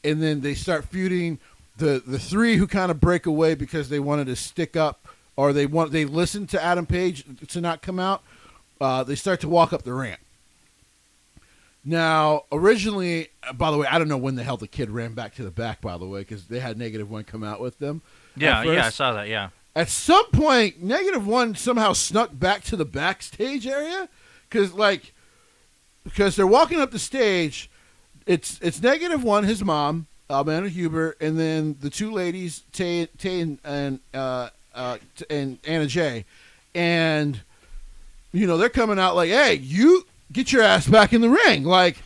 and then they start feuding. The three who kind of break away because they wanted to stick up. Or they listened to Adam Page to not come out. They start to walk up the ramp. Now, originally, by the way, I don't know when the hell the kid ran back to the back. By the way, because they had -1 come out with them.
Yeah,
at
I
first.
saw that, yeah.
At some point, -1 somehow snuck back to the backstage area because they're walking up the stage. It's -1, his mom, Amanda Huber, and then the two ladies, Tay and Anna Jay, and they're coming out like, hey, you get your ass back in the ring, like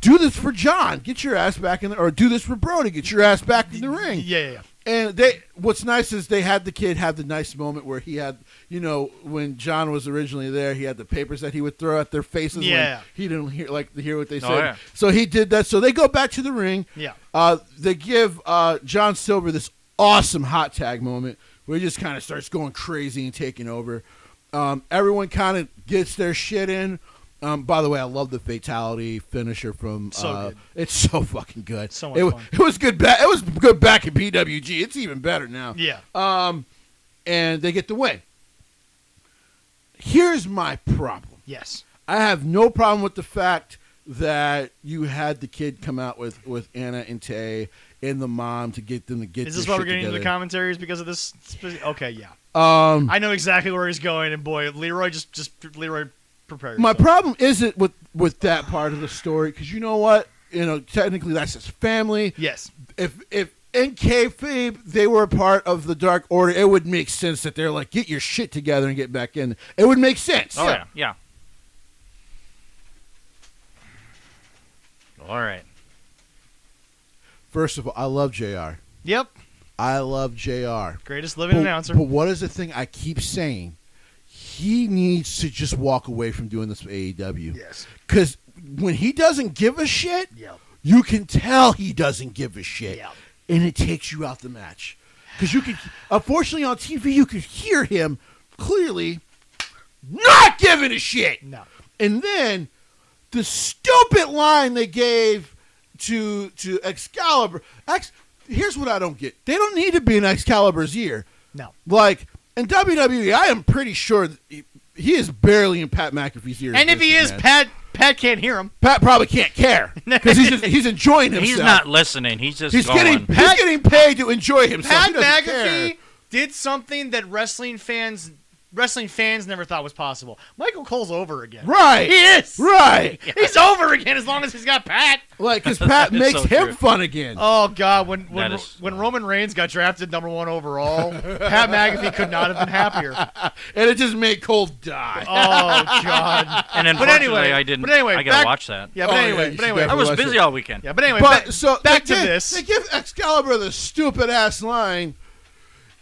do this for John, get your ass back or do this for Brody, get your ass back in the ring.
Yeah.
And what's nice is they had the kid have the nice moment where he had, when John was originally there, he had the papers that he would throw at their faces
Yeah.
when he didn't hear what they said.
yeah.
So he did that. So they go back to the ring.
Yeah.
They give John Silver this awesome hot tag moment where he just kind of starts going crazy and taking over. Everyone kind of gets their shit in. By the way, I love the fatality finisher from.
So good.
It's so fucking good.
So much fun.
It was good. It was good back in PWG. It's even better now.
Yeah.
And they get the win. Here's my problem.
Yes.
I have no problem with the fact that you had the kid come out with Anna and Tay and the mom to get them to get.
Is this
their
why we're
shit
getting into the
together.
commentaries because of this? Okay, yeah.
Um,
I know exactly where he's going, and boy, Leroy Leroy prepare
My
yourself.
problem isn't with that part of the story because you know what? Technically that's his family.
Yes.
If in kayfabe they were a part of the Dark Order, it would make sense that they're like, get your shit together and get back in. It would make sense.
Oh, yeah. All right.
First of all, I love JR.
Yep.
I love JR.
Greatest living announcer.
But what is the thing I keep saying? He needs to just walk away from doing this for AEW.
Yes.
Because when he doesn't give a shit,
Yep.
you can tell he doesn't give a shit.
Yep.
And it takes you out the match. Because you can, unfortunately on TV, you could hear him clearly not giving a shit.
No.
And then the stupid line they gave to Excalibur. Here's what I don't get. They don't need to be in Excalibur's ear.
No.
Like in WWE, I am pretty sure he is barely in Pat McAfee's ears.
And if he is,
Pat
Pat can't hear him.
probably can't care because he's enjoying himself.
He's not listening. He's just
He's
going.
getting paid to enjoy himself.
Pat
He doesn't
McAfee
care.
did something that wrestling fans never thought was possible. Michael Cole's over again.
Right.
He is.
Right.
He's over again as long as he's got Pat.
Like, because Pat
It's
makes
so
him
true.
fun again.
Oh God, when
That
Roman Reigns got drafted #1 overall, Pat McAfee could not have been happier.
And it just made Cole die.
Oh God.
And
But
unfortunately,
anyway,
I didn't.
but anyway,
I gotta
back-
watch that.
Yeah, but
Oh, yeah,
anyway,
you
but
should
anyway,
I was
watch
busy
it.
all weekend.
yeah, but anyway.
But so
back
they
to
give-
this.
They give Excalibur the stupid ass line.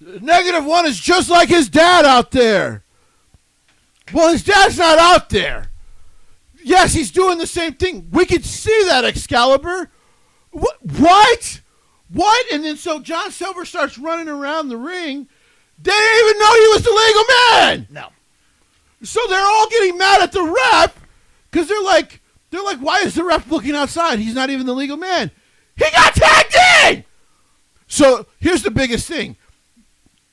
-1 is just like his dad out there. Well, his dad's not out there. Yes, he's doing the same thing. We could see that, Excalibur. What? What? And then so John Silver starts running around the ring. They didn't even know he was the legal man.
No.
So they're all getting mad at the ref because they're like, why is the ref looking outside? He's not even the legal man. He got tagged in. So here's the biggest thing.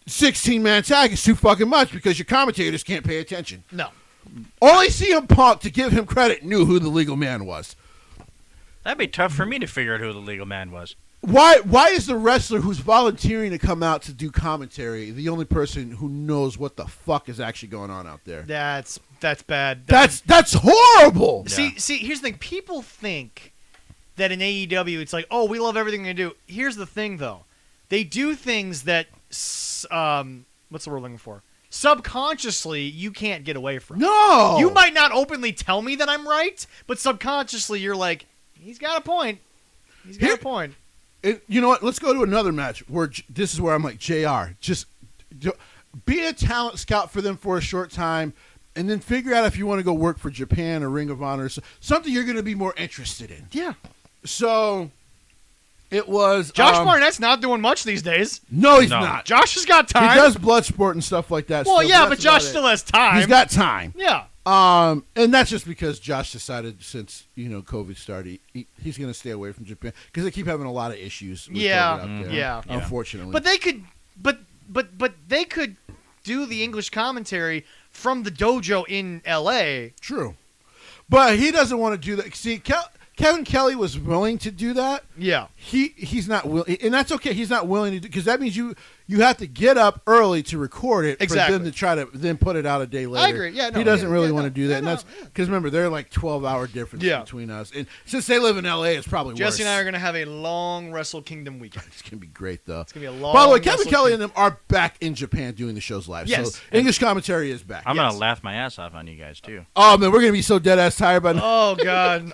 16-man tag is too fucking much because your commentators can't pay attention.
No.
Only CM Punk, to give him credit, knew who the legal man was.
That'd be tough for me to figure out who the legal man was.
Why is the wrestler who's volunteering to come out to do commentary the only person who knows what the fuck is actually going on out there?
That's bad.
That's horrible.
Yeah.
See, here's the thing. People think that in AEW it's like, oh, we love everything they do. Here's the thing, though. They do things that, what's the word I'm looking for? Subconsciously, you can't get away from.
No.
You might not openly tell me that I'm right, but subconsciously you're like, he's got a point. He's got
Here-
a point.
You know what? Let's go to another match where this is where I'm like, JR, just be a talent scout for them for a short time and then figure out if you want to go work for Japan or Ring of Honor, or something you're going to be more interested in.
Yeah.
So it was
Josh Barnett's not doing much these days.
No, he's
No.
not.
Josh has got time.
He does Bloodsport and stuff like that.
Well,
still,
yeah, but
that's
Josh
about
still
it.
has time.
He's got time.
Yeah.
And that's just because Josh decided since, COVID started, he's going to stay away from Japan because they keep having a lot of issues with
Yeah.
COVID out there,
Yeah.
unfortunately.
But they could, but they could do the English commentary from the dojo in L.A.
True. But he doesn't want to do that. See, Kevin Kelly was willing to do that.
Yeah.
He's not willing, and that's okay. He's not willing to do because that means you have to get up early to record it
Exactly.
for them to try to then put it out a day later.
I agree. Yeah, no,
he doesn't
yeah,
really
yeah,
want
no,
to do that,
yeah,
and
no,
that's because remember they're like 12-hour difference
Yeah.
between us, and since they live in LA, it's probably
Jesse
worse.
and I are going to have a long Wrestle Kingdom weekend.
It's gonna be great though.
It's going to be a long.
By the way, Kevin
Wrestle
Kelly
Kingdom.
and them are back in Japan doing the shows live.
Yes.
So English commentary is back.
I'm
Yes.
gonna laugh my ass off on you guys too.
Oh man, we're gonna be so dead ass tired by now.
Oh God,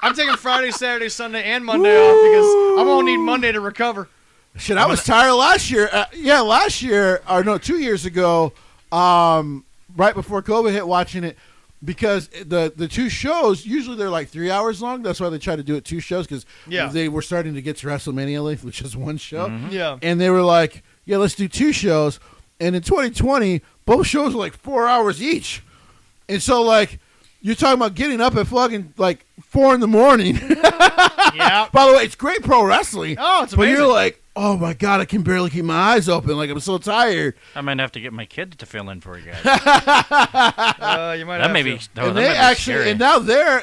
I'm taking Friday, Saturday, Sunday, and Monday off because I'm gonna need Monday to recover.
Shit, I was tired last year. Last year, or no, 2 years ago, right before COVID hit, watching it because the two shows usually they're like 3 hours long. That's why they try to do it two shows because
Yeah.
they were starting to get to WrestleMania length, which is one show,
Yeah.
and they were like, "Yeah, let's do two shows." And in 2020, both shows were like 4 hours each, and so like you're talking about getting up at fucking like 4 a.m.
Yeah.
By the way, it's great pro wrestling.
Oh, it's
But
amazing.
you're like, oh my God, I can barely keep my eyes open. Like I'm so tired.
I might have to get my kid to fill in for you guys.
You might
That
have
may
to.
be.
And they actually, and now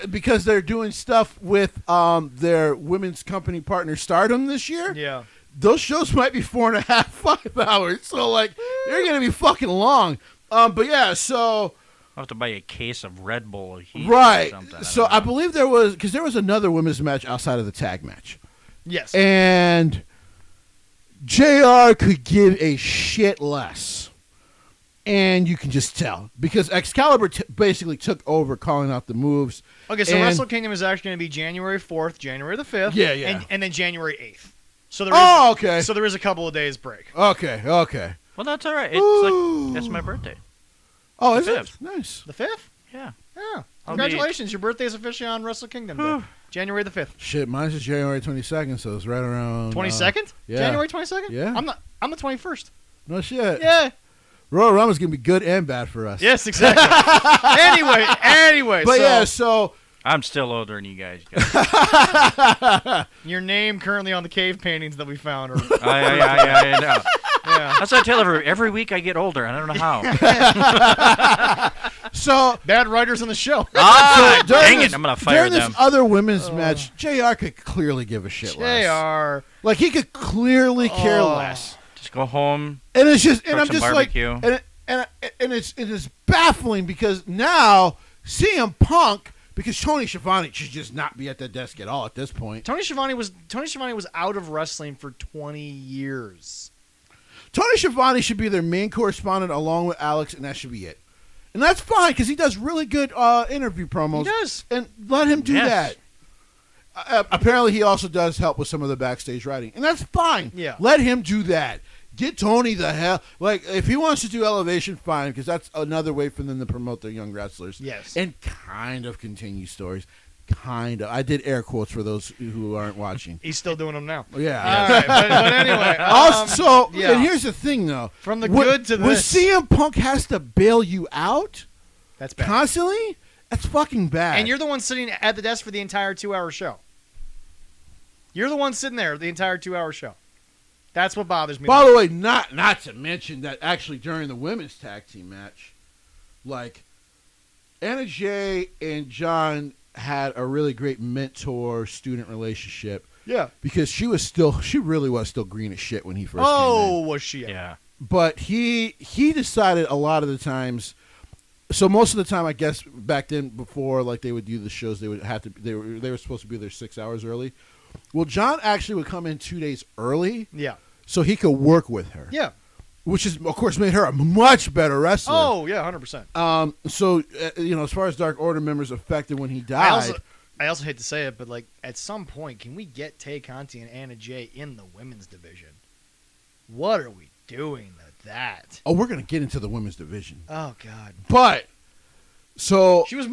because they're doing stuff with their women's company partner Stardom this year.
Yeah.
Those shows might be 4.5, 5 hours. So like they're gonna be fucking long. But yeah, so
I'll have to buy a case of Red Bull or Heat
right.
or something.
So
don't
I
know.
believe there was another women's match outside of the tag match.
Yes.
And JR could give a shit less. And you can just tell. Because Excalibur basically took over calling out the moves.
Okay, so
and-
Wrestle Kingdom is actually going to be January 4th, January the 5th.
Yeah, yeah.
And then January 8th. So there is,
Oh, okay.
So there is a couple of days break.
Okay.
Well, that's all right. It's
Ooh.
like it's my birthday.
Oh,
The
is it?
fifth.
Nice.
The 5th?
Yeah.
Yeah.
I'll
Congratulations. Your birthday is officially on Wrestle Kingdom Day. January the 5th.
Shit, mine's just January 22nd, so it's right around...
22nd?
yeah.
January 22nd?
Yeah.
I'm the 21st.
No shit.
Yeah.
Royal Rumble's going to be good and bad for us.
Yes, exactly. anyway.
But
so
yeah, so...
I'm still older than you guys.
your name currently on the cave paintings that we found. Or,
I know.
Yeah.
That's what I tell every week I get older, and I don't know how.
So
Bad writers on the show.
Ah,
during
dang
this-
it! I'm gonna fire
during
them.
this other women's match, JR could clearly give a shit less.
JR.
Like he could clearly care
Oh.
less.
Just go home.
And it's just, and
Cook
I'm
some
just
barbecue.
like, and it's baffling because now CM Punk, because Tony Schiavone should just not be at the desk at all at this point.
Tony Schiavone was out of wrestling for 20 years.
Tony Schiavone should be their main correspondent along with Alex, and that should be it. And that's fine because he does really good interview promos.
He does.
And let him do
Yes.
that. Apparently, he also does help with some of the backstage writing, and that's fine.
Yeah.
Let him do that. Get Tony the hell. Like, if he wants to do Elevation, fine, because that's another way for them to promote their young wrestlers.
Yes.
And kind of continue stories. Kind of. I did air quotes for those who aren't watching.
He's still doing them now.
Yeah.
All right, but anyway.
Also,
yeah.
and here's the thing, though.
From the
When-
good to
when
this.
CM Punk has to bail you out
That's bad.
constantly, that's fucking bad.
And you're the one sitting at the desk for the entire 2-hour show. You're the one sitting there the entire 2-hour show. That's what bothers me.
By the way, not to mention that actually during the women's tag team match, like Anna Jay and John had a really great mentor-student relationship
Yeah.
because she really was still green as shit when he first came
Oh,
in.
was she?
Yeah.
But he decided a lot of the times. So most of the time, I guess back then, before like they would do the shows, they would have to. They were supposed to be there 6 hours early. Well, John actually would come in 2 days early
Yeah.
so he could work with her.
Yeah.
Which is, of course, made her a much better wrestler.
Oh, yeah, 100%.
So as far as Dark Order members affected when he died,
I also hate to say it, but like at some point, can we get Tay Conti and Anna Jay in the women's division? What are we doing with that?
we're gonna get into the women's division,
Oh God,
but so
she was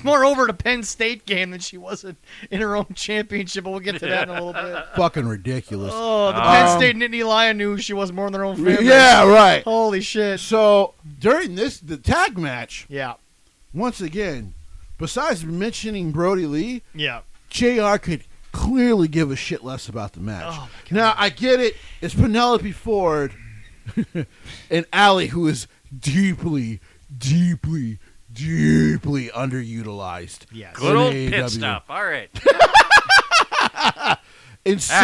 more over at a Penn State game than she was in her own championship. But we'll get to that in a little bit.
fucking ridiculous.
Oh, the Penn State Nittany Lion knew she was more in their own family.
Yeah, right.
Holy shit.
So during the tag match,
Yeah.
once again, besides mentioning Brody Lee,
Yeah.
JR could clearly give a shit less about the match.
Oh, my God.
Now, I get it. It's Penelope Ford and Allie, who is deeply, deeply, deeply underutilized.
Yes.
Good old
in
pit
AEW.
stop. All right.
And so,
I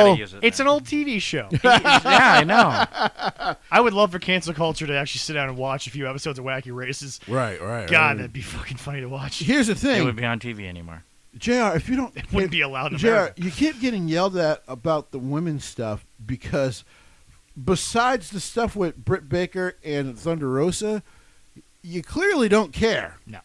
gotta use it.
It's an old TV show.
Yeah, I know.
I would love for cancel culture to actually sit down and watch a few episodes of Wacky Races.
right.
God, that'd be fucking funny to watch.
Here's the
It
thing,
wouldn't be on TV anymore.
JR, if you don't,
It wouldn't be allowed in
JR,
America.
you keep getting yelled at about the women's stuff because besides the stuff with Britt Baker and Thunder Rosa, you clearly don't care.
No.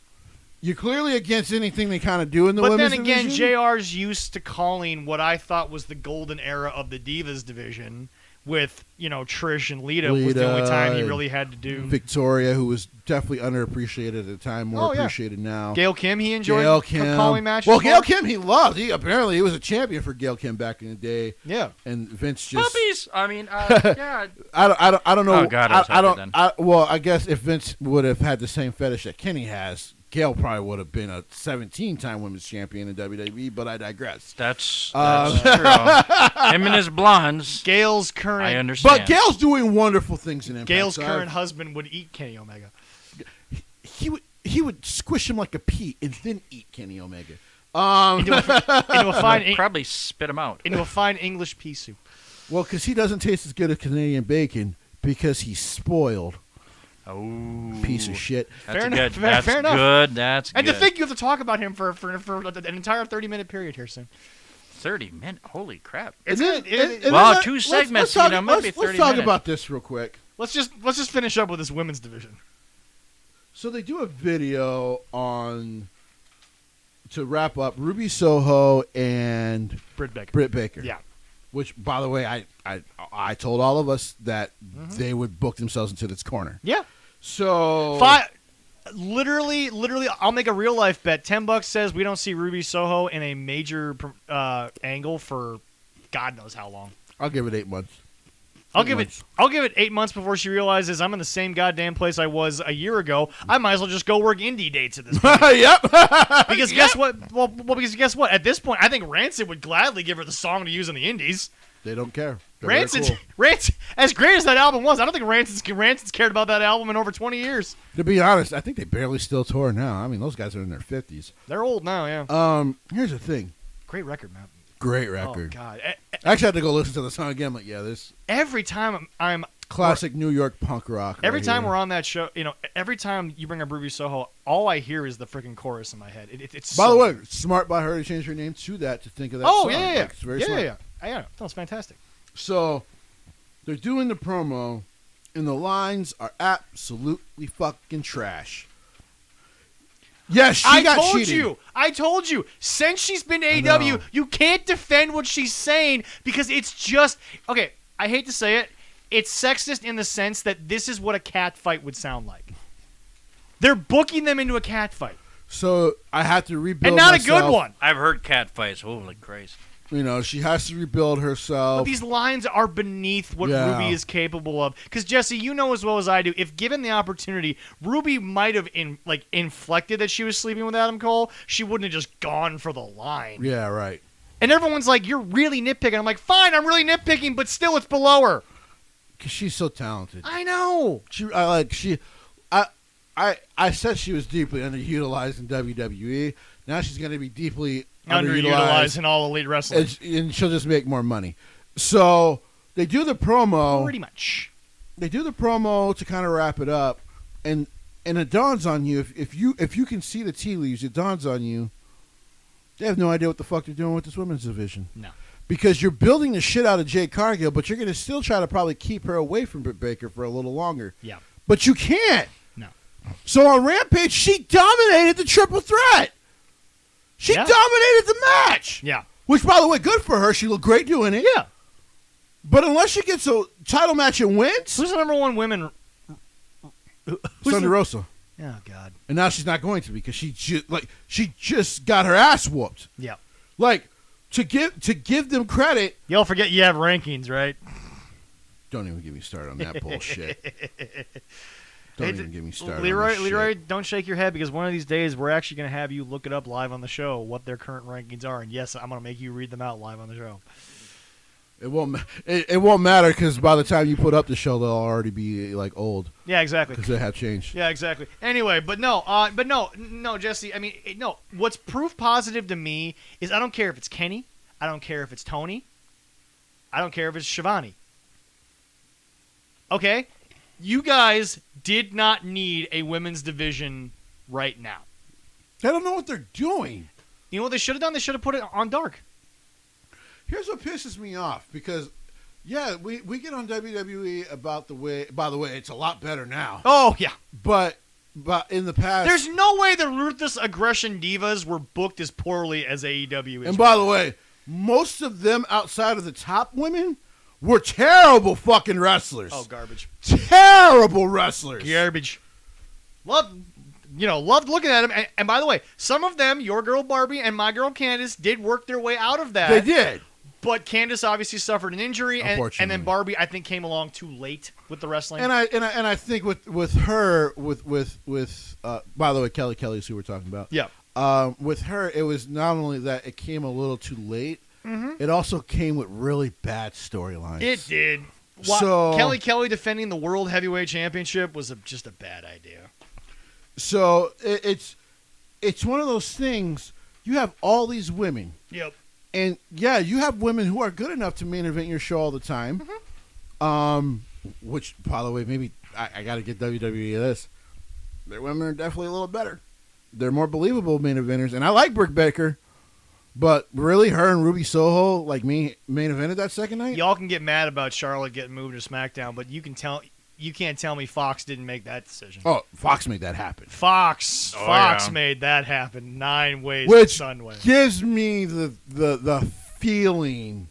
You're clearly against anything they kind of do in the
But
women's
then again,
division.
JR's used to calling what I thought was the golden era of the Divas division with, Trish and Lita was the only
Lita
time he
and
really had to do.
Victoria, who was definitely underappreciated at the time, more
Oh, yeah.
appreciated now.
Gail Kim, he enjoyed
Gail Kim.
calling matches.
Well,
for?
Gail Kim, he loved. Apparently he was a champion for Gail Kim back in the day,
Yeah.
and Vince just.
Puppies. I mean, yeah.
I don't know.
Oh, God, I was happy then.
Well, I guess if Vince would have had the same fetish that Kenny has, Gail probably would have been a 17-time women's champion in WWE. But I digress.
That's true. Him and his blondes.
Gail's
I
current
understand.
But Gail's doing wonderful things in Impact.
Gail's
so
current husband would eat Kenny Omega.
he would squish him like a pea and then eat Kenny Omega.
Into a fine
Probably spit him out.
into a fine English pea soup.
Well, because he doesn't taste as good as Canadian bacon because he's spoiled.
Oh,
Piece of shit.
That's
Fair
good.
enough,
That's
fair enough.
good. That's
And
good.
to think you have to talk about him for an entire 30-minute period here soon.
30 minutes. Holy crap!
It's
And then-
good.
and then
Well,
let-
2
let's
segments,
talk-
might be
let's
30
talk
minutes.
about this real quick.
Let's just finish up with this women's division.
So they do a video to wrap up Ruby Soho and
Britt Baker.
Britt Baker.
Yeah.
Which, by the way, I told all of us that they would book themselves into this corner.
Yeah.
So
Literally, I'll make a real life bet. $10 says we don't see Ruby Soho in a major angle for God knows how long.
I'll give it 8 months.
I'll give it 8 months before she realizes I'm in the same goddamn place I was a year ago. I might as well just go work indie dates at this point.
Yep.
Because guess what? Well, because guess what? At this point, I think Rancid would gladly give her the song to use in the indies.
They don't care. They're very
Rancid,
cool.
Rancid, as great as that album was, I don't think Rancid's cared about that album in over 20 years.
To be honest, I think they barely still tour now. I mean, those guys are in their 50s.
They're old now, yeah.
Here's the thing.
Great record, man.
Great
Oh,
record.
God.
I actually had to go listen to the song again. Like, yeah, this
Every time I'm
classic New York punk rock.
Every
right
time
here.
we're on that show, every time you bring up Ruby Soho, all I hear is the freaking chorus in my head. It's
By
so
the way,
good.
smart by her to change her name to that to think of that
Oh,
song.
yeah.
Like, it's very
yeah,
smart.
yeah. Yeah, that was fantastic.
So, they're doing the promo, and the lines are absolutely fucking trash. Yes, she got cheated.
I told you. Since she's been to
I
AEW,
know.
you can't defend what she's saying because it's just okay. I hate to say it. It's sexist in the sense that this is what a cat fight would sound like. They're booking them into a cat fight,
So I had to rebuild
and not
myself.
a good one.
I've heard cat fights. Holy Christ.
You know, she has to rebuild herself.
But these lines are beneath what
Yeah.
Ruby is capable of. Because Jesse, you know as well as I do, if given the opportunity, Ruby might have inflected that she was sleeping with Adam Cole. She wouldn't have just gone for the line.
Yeah, right.
And everyone's like, "You're really nitpicking." I'm like, "Fine, I'm really nitpicking, but still, it's below her."
Because she's so talented.
I know.
I said she was deeply underutilized in WWE. Now she's going to be deeply
Underutilized in all elite wrestling.
and she'll just make more money. So they do the promo.
Pretty much.
They do the promo to kind of wrap it up, and it dawns on you if you can see the tea leaves, it dawns on you. They have no idea what the fuck they're doing with this women's division.
No.
Because you're building the shit out of Jade Cargill, but you're going to still try to probably keep her away from Britt Baker for a little longer.
Yeah.
But you can't.
No.
So on Rampage, she dominated the triple threat. She
Yeah.
dominated the match.
Yeah.
Which, by the way, good for her. She looked great doing it.
Yeah.
But unless she gets a title match and wins,
Who's the number one women? Who's
Thunder
the-
Rosa.
Oh God.
And now she's not going to because she just got her ass whooped.
Yeah.
Like to give them credit.
Y'all forget you have rankings, right?
Don't even get me started on that bullshit. Don't even get me started.
Leroy,
on this
Leroy,
shit.
don't shake your head because one of these days we're actually going to have you look it up live on the show what their current rankings are, and yes, I'm going to make you read them out live on the show.
It won't matter because by the time you put up the show, they'll already be like old
Yeah, exactly.
because they have changed.
Yeah, exactly. Anyway, but no, Jesse. I mean, no. What's proof positive to me is I don't care if it's Kenny, I don't care if it's Tony, I don't care if it's Shivani. Okay, you guys did not need a women's division right now.
They don't know what they're doing.
You know what they should have done? They should have put it on Dark.
Here's what pisses me off because, yeah, we get on WWE about the way. By the way, it's a lot better now.
Oh yeah.
But in the past,
There's no way the Ruthless Aggression Divas were booked as poorly as AEW is.
and by the way, most of them outside of the top women were terrible fucking wrestlers.
oh, garbage.
Terrible wrestlers.
Garbage. Loved looking at them. And by the way, some of them, your girl Barbie and my girl Candice, did work their way out of that.
They did.
But Candice obviously suffered an injury, and
Unfortunately.
then Barbie, I think, came along too late with the wrestling.
And I think with her by the way, Kelly is who we're talking about.
yeah.
With her, it was not only that it came a little too late.
Mm-hmm.
It also came with really bad storylines.
It did.
So-
Kelly defending the World Heavyweight Championship was just a bad idea.
So it's one of those things. You have all these women,
Yep.
and yeah, you have women who are good enough to main event your show all the time.
Mm-hmm.
Which, by the way, maybe I got to get WWE this. Their women are definitely a little better. They're more believable main eventers, and I like Britt Baker, but really, her and Ruby Soho like me main evented that second night.
Y'all can get mad about Charlotte getting moved to SmackDown, but you can't tell me Fox didn't make that decision.
Oh, Fox made that happen.
Fox
Oh, yeah.
made that happen 9 ways
Which
Sun way.
gives me the feeling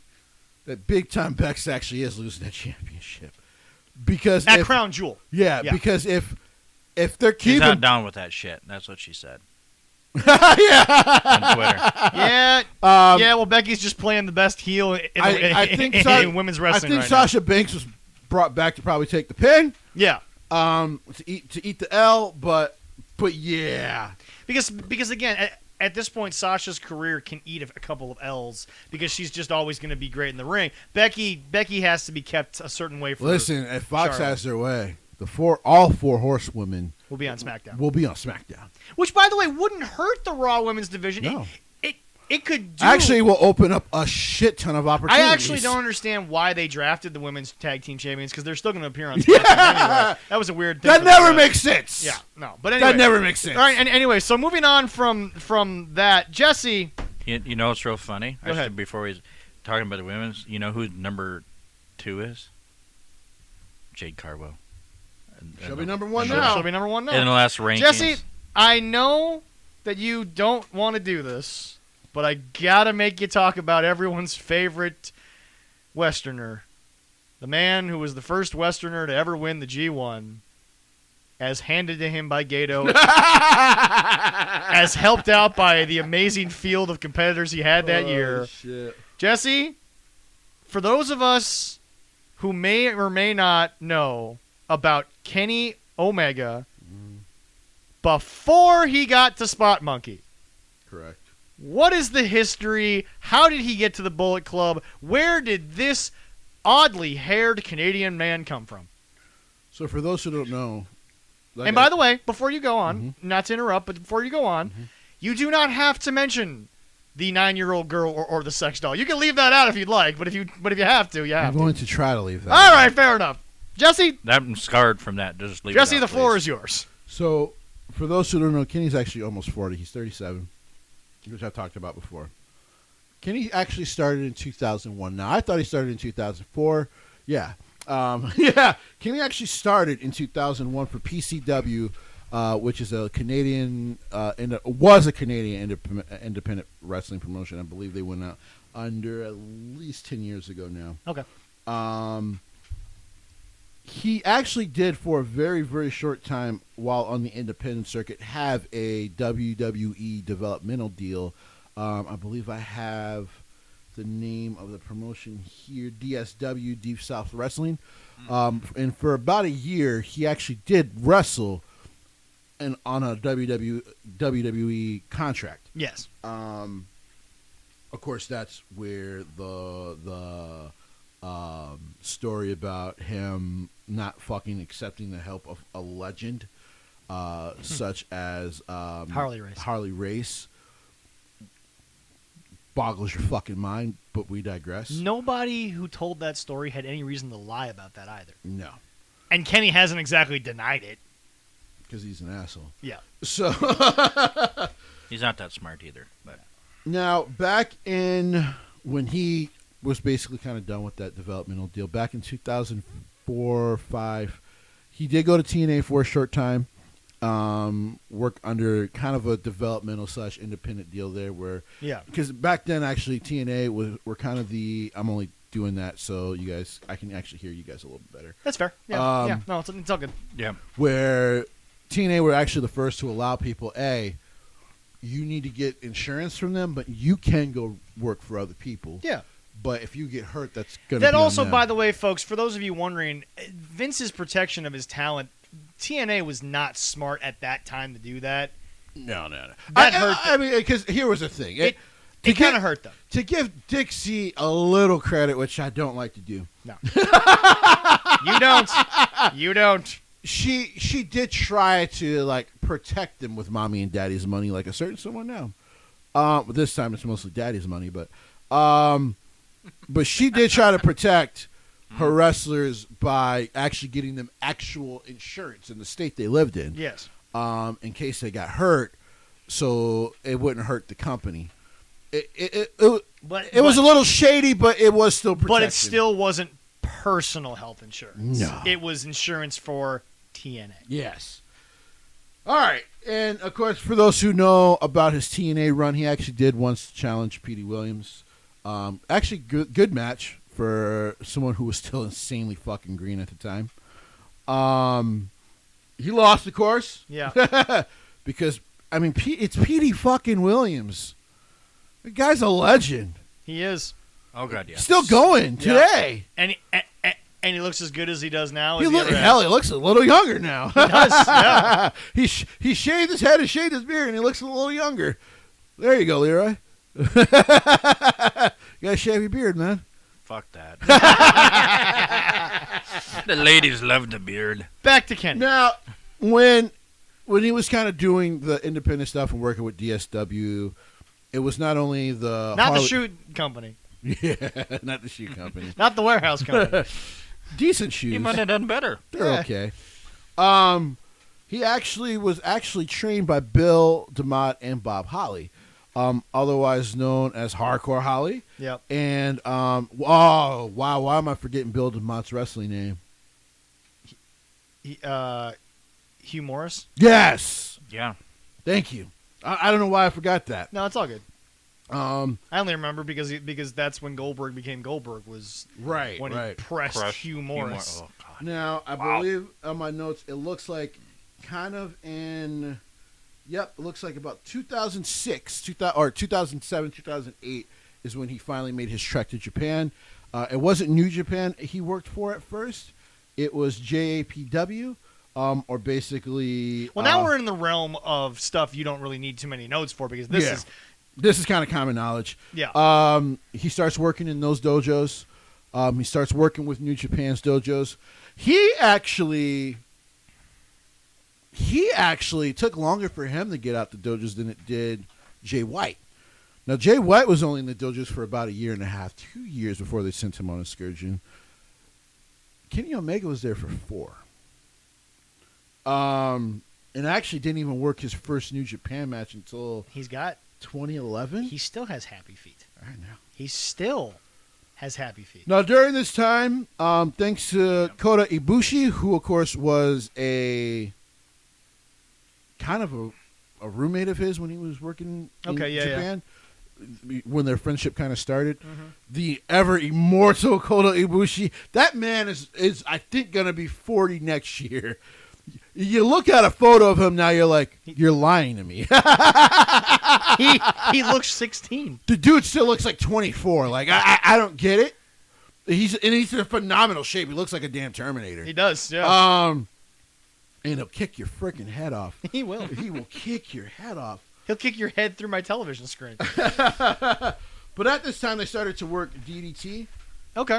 that Big Time Bex actually is losing that championship because
At
if,
Crown Jewel.
yeah,
Yeah.
because if they're
She's
keeping
not down with that shit. That's what she said
yeah,
on Twitter.
Yeah, yeah. Well, Becky's just playing the best heel
I think
in women's wrestling
I think
right
Sasha Banks was brought back to probably take the pin,
now. Yeah,
to eat the L, but yeah,
because again, at this point, Sasha's career can eat a couple of L's because she's just always going to be great in the ring. Becky has to be kept a certain way. For
Listen, if Fox
Charlotte.
has their way, all four horsewomen
will be on SmackDown.
will be on SmackDown.
Which, by the way, wouldn't hurt the Raw Women's division.
No.
It could do.
Actually, will open up a shit ton of opportunities.
I actually don't understand why they drafted the women's tag team champions because they're still going to appear on SmackDown anyway. That was a weird thing.
That never makes sense.
Yeah, no. But anyway,
That never makes sense.
All right, and anyway, so moving on from that, Jesse.
You know what's real funny?
Go ahead.
Before we talking about the women's, you know who number 2 is? Jade Carwell.
She'll be number one
She'll
now.
be number one now.
In the last rankings.
Jesse, I know that you don't want to do this, but I gotta make you talk about everyone's favorite Westerner, the man who was the first Westerner to ever win the G1, as handed to him by Gato, as helped out by the amazing field of competitors he had that year.
Shit.
Jesse, for those of us who may or may not know about Kenny Omega before he got to Spot Monkey,
Correct.
what is the history? How did he get to the Bullet Club? Where did this oddly haired Canadian man come from?
So for those who don't know,
And by the way, before you go on, not to interrupt, but before you go on, you do not have to mention the 9-year-old girl or the sex doll. You can leave that out if you'd like, but if you have to, you
I'm
have to.
going to try to leave that.
All right, fair enough. Jesse,
I'm scarred from that. Just leave
Jesse,
it out,
the floor
please.
is yours.
So for those who don't know, Kenny's actually almost 40. He's 37, which I talked about before. Kenny actually started in 2001. Now, I thought he started in 2004. Yeah. Yeah. Kenny actually started in 2001 for PCW, which is a Canadian, was a Canadian independent wrestling promotion. I believe they went out under at least 10 years ago now.
Okay.
He actually did, for a very, very short time while on the independent circuit, have a WWE developmental deal. I believe I have the name of the promotion here, DSW, Deep South Wrestling. And for about a year, he actually did wrestle on a WWE contract.
Yes.
Of course, that's where the story about him not fucking accepting the help of a legend, such as
Harley
Race, boggles your fucking mind. But we digress.
Nobody who told that story had any reason to lie about that either.
No,
And Kenny hasn't exactly denied it.
because he's an asshole.
Yeah.
So
He's not that smart either. But
now, back in when he was basically kind of done with that developmental deal, back in 2004 5, he did go to TNA for a short time, work under kind of a developmental / independent deal there, where
Yeah.
because back then actually TNA were kind of I'm only doing that so I can actually hear you guys a little bit better,
That's fair. Yeah.
Um,
Yeah. No, it's all good.
yeah,
where TNA were actually the first to allow people, you need to get insurance from them, but you can go work for other people.
Yeah.
But if you get hurt, that's going to
That
be
also,
on them.
by the way, folks, for those of you wondering, Vince's protection of his talent, TNA was not smart at that time to do that.
No.
That hurt
I mean, because here was the thing.
It
to
kind
get-
of hurt them.
To give Dixie a little credit, which I don't like to do,
No. You don't. You don't.
she did try to like protect them with mommy and daddy's money, like a certain someone now. But this time it's mostly daddy's money, but she did try to protect her wrestlers by actually getting them actual insurance in the state they lived in,
Yes.
in case they got hurt, so it wouldn't hurt the company. It was a little shady, but it was still protection.
But it still wasn't personal health insurance.
No.
It was insurance for TNA.
Yes. All right. And, of course, for those who know about his TNA run, he actually did once challenge Petey Williams. Actually, good match for someone who was still insanely fucking green at the time. He lost, of course.
Yeah.
Because, I mean, it's Petey fucking Williams. The guy's a legend.
He is.
oh god, yeah.
Still going today.
And he looks as good as he does now.
He
as he ever has.
he looks a little younger now.
He does, yeah.
he shaved his head and shaved his beard, and he looks a little younger. There you go, Leroy. You got a shavy beard, man.
Fuck that. The ladies love the beard.
Back to Kenny.
Now, when he was kind of doing the independent stuff and working with DSW, it was not only the
Not the shoe company.
Yeah, not the shoe company.
Not the warehouse company.
Decent shoes.
He might have done better.
They're okay. He was trained by Bill DeMott and Bob Holly, otherwise known as Hardcore Holly.
Yep.
And oh wow, why am I forgetting Bill DeMott's wrestling name?
Hugh Morris.
Yes.
Yeah.
Thank you. I don't know why I forgot that.
No, it's all good.
I
only remember because that's when Goldberg became Goldberg, was
right,
when
right.
he pressed Hugh Morris.
Oh, God.
Now, I believe on my notes, it looks like kind of in, it looks like about 2006, 2007, 2008 is when he finally made his trek to Japan. It wasn't New Japan he worked for at first. It was JAPW, or basically...
Well, now we're in the realm of stuff you don't really need too many notes for, because this
is kind of common knowledge.
Yeah.
He starts working in those dojos. He starts working with New Japan's dojos. He actually took longer for him to get out the dojos than it did Jay White. Now, Jay White was only in the dojos for about 1.5 years, 2 years before they sent him on excursion. Kenny Omega was there for 4. And actually didn't even work his first New Japan match until
He's got
2011.
He still has happy feet.
I know.
He still has happy feet.
Now, during this time, thanks to Kota Ibushi, who, of course, was a kind of a roommate of his when he was working in Japan, when their friendship kind of started, the ever immortal Kota Ibushi, that man is I think, going to be 40 next year. You look at a photo of him now, you're like, you're lying to me.
He looks 16.
The dude still looks like 24. Like, I don't get it. He's in phenomenal shape. He looks like a damn Terminator.
He does, yeah.
And he'll kick your freaking head off.
He will.
He will kick your head off.
He'll kick your head through my television screen.
But at this time, they started to work DDT.
Okay.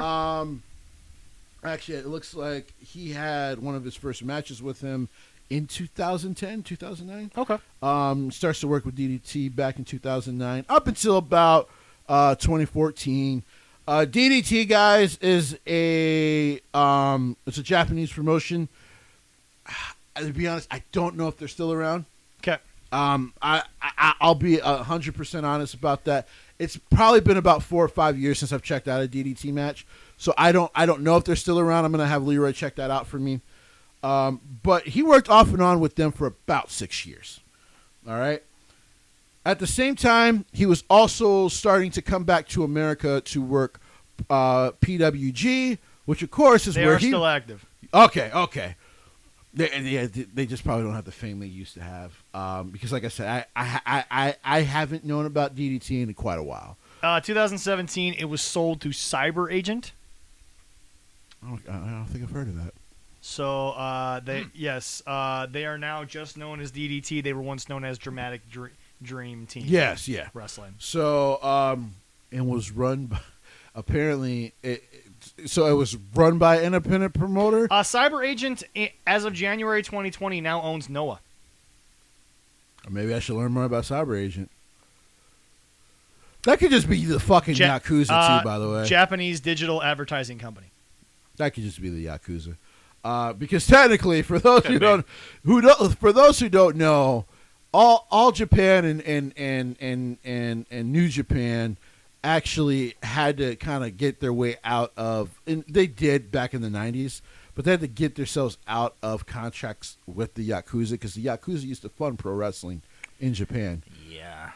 Actually, it looks like he had one of his first matches with him in 2010, 2009.
Okay.
Starts to work with DDT back in 2009, up until about 2014. DDT, guys, is it's a Japanese promotion. To be honest, I don't know if they're still around.
Okay.
I'll be 100% honest about that. It's probably been about 4 or 5 years since I've checked out a DDT match, so I don't know if they're still around. I'm gonna have Leroy check that out for me. But he worked off and on with them for about 6 years. All right. At the same time, he was also starting to come back to America to work PWG, which of course is
they
where
are still active.
Okay. They just probably don't have the fame they used to have. Because, like I said, I haven't known about DDT in quite a while.
2017, it was sold to Cyber Agent.
I don't think I've heard of that.
So they are now just known as DDT. They were once known as Dramatic Dream Team.
Yes, yeah.
Wrestling.
So and was run by, apparently it was run by an independent promoter.
Cyber Agent, as of January 2020, now owns Noah.
Or maybe I should learn more about Cyber Agent. That could just be the fucking Yakuza too, by the way.
Japanese digital advertising company.
That could just be the Yakuza. Because technically, for those who don't know, all Japan and New Japan actually had to kind of get their way out of, and they did back in the 90s, but they had to get themselves out of contracts with the Yakuza, because the Yakuza used to fund pro wrestling in Japan.
Yeah.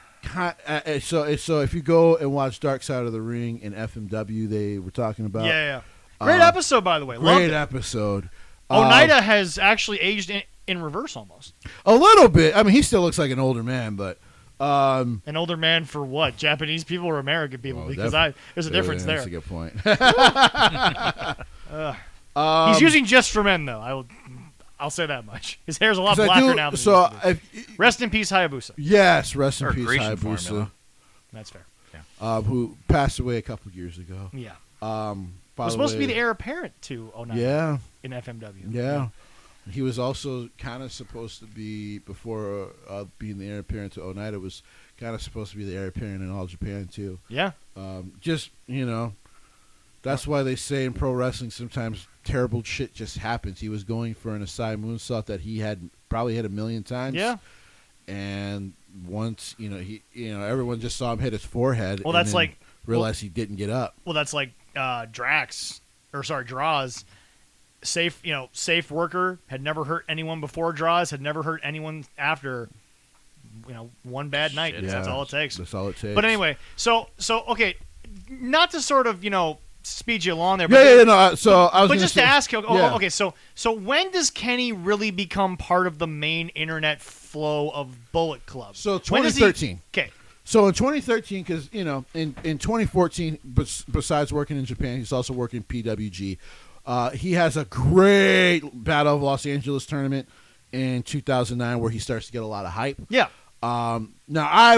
So if you go and watch Dark Side of the Ring and FMW, they were talking about.
Yeah. Great episode, by the way.
Great episode.
Oneida has actually aged in reverse almost.
A little bit. I mean, he still looks like an older man, but
an older man for what? Japanese people or American people? Because there's a difference there.
That's a good point.
He's using Just for Men, though. I'll say that much. His hair's a lot
'Cause I
blacker
do-
now than
so
it used to be.
if,
Rest in peace, Hayabusa.
yes, rest in
Or
peace,
Grecian
Hayabusa,
formula.
That's fair.
who passed away a couple years ago.
Yeah.
By
Was
the
supposed to be
way-
the heir apparent to Oneida
Yeah,
in FMW.
yeah. He was also kind of supposed to be, before being the heir apparent to Oneida, was kind of supposed to be the heir apparent in All Japan too.
Yeah.
Just, that's why they say in pro wrestling sometimes terrible shit just happens. He was going for an Asai moonsault that he had probably hit 1,000,000 times.
Yeah.
And once, everyone just saw him hit his forehead.
Well,
and
that's
then
like
realized he didn't get up.
Well, that's like Draws. Safe worker, had never hurt anyone before Draws, had never hurt anyone after, one bad night.
Shit.
That's
Yeah,
all it takes.
That's all it takes.
But anyway, so okay, not to sort of speed you along there,
No. So I was.
but
gonna
just
say,
to ask you,
yeah.
okay, so when does Kenny really become part of the main internet flow of Bullet Club?
So
When does he-
2013.
Okay,
So in 2013, because in 2014, besides working in Japan, he's also working PWG. He has a great Battle of Los Angeles tournament in 2009 where he starts to get a lot of hype.
yeah,
Now I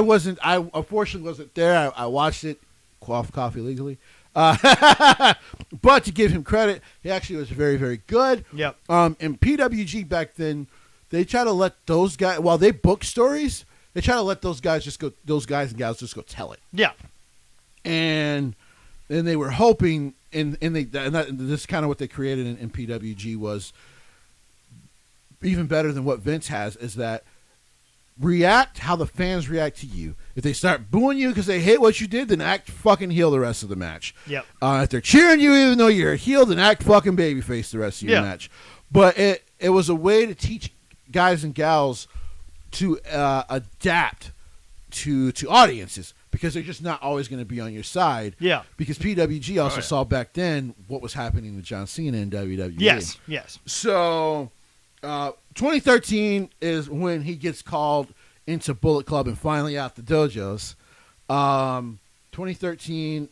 unfortunately wasn't there. I watched it, coffee legally. But to give him credit, he actually was very, very good.
yep,
In PWG back then, they try to let those guys, while they book stories, they try to let those guys and gals just go tell it.
yeah,
And then they were hoping, and this is kind of what they created in PWG was even better than what Vince has, is that react how the fans react to you. If they start booing you because they hate what you did, then act fucking heel the rest of the match.
yep,
If they're cheering you even though you're a heel, then act fucking babyface the rest of your
Yeah.
match. But it was a way to teach guys and gals to adapt to audiences, because they're just not always going to be on your side.
yeah,
Because PWG also
yeah.
saw back then what was happening with John Cena in WWE.
yes,
So 2013 is when he gets called into Bullet Club and finally out the dojos. 2013,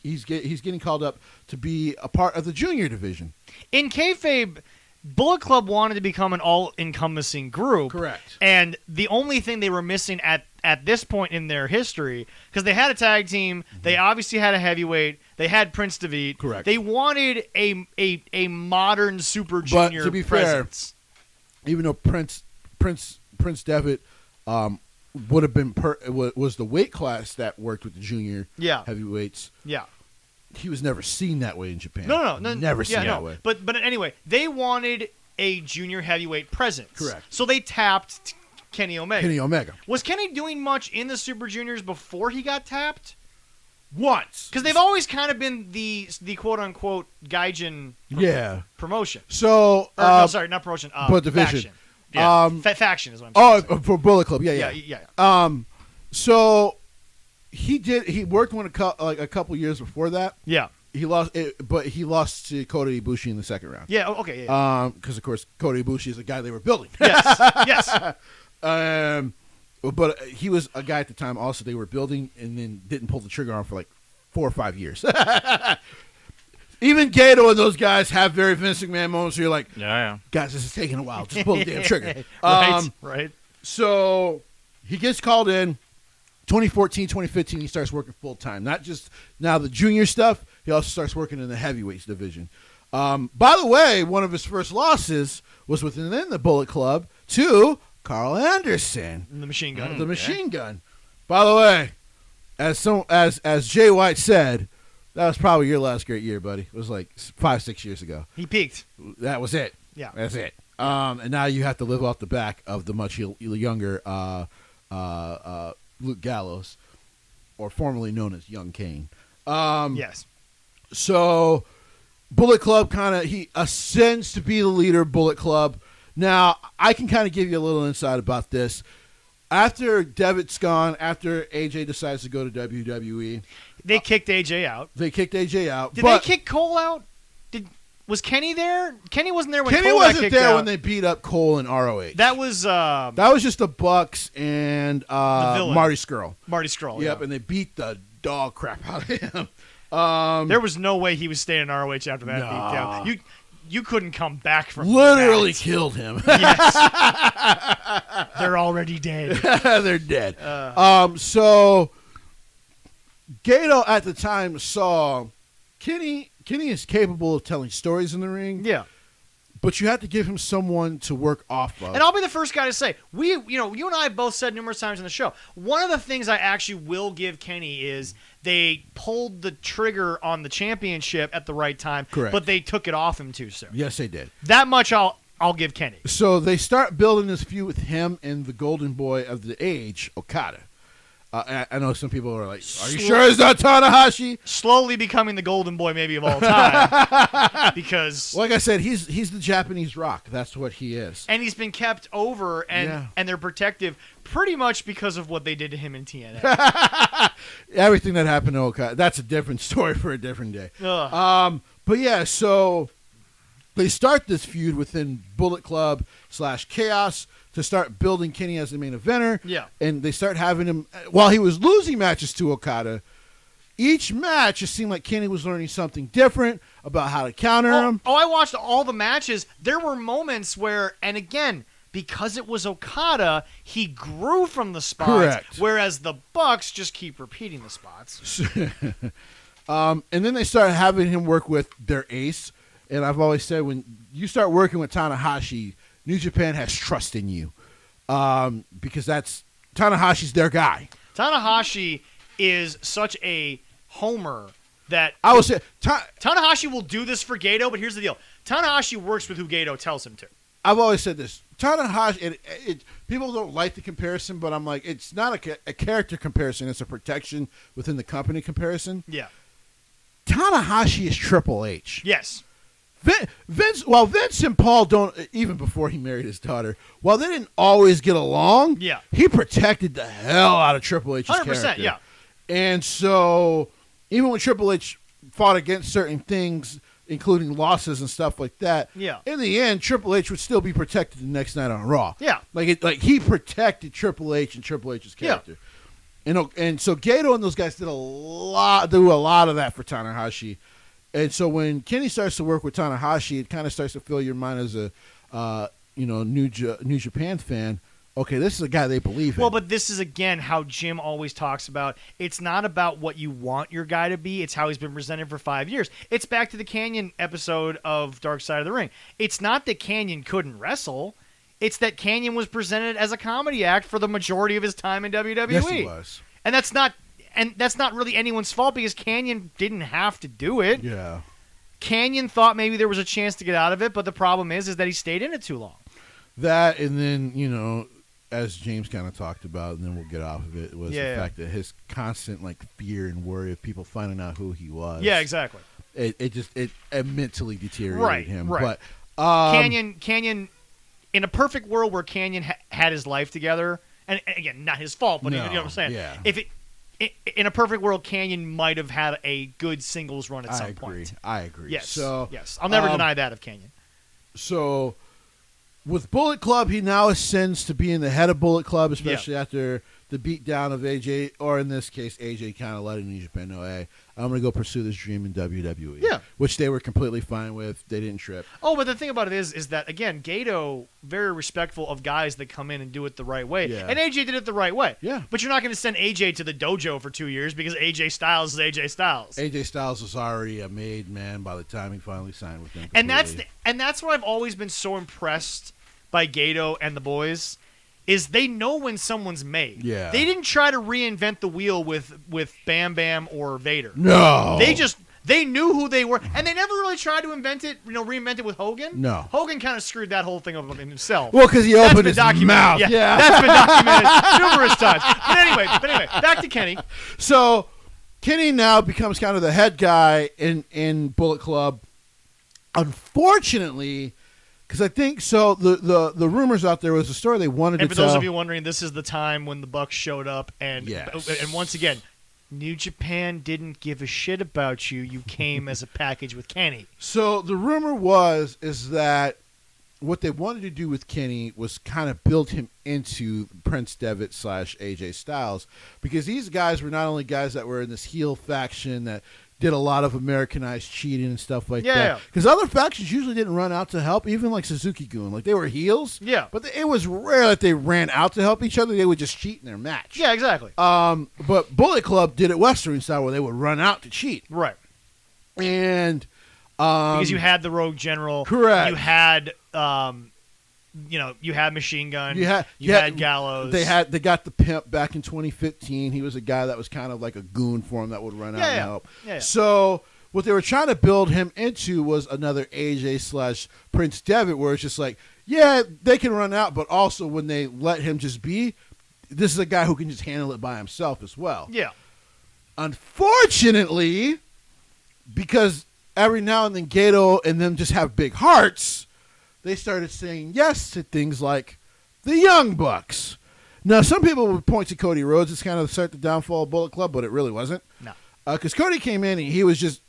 he's getting called up to be a part of the junior division.
In kayfabe, Bullet Club wanted to become an all-encompassing group.
Correct.
And the only thing they were missing at this point in their history, because they had a tag team, they obviously had a heavyweight, they had Prince Devitt.
Correct.
They wanted a modern Super
But
Junior
to be fair,
presence.
Even though Prince Devitt would have been was the weight class that worked with the junior
Yeah.
heavyweights,
Yeah.
he was never seen that way in Japan.
No,
never seen
yeah,
that
no.
way.
But anyway, they wanted a junior heavyweight presence.
Correct.
So they tapped Kenny Omega.
Kenny Omega
Was Kenny doing much in the Super Juniors before he got tapped?
once,
Because they've always kind of been the quote unquote Gaijin
yeah.
promotion.
So
Or, no, sorry, not promotion.
but division.
Faction. Yeah, faction is what I'm saying.
for Bullet Club,
yeah.
yeah. So he worked one a couple years before that.
Yeah.
He lost to Kota Ibushi in the second round.
Yeah. Okay. Yeah.
Because of course Kota Ibushi is the guy they were building.
Yes. Yes.
But he was a guy at the time also they were building, and then didn't pull the trigger on for like 4 or 5 years. Even Gato and those guys have very Vince McMahon moments where you're like,
Yeah.
guys, this is taking a while. Just pull the damn trigger.
Right.
So he gets called in 2014, 2015. He starts working full time. Not just now the junior stuff. He also starts working in the heavyweights division. By the way, one of his first losses was within the Bullet Club to Carl Anderson,
The machine gun.
the Machine Gun. By the way, as Jay White said, that was probably your last great year, buddy. It was like 5-6 years ago.
He peaked.
That was it.
Yeah.
That's it. And now you have to live off the back of the much younger Luke Gallows, or formerly known as Young Kane.
Yes.
So Bullet Club he ascends to be the leader of Bullet Club. Now, I can kind of give you a little insight about this. After Devitt's gone, after AJ decides to go to WWE,
They kicked AJ out.
they kicked AJ out.
Did
but
they kick Cole out? Was Kenny there? Kenny wasn't there when
Kenny
Cole got
wasn't
kicked
there
out.
when they beat up Cole and ROH.
That was
That was just the Bucks and
villain.
Marty Scurll.
Marty Scurll.
Yep,
Yeah.
and they beat the dog crap out of him.
There was no way he was staying in ROH after that
Nah.
beatdown. you couldn't come back from
literally
that.
killed him.
Yes. They're already dead.
They're dead. So Gato at the time saw Kenny is capable of telling stories in the ring,
Yeah.
but you have to give him someone to work off of.
And I'll be the first guy to say, you and I both said numerous times on the show, one of the things I actually will give Kenny is they pulled the trigger on the championship at the right time,
Correct.
but they took it off him too soon.
Yes, they did.
That much I'll give Kenny.
So they start building this feud with him and the golden boy of the age, Okada. I know some people are like, are you sure it's not Tanahashi?
Slowly becoming the golden boy maybe of all time. Because
Like I said, he's the Japanese Rock. That's what he is.
and he's been kept over and they're protective pretty much because of what they did to him in TNA.
Everything that happened to Okada, that's a different story for a different day.
Ugh.
But yeah, so they start this feud within Bullet Club / Chaos to start building Kenny as the main eventer.
Yeah.
And they start having him, while he was losing matches to Okada, each match it seemed like Kenny was learning something different about how to counter him.
I watched all the matches. There were moments where, and again, because it was Okada, he grew from the spots.
Correct.
Whereas the Bucks just keep repeating the spots.
And then they started having him work with their ace. And I've always said, when you start working with Tanahashi, New Japan has trust in you, because Tanahashi's their guy.
Tanahashi is such a homer that
I would say
Tanahashi will do this for Gato, but here's the deal. Tanahashi works with who Gato tells him to.
I've always said this. Tanahashi, people don't like the comparison, but I'm like, it's not a character comparison. It's a protection within the company comparison.
Yeah.
Tanahashi is Triple H.
Yes.
Vince and Paul don't, even before he married his daughter, while they didn't always get along,
Yeah.
he protected the hell out of Triple H's
100%,
character.
yeah.
And so, even when Triple H fought against certain things, including losses and stuff like that,
Yeah.
in the end, Triple H would still be protected the next night on Raw.
Yeah.
Like he protected Triple H and Triple H's character. And so Gato and those guys do a lot of that for Tanahashi. And so when Kenny starts to work with Tanahashi, it kind of starts to fill your mind as a New Japan fan. Okay, this is a guy they believe in.
Well, but this is, again, how Jim always talks about. It's not about what you want your guy to be. It's how he's been presented for 5 years. It's back to the Canyon episode of Dark Side of the Ring. It's not that Canyon couldn't wrestle. It's that Canyon was presented as a comedy act for the majority of his time in WWE.
Yes, he was.
And that's not really anyone's fault because Canyon didn't have to do it.
Yeah.
Canyon thought maybe there was a chance to get out of it, but the problem is that he stayed in it too long.
That, and then, as James kind of talked about, and then we'll get off of it, was the fact that his constant fear and worry of people finding out who he was.
Yeah, exactly.
It mentally deteriorated him.
Right.
But
Canyon, in a perfect world where Canyon had his life together, and again, not his fault, but you know what I'm saying.
Yeah.
In a perfect world, Canyon might have had a good singles run at some point.
I agree.
Yes.
So,
yes. I'll never deny that of Canyon.
So, with Bullet Club, he now ascends to being the head of Bullet Club, especially after the beatdown of AJ, or in this case, AJ kind of letting New Japan know, hey, I'm going to go pursue this dream in WWE.
Yeah.
Which they were completely fine with. They didn't trip.
Oh, but the thing about it is that, again, Gato, very respectful of guys that come in and do it the right way.
Yeah.
And AJ did it the right way.
Yeah.
But you're not going to send AJ to the dojo for 2 years because AJ Styles is AJ Styles.
AJ Styles was already a made man by the time he finally signed with them.
And that's what I've always been so impressed by Gato and the boys is they know when someone's made.
Yeah.
They didn't try to reinvent the wheel with Bam Bam or Vader.
No.
They knew who they were, and they never really tried to reinvent it with Hogan.
No.
Hogan kind of screwed that whole thing up in himself.
Well, because he opened his mouth.
Yeah, that's been documented numerous times. But anyway, back to Kenny.
So Kenny now becomes kind of the head guy in Bullet Club. Unfortunately, because I think so, the rumors out there was a story they wanted
And
to
for
tell.
those of you wondering, this is the time when the Bucks showed up, and once again, New Japan didn't give a shit about you. You came as a package with Kenny.
So the rumor is that what they wanted to do with Kenny was kind of build him into Prince Devitt / AJ Styles, because these guys were not only guys that were in this heel faction that did a lot of Americanized cheating and stuff like
Yeah.
that. Because other factions usually didn't run out to help, even like Suzuki-gun. Like, they were heels.
Yeah.
But it was rare that they ran out to help each other. They would just cheat in their match.
Yeah, exactly.
But Bullet Club did it Western style, where they would run out to cheat.
Right.
And
Because you had the Rogue General.
correct.
You had, you had Machine Gun.
You had
Gallows.
They got the Pimp back in 2015. He was a guy that was kind of like a goon for him that would run out and help.
Yeah.
So what they were trying to build him into was another AJ / Prince Devitt, where it's just like, yeah, they can run out, but also when they let him just be, this is a guy who can just handle it by himself as well.
Yeah.
Unfortunately, because every now and then Gato and them just have big hearts, they started saying yes to things like the Young Bucks. Now, some people would point to Cody Rhodes as kind of start the downfall of Bullet Club, but it really wasn't.
No.
Because Cody came in and he was just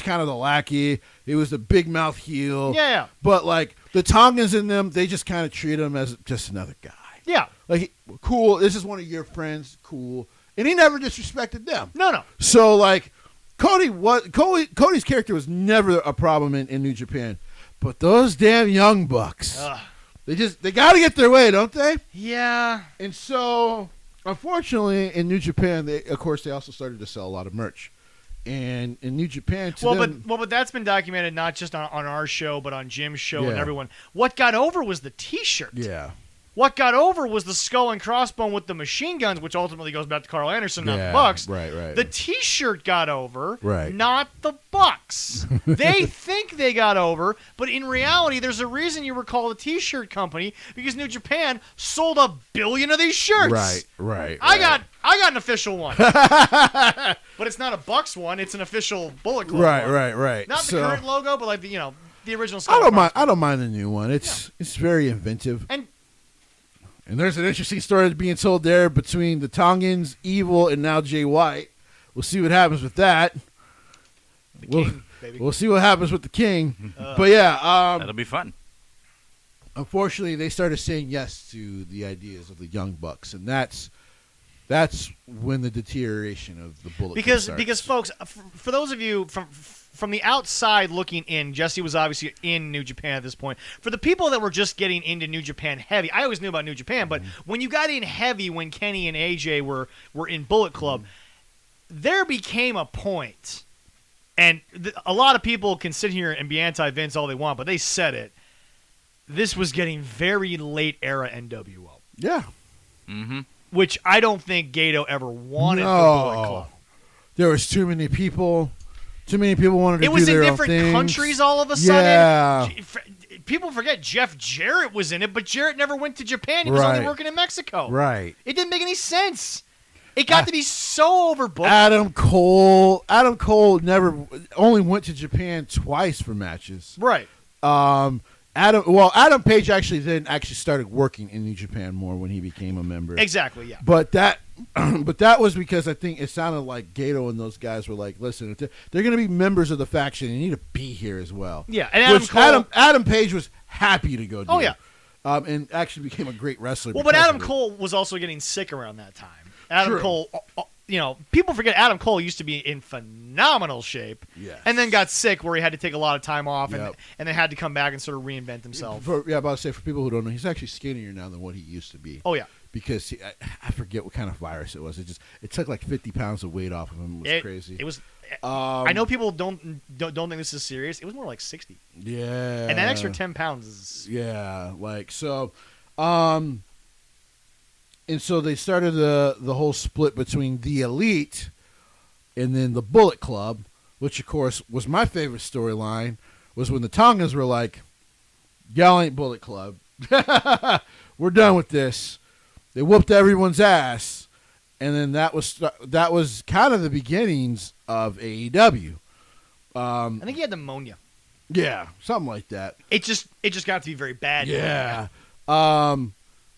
kind of the lackey. He was the big mouth heel.
Yeah.
But like the Tongans in them, they just kind of treat him as just another guy.
Yeah.
Like, cool. This is one of your friends. Cool. And he never disrespected them.
No.
So like, Cody's character was never a problem in New Japan, but those damn Young Bucks, they got to get their way, don't they?
Yeah.
And so, unfortunately, in New Japan, they also started to sell a lot of merch. And in New Japan,
but that's been documented not just on our show, but on Jim's show and
Yeah.
everyone. What got over was the T-shirt.
yeah,
What got over was the skull and crossbone with the machine guns, which ultimately goes back to Carl Anderson, not the Bucks.
right.
The T-shirt got over,
Right.
not the Bucks. They think they got over, but in reality, there's a reason you were called a T-shirt company, because New Japan sold 1 billion of these shirts.
Right.
I got an official one, but it's not a Bucks one. It's an official Bullet Club. one.
Right.
Not
So,
the current logo, but like the original. Skull
I don't
and
mind.
crossbones.
I don't mind the new one. It's very inventive.
And
there's an interesting story being told there between the Tongans, Evil, and now Jay White. We'll see what happens with that.
the King, baby.
We'll see what happens with the King. But yeah,
That'll be fun.
unfortunately, they started saying yes to the ideas of the Young Bucks, and that's when the deterioration of the Bullet Club starts.
Because folks, for those of you from the outside looking in, Jesse was obviously in New Japan at this point. For the people that were just getting into New Japan heavy, I always knew about New Japan, but when you got in heavy, when Kenny and AJ were in Bullet Club, there became a point, and a lot of people can sit here and be anti-Vince all they want, but they said it. This was getting very late era NWO.
Yeah.
Mm-hmm.
Which I don't think Gato ever wanted for Bullet Club.
There was too many people. Too many people wanted to
It was
do
in
their own
different
things.
countries all of a sudden.
Yeah.
People forget Jeff Jarrett was in it, but Jarrett never went to Japan. He was only
Right.
working in Mexico.
Right.
It didn't make any sense. It got to be so overbooked.
Adam Cole never only went to Japan twice for matches.
Right.
Adam Page actually started working in New Japan more when he became a member.
Exactly, yeah.
But that was because I think it sounded like Gato and those guys were like, listen, if they're going to be members of the faction, they need to be here as well.
Yeah, and
Which Adam Page was happy to go do.
Oh, yeah.
And actually became a great wrestler.
Well, but
because
Adam
of it.
Cole was also getting sick around that time. Adam
True.
Cole, people forget Adam Cole used to be in phenomenal shape.
Yes.
And then got sick where he had to take a lot of time off
Yep.
and then had to come back and sort of reinvent himself.
About to say, for people who don't know, he's actually skinnier now than what he used to be.
Oh, yeah.
Because I forget what kind of virus it was. It took like 50 pounds of weight off of him. It was crazy.
It was. I know people don't think this is serious. It was more like 60.
Yeah.
And that extra 10 pounds is.
Yeah, like so. And so they started the whole split between the Elite and then the Bullet Club, which of course was my favorite storyline. Was when the Tongans were like, "Y'all ain't Bullet Club. We're done with this." They whooped everyone's ass, and then that was kind of the beginnings of AEW.
I think he had pneumonia.
Yeah, something like that.
It just got to be very bad.
Yeah.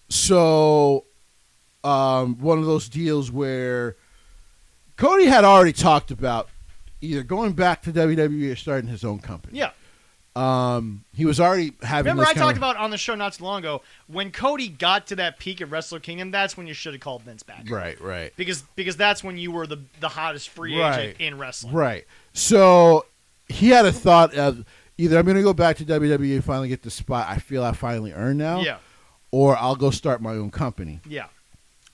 So, one of those deals where Cody had already talked about either going back to WWE or starting his own company.
Yeah.
He was already having.
Remember,
this
I
kind
talked
of-
about on the show not too long ago when Cody got to that peak at Wrestle Kingdom. That's when you should have called Vince back,
Right.
Because that's when you were the hottest free
Right.
agent in wrestling.
Right. So he had a thought of either I'm going to go back to WWE and finally get the spot I feel I finally earned now,
Yeah,
or I'll go start my own company.
yeah,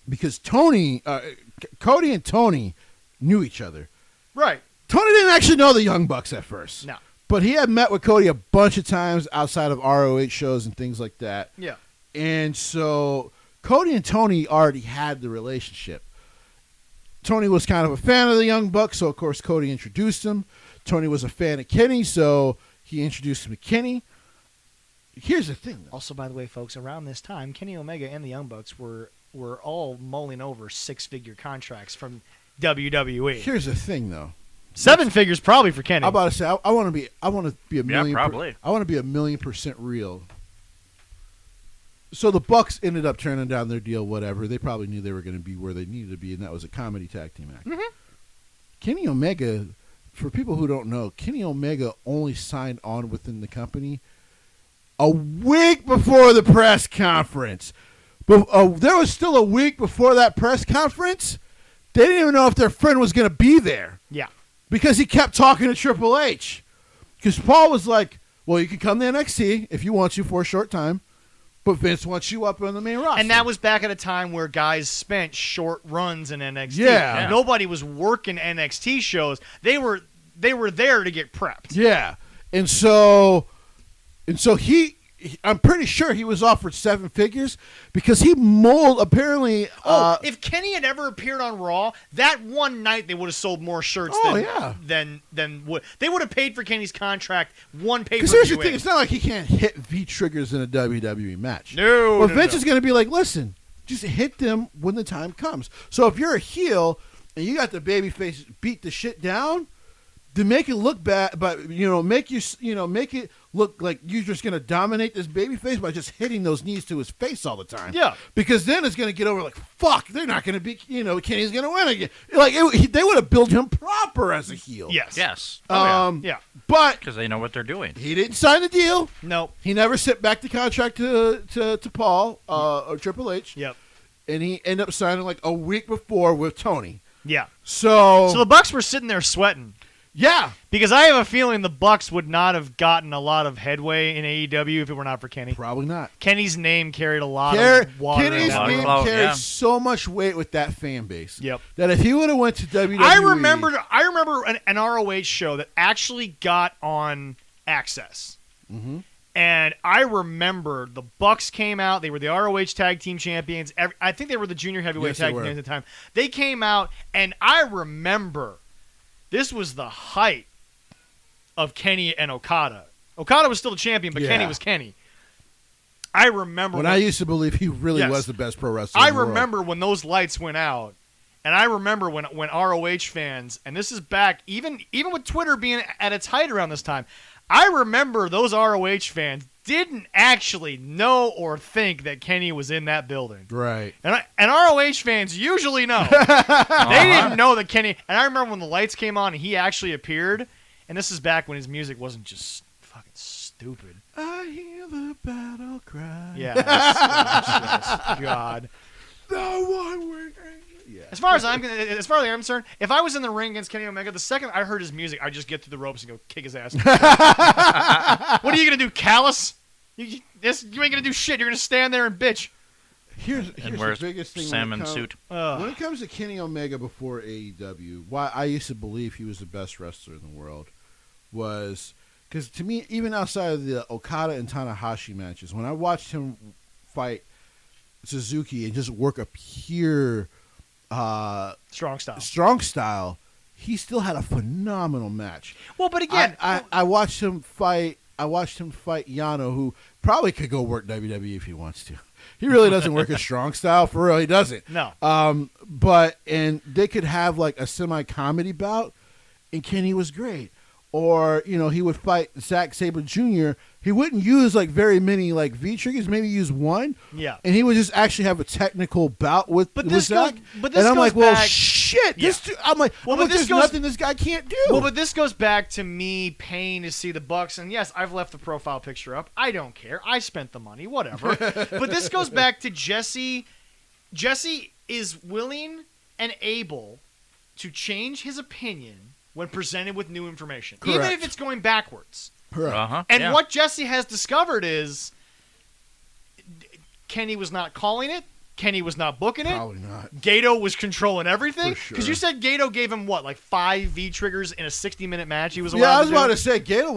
Because Cody and Tony knew each other.
right.
Tony didn't actually know the Young Bucks at first.
No,
But he had met with Cody a bunch of times outside of ROH shows and things like that.
yeah,
And so Cody and Tony already had the relationship. Tony was kind of a fan of the Young Bucks, so of course Cody introduced him. Tony was a fan of Kenny, so he introduced him to Kenny. Here's the thing, though.
Also, by the way, folks, around this time, Kenny Omega and the Young Bucks were all mulling over 6-figure contracts from WWE.
Here's the thing, though.
7 figures probably for Kenny.
I'm about to say I want to be a million.
probably.
I want to be 1,000,000% real. So the Bucks ended up turning down their deal. Whatever, they probably knew they were going to be where they needed to be, and that was a comedy tag team act.
Mhm.
Kenny Omega, for people who don't know, Kenny Omega only signed on within the company a week before the press conference. But there was still a week before that press conference. They didn't even know if their friend was going to be there.
yeah,
Because he kept talking to Triple H. Because Paul was like, well, you can come to NXT if you want to for a short time, but Vince wants you up on the main roster.
and that was back at a time where guys spent short runs in NXT.
Yeah.
Nobody was working NXT shows. They were there to get prepped.
Yeah. And so I'm pretty sure he was offered 7 figures because he apparently.
If Kenny had ever appeared on Raw, that one night they would have sold more shirts than would they would have paid for Kenny's contract one pay per
Because
view.
here's the thing, it's not like he can't hit V triggers in a WWE match.
No,
Well,
no,
Vince
no.
is going to be like, listen, just hit them when the time comes. So if you're a heel and you got the baby face beat the shit down, to make it look bad, but make it look like you're just going to dominate this baby face by just hitting those knees to his face all the time.
Yeah.
Because then it's going to get over like, fuck, they're not going to be, Kenny's going to win again. Like they would have built him proper as a heel.
Yes.
Yes,
Yeah.
But
because they know what they're doing.
he didn't sign the deal.
Nope.
He never sent back the contract to Paul or Triple H.
Yep.
And he ended up signing like a week before with Tony.
Yeah.
So
So the Bucks were sitting there sweating
yeah.
because I have a feeling the Bucks would not have gotten a lot of headway in AEW if it were not for Kenny.
Probably not.
Kenny's name carried a lot of water. in
Kenny's
that
name
room.
clout,
carried
yeah.
so much weight with that fan base.
Yep.
That if he would have went to WWE,
I remember an ROH show that actually got on Access.
Mm-hmm.
And I remember the Bucks came out. They were the ROH Tag Team Champions. I think they were the Junior Heavyweight
Yes, they
Tag
were.
Team at the time. They came out, and I remember this was the height of Kenny and Okada. Okada was still the champion, but
Yeah.
Kenny was Kenny. I remember
When I used to believe he really
Yes.
was the best pro wrestler.
I
in the world.
remember when those lights went out, and I remember when ROH fans, and this is back even with Twitter being at its height around this time, I remember those ROH fans didn't actually know or think that Kenny was in that building.
Right.
And ROH fans usually know. They didn't know that Kenny. And I remember when the lights came on and he actually appeared, and this is back when his music wasn't just fucking stupid.
I hear the battle cry.
Yes, yes, God.
No one will. Yeah.
As far as I'm concerned, if I was in the ring against Kenny Omega, the second I heard his music, I'd just get through the ropes and go kick his ass. What are you gonna do, callous? You ain't gonna do shit. You're gonna stand there and bitch.
Here's
And
the
wears
biggest thing.
salmon suit.
When it comes to Kenny Omega before AEW, why I used to believe he was the best wrestler in the world was because to me, even outside of the Okada and Tanahashi matches, when I watched him fight Suzuki and just work a pure
Strong style.
strong style, he still had a phenomenal match.
Well, but again,
I watched him fight. I watched him fight Yano, who probably could go work WWE if he wants to. He really doesn't work a strong style for real. He doesn't.
no.
But they could have like a semi-comedy bout, and Kenny was great. Or he would fight Zack Sabre Jr. He wouldn't use like very many like V triggers. Maybe use one.
Yeah.
And he would just actually have a technical bout with
But this
Zack.
goes- but this
and I'm
goes
like, well,
back-
shit.
Yeah.
I'm like,
Well,
well,
but this
there's
goes-
nothing this guy can't do.
Well, but this goes back to me paying to see the Bucks, and yes, I've left the profile picture up. I don't care. I spent the money, whatever. But this goes back to Jesse. Jesse is willing and able to change his opinion when presented with new information, even
Correct.
if it's going backwards.
Correct.
Uh-huh.
And
yeah.
what Jesse has discovered is Kenny was not calling it. Kenny was not booking it.
Probably not.
Gato was controlling everything.
For
Because
sure.
you said Gato gave him what, like 5 V triggers in a 60-minute match he was allowed
Yeah, I was
to
about
do?
to say Gato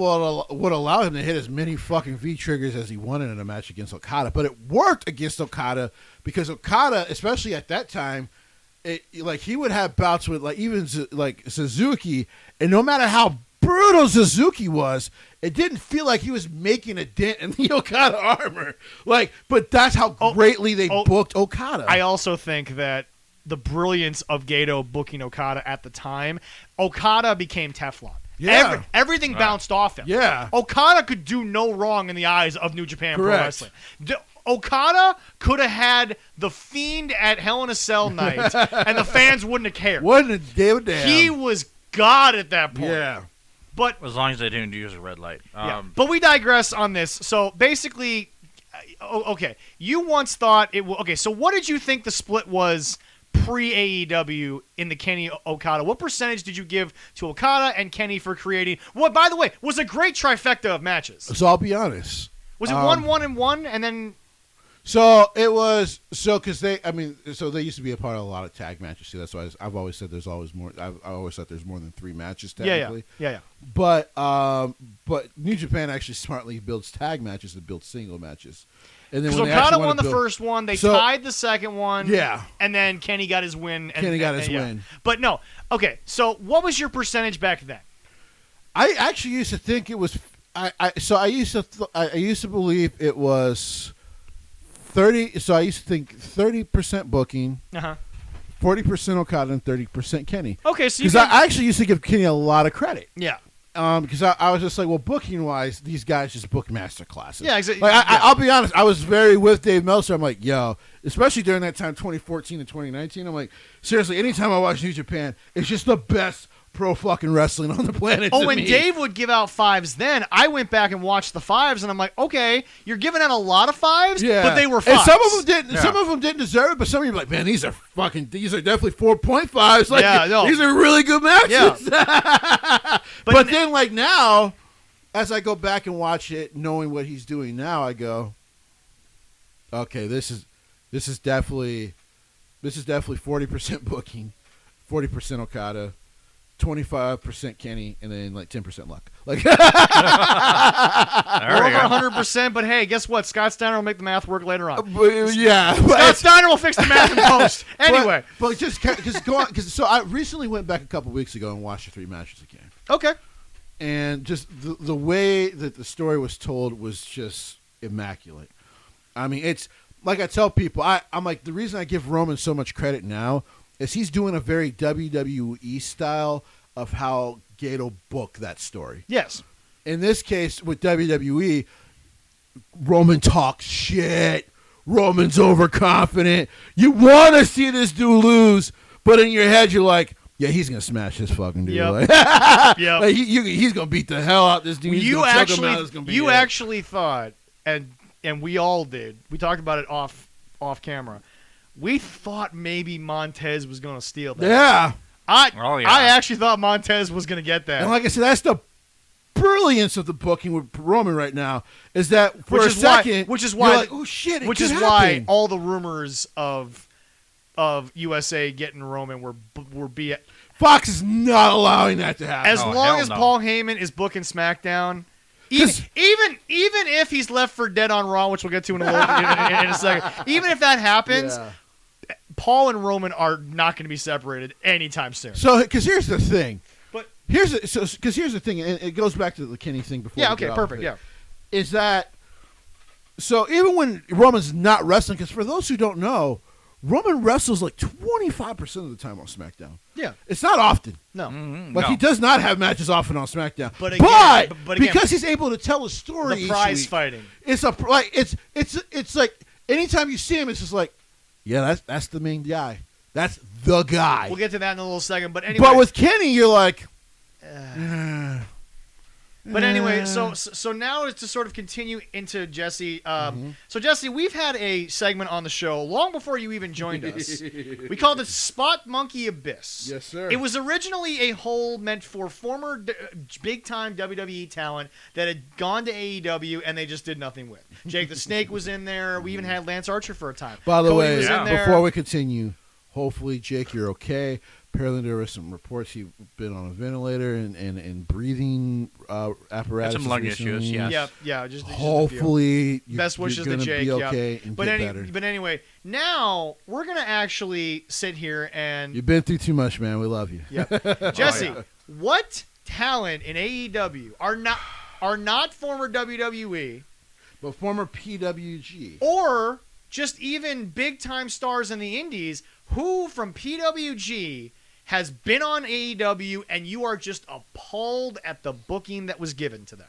would allow him to hit as many fucking V triggers as he wanted in a match against Okada, but it worked against Okada because Okada, especially at that time, like he would have bouts with like even like Suzuki, and no matter how brutal Suzuki was, it didn't feel like he was making a dent in the Okada armor. Like, but that's how greatly they booked Okada.
I also think that the brilliance of Gato booking Okada at the time, Okada became Teflon.
Yeah.
Everything bounced off him.
Yeah.
Okada could do no wrong in the eyes of New Japan Pro
Correct.
Wrestling. Okada could have had the Fiend at Hell in a Cell night, and the fans wouldn't have cared.
Wasn't a damn damn.
He was God at that point.
Yeah.
But
As long as they didn't use a red light.
yeah. But we digress on this. So basically, okay, you once thought it was okay. So what did you think the split was pre AEW in the Kenny Okada? What percentage did you give to Okada and Kenny for creating what, by the way, was a great trifecta of matches?
So I'll be honest.
Was it 1-1-1 and then?
So it was because they used to be a part of a lot of tag matches. See, that's why I've always said there's always more. I always thought there's more than 3 matches technically.
Yeah.
But New Japan actually smartly builds tag matches and builds single matches. And then
Because
when they
Okada
actually
won
wanna
the
build-
first one, they
So-
tied the second one.
Yeah.
And then Kenny got his win.
Kenny got his win.
But no, okay. So what was your percentage back then?
I actually used to think it was. I used to believe it was 30. So I used to think 30% booking,
Uh huh.
40% Okada, and 30% Kenny.
Okay, so you
Because I actually used to give Kenny a lot of credit.
yeah.
Because I was just like, well, booking wise, these guys just book master classes.
Yeah, exactly.
Like I'll be honest, I was very with Dave Meltzer. I'm like, yo, especially during that time, 2014 and 2019. I'm like, seriously, anytime I watch New Japan, it's just the best pro fucking wrestling on the planet.
Oh,
to
when
me.
Dave would give out 5s then, I went back and watched the 5s, and I'm like, okay, you're giving out a lot of 5s,
yeah,
but they were 5s.
and some of them didn't.
Yeah.
Some of them didn't deserve it, but some of you are like, man, these are definitely 4.5s. Like,
Yeah, no.
these are really good matches.
Yeah.
But then, like now, as I go back and watch it, knowing what he's doing now, I go, okay, this is definitely 40% booking, 40% Okada, 25% Kenny, and then like 10% luck. Like,
There
We're
we go.
over 100%, but hey, guess what? Scott Steiner will make the math work later on.
yeah.
Scott Steiner will fix the math in post. Anyway.
but just go on because so I recently went back a couple weeks ago and watched the 3 matches again,
Okay.
and just the way that the story was told was just immaculate. I mean, it's like I tell people, I'm like, the reason I give Roman so much credit now is he's doing a very WWE style of how Gato booked that story.
Yes.
In this case, with WWE, Roman talks shit. Roman's overconfident. You want to see this dude lose, but in your head, you're like, yeah, he's going to smash this fucking dude.
Yep.
Like,
Yep.
like, he's going to beat the hell out of this dude. He's
You
gonna choke him out. It's gonna be
you
it.
actually thought, and we all did. We talked about it off camera. We thought maybe Montez was going to steal that.
Yeah.
Oh, yeah.
I actually thought Montez was going to get that.
And like I said, that's the brilliance of the booking with Roman right now is that for
Which
a
is why-
second,
which is
you're
why-
like, oh shit, it
Which
could
is why
happen.
all the rumors of USA getting Roman were be
Fox is not allowing that to happen.
as
Oh,
long
hell
as
no.
Paul Heyman is booking SmackDown. Even
'Cause-
if he's left for dead on Raw, which we'll get to in a a second. Even if that happens,
Yeah.
Paul and Roman are not going to be separated anytime soon.
So, because here's the thing.
But
Here's the thing, and it goes back to the Kenny thing before.
yeah,
we
okay,
get off of
perfect.
it,
Yeah,
is that so? Even when Roman's not wrestling, because for those who don't know, Roman wrestles like 25% of the time on SmackDown.
yeah,
It's not often.
no.
Mhm,
Like
no.
he does not have matches often on SmackDown.
But again- but again-
because he's able to tell a story,
The
each
prize
week,
fighting.
it's it's like anytime you see him, it's just like, yeah, that's the main guy. That's the guy.
We'll get to that in a little second. But anyway,
But with Kenny, you're like,
But anyway, so now is to sort of continue into Jesse. So Jesse, we've had a segment on the show long before you even joined us. We called it Spot Monkey Abyss.
Yes, sir.
It was originally a hole meant for former big-time WWE talent that had gone to AEW and they just did nothing with. Jake the Snake was in there. We even had Lance Archer for a time.
By the
Cody
way,
was in there.
before we continue, hopefully, Jake, you're okay. Apparently, there were some reports you've been on a ventilator and breathing apparatus.
Some lung issues, yes.
Yeah, just a few.
Hopefully,
Best wishes
you're
to
gonna
Jake.
be okay
yeah.
and
but
get better.
But anyway, now we're gonna actually sit here and
You've been through too much, man. We love you.
Jesse, what talent in AEW are not former WWE
But former PWG.
or just even big time stars in the indies who from PWG has been on AEW and you are just appalled at the booking that was given to them?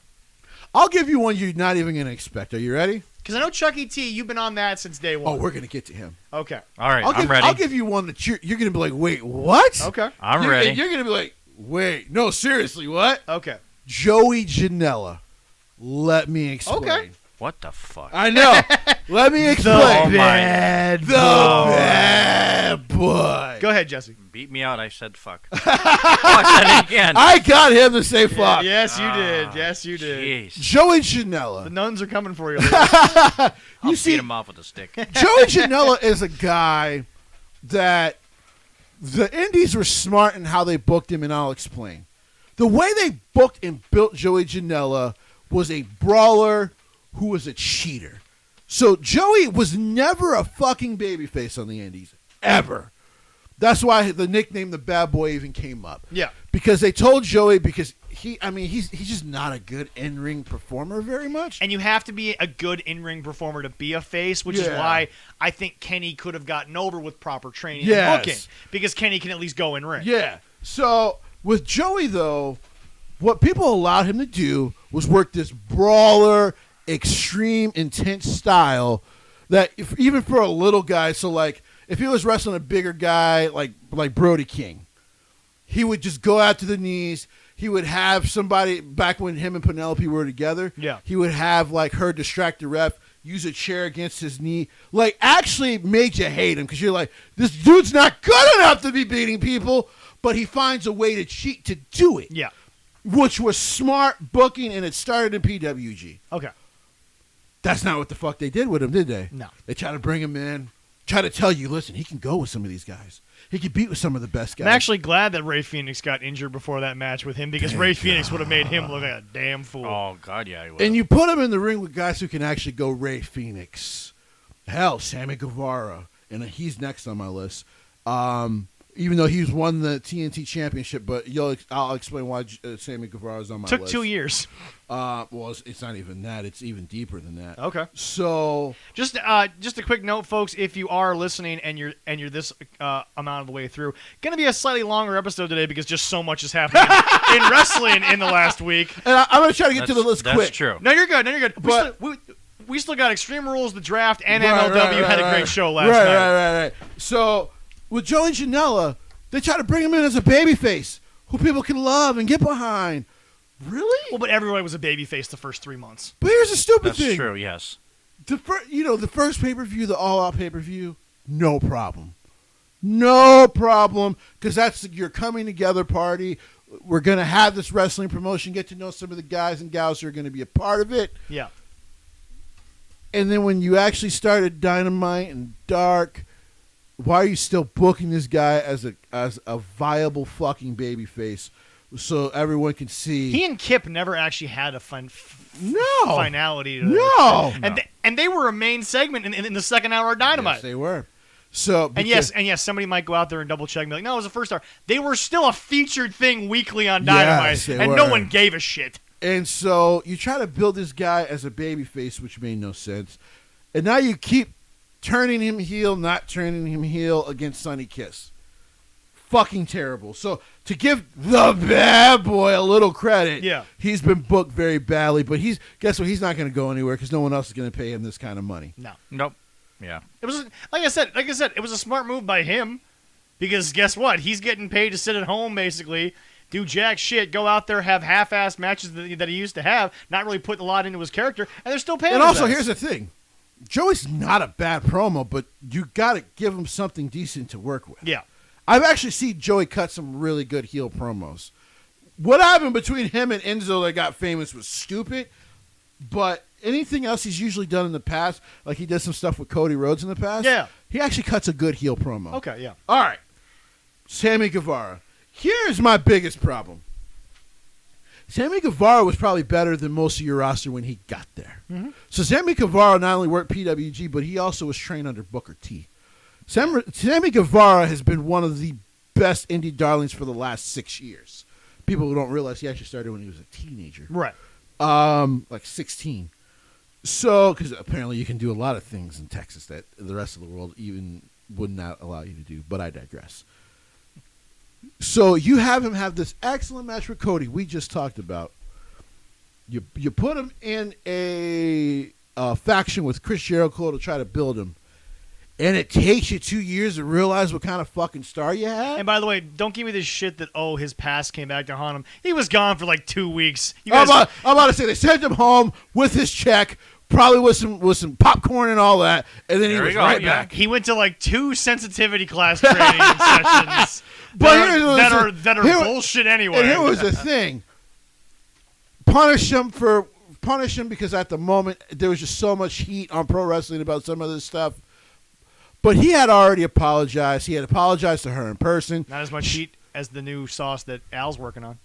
I'll give you one you're not even going to expect. Are you ready?
Because I know Chucky T, you've been on that since day one.
Oh, we're going to get to him.
Okay.
All right, I'm ready.
I'll give you one that you're going to be like, wait, what?
Okay.
I'm ready.
You're going to be like, wait, no, seriously, what?
Okay.
Joey Janela. Let me explain.
Okay.
What the fuck?
I know. Let me explain.
Oh, my.
bad
The bad boy.
Go ahead, Jesse.
Beat me out. I said fuck. Oh, I said it again.
I got him to say fuck.
Yes, you did. Yes, you did.
Jeez.
Joey
The
Janela.
nuns are coming for you. Lady.
I'll
You see,
beat him off with a stick.
Joey Janela is a guy that the Indies were smart in how they booked him, and I'll explain. The way they booked and built Joey Janela was a brawler who was a cheater. So Joey was never a fucking babyface on the Indies, ever. That's why the nickname the Bad Boy even came up.
Yeah.
Because they told Joey he's just not a good in-ring performer very much.
And you have to be a good in-ring performer to be a face, which is
Yeah.
why I think Kenny could have gotten over with proper training
Yes.
and booking. Because Kenny can at least go in ring.
Yeah. So with Joey, though, what people allowed him to do was work this brawler, extreme, intense style that even for a little guy, so like if he was wrestling a bigger guy like Brody King, he would just go out to the knees. He would have somebody, back when him and Penelope were together,
Yeah.
he would have like her distract the ref, use a chair against his knee, like actually made you hate him because you're like, this dude's not good enough to be beating people, but he finds a way to cheat to do it.
Yeah.
Which was smart booking, and it started in PWG.
Okay.
That's not what the fuck they did with him, did they?
No.
They tried to bring him in, try to tell you, listen, he can go with some of these guys. He could beat with some of the best guys.
I'm actually glad that Ray Phoenix got injured before that match with him because Ray Phoenix would have made him look like a damn fool.
Oh, God, yeah, I will.
And you put him in the ring with guys who can actually go Ray Phoenix. Hell, Sammy Guevara. And he's next on my list. Even though he's won the TNT championship, but I'll explain why Sammy Guevara's on my
Took
list.
2 years.
Well, it's not even that. It's even deeper than that.
Okay.
So
Just a quick note, folks. If you are listening and you're this amount of the way through, gonna be a slightly longer episode today because just so much is happening in wrestling in the last week.
and I'm going to try to get to the list
That's
quick.
true.
No, you're good. No, you're good.
But-
We still got Extreme Rules, the draft, and
Right,
MLW
right,
had a
right,
great show last
right,
night.
Right. So with Joey Janela, they try to bring him in as a babyface who people can love and get behind. Really?
Well, but everybody was a babyface the first 3 months.
But here's the stupid
That's
thing.
true, yes.
The first pay-per-view, the all-out pay-per-view, no problem. No problem, because that's your coming together party. We're going to have this wrestling promotion, get to know some of the guys and gals who are going to be a part of it.
Yeah.
And then when you actually started Dynamite and Dark, why are you still booking this guy as a viable fucking babyface so everyone can see?
He and Kip never actually had a finality. To
No.
And they were a main segment in the second hour of Dynamite.
Yes, they were. So
And yes, somebody might go out there and double check and be like, no, it was a first star. They were still a featured thing weekly on Dynamite,
Yes, they
and no
were.
one gave a shit.
And so you try to build this guy as a babyface, which made no sense. And now you keep turning him heel, not turning him heel against Sonny Kiss. Fucking terrible. So to give the bad boy a little credit,
Yeah.
he's been booked very badly. But guess what? He's not going to go anywhere because no one else is going to pay him this kind of money.
No.
Nope. Yeah.
It was like I said, it was a smart move by him. Because guess what? He's getting paid to sit at home, basically, do jack shit, go out there, have half-assed matches that he used to have, not really put a lot into his character, and they're still paying
And
his
also,
ass.
here's the thing. Joey's not a bad promo, but you got to give him something decent to work with.
Yeah.
I've actually seen Joey cut some really good heel promos. What happened between him and Enzo that got famous was stupid, but anything else he's usually done in the past, like he did some stuff with Cody Rhodes in the past,
Yeah.
he actually cuts a good heel promo.
Okay, yeah.
All right. Sammy Guevara. Here's my biggest problem. Sammy Guevara was probably better than most of your roster when he got there.
Mm-hmm.
So Sammy Guevara not only worked PWG, but he also was trained under Booker T. Sammy Guevara has been one of the best indie darlings for the last 6 years. People who don't realize he actually started when he was a teenager.
Right.
Like 16. So, because apparently you can do a lot of things in Texas that the rest of the world even would not allow you to do, but I digress. So you have him have this excellent match with Cody we just talked about. You put him in a faction with Chris Jericho to try to build him. And it takes you 2 years to realize what kind of fucking star you have.
And by the way, don't give me this shit that, his past came back to haunt him. He was gone for like 2 weeks.
I'm about to say, they sent him home with his check, probably with some popcorn and all that, and then he was right back.
He went to like 2 sensitivity class training sessions that are bullshit anyway.
And here was the thing. Punish him because at the moment there was just so much heat on pro wrestling about some of this stuff. But he had already apologized. He had apologized to her in person.
Not as much heat as the new sauce that Al's working on.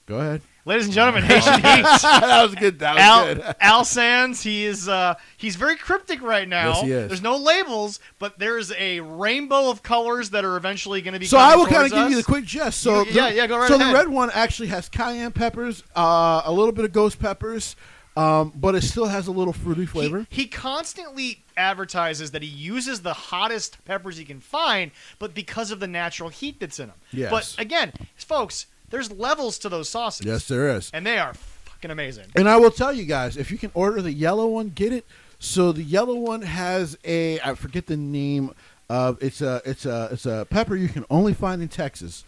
Go ahead.
Ladies and gentlemen, Haitian Heat.
That was good. Good.
Al Sands, he's very cryptic right now.
Yes, he is.
There's no labels, but there's a rainbow of colors that are eventually going to be
So
coming
I will kind of
towards
give you
us.
the quick gist. So
go right
So
ahead.
the red one actually has cayenne peppers, a little bit of ghost peppers, but it still has a little fruity flavor.
He constantly advertises that he uses the hottest peppers he can find, but because of the natural heat that's in them.
Yes.
But again, folks, there's levels to those sauces.
Yes, there is.
And they are fucking amazing.
And I will tell you guys, if you can order the yellow one, get it. So the yellow one has I forget the name of it's a pepper you can only find in Texas.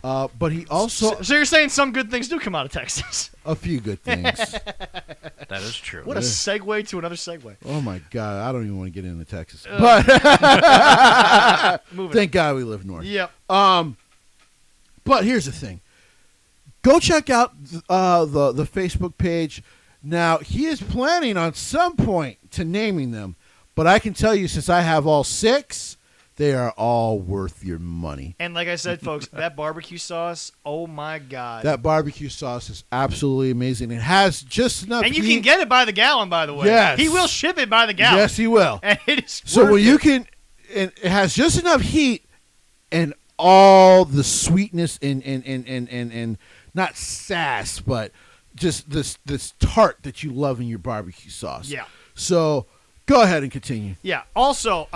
But he also
So you're saying some good things do come out of Texas?
a few good things.
That is true.
What a segue to another segue.
Oh my God, I don't even want to get into Texas.
Moving
Thank God we live north.
Yep.
But here's the thing. Go check out the Facebook page. Now, he is planning on some point to naming them, but I can tell you since I have all 6, they are all worth your money.
And like I said, folks, that barbecue sauce, oh my God.
That barbecue sauce is absolutely amazing. It has just enough
and you
heat.
can get it by the gallon, by the way.
Yes.
He will ship it by the gallon.
Yes, he will.
And it is
So
worth
when you
it.
can, and it has just enough heat and all the sweetness and not sass, but just this tart that you love in your barbecue sauce.
Yeah.
So go ahead and continue.
Yeah. Also,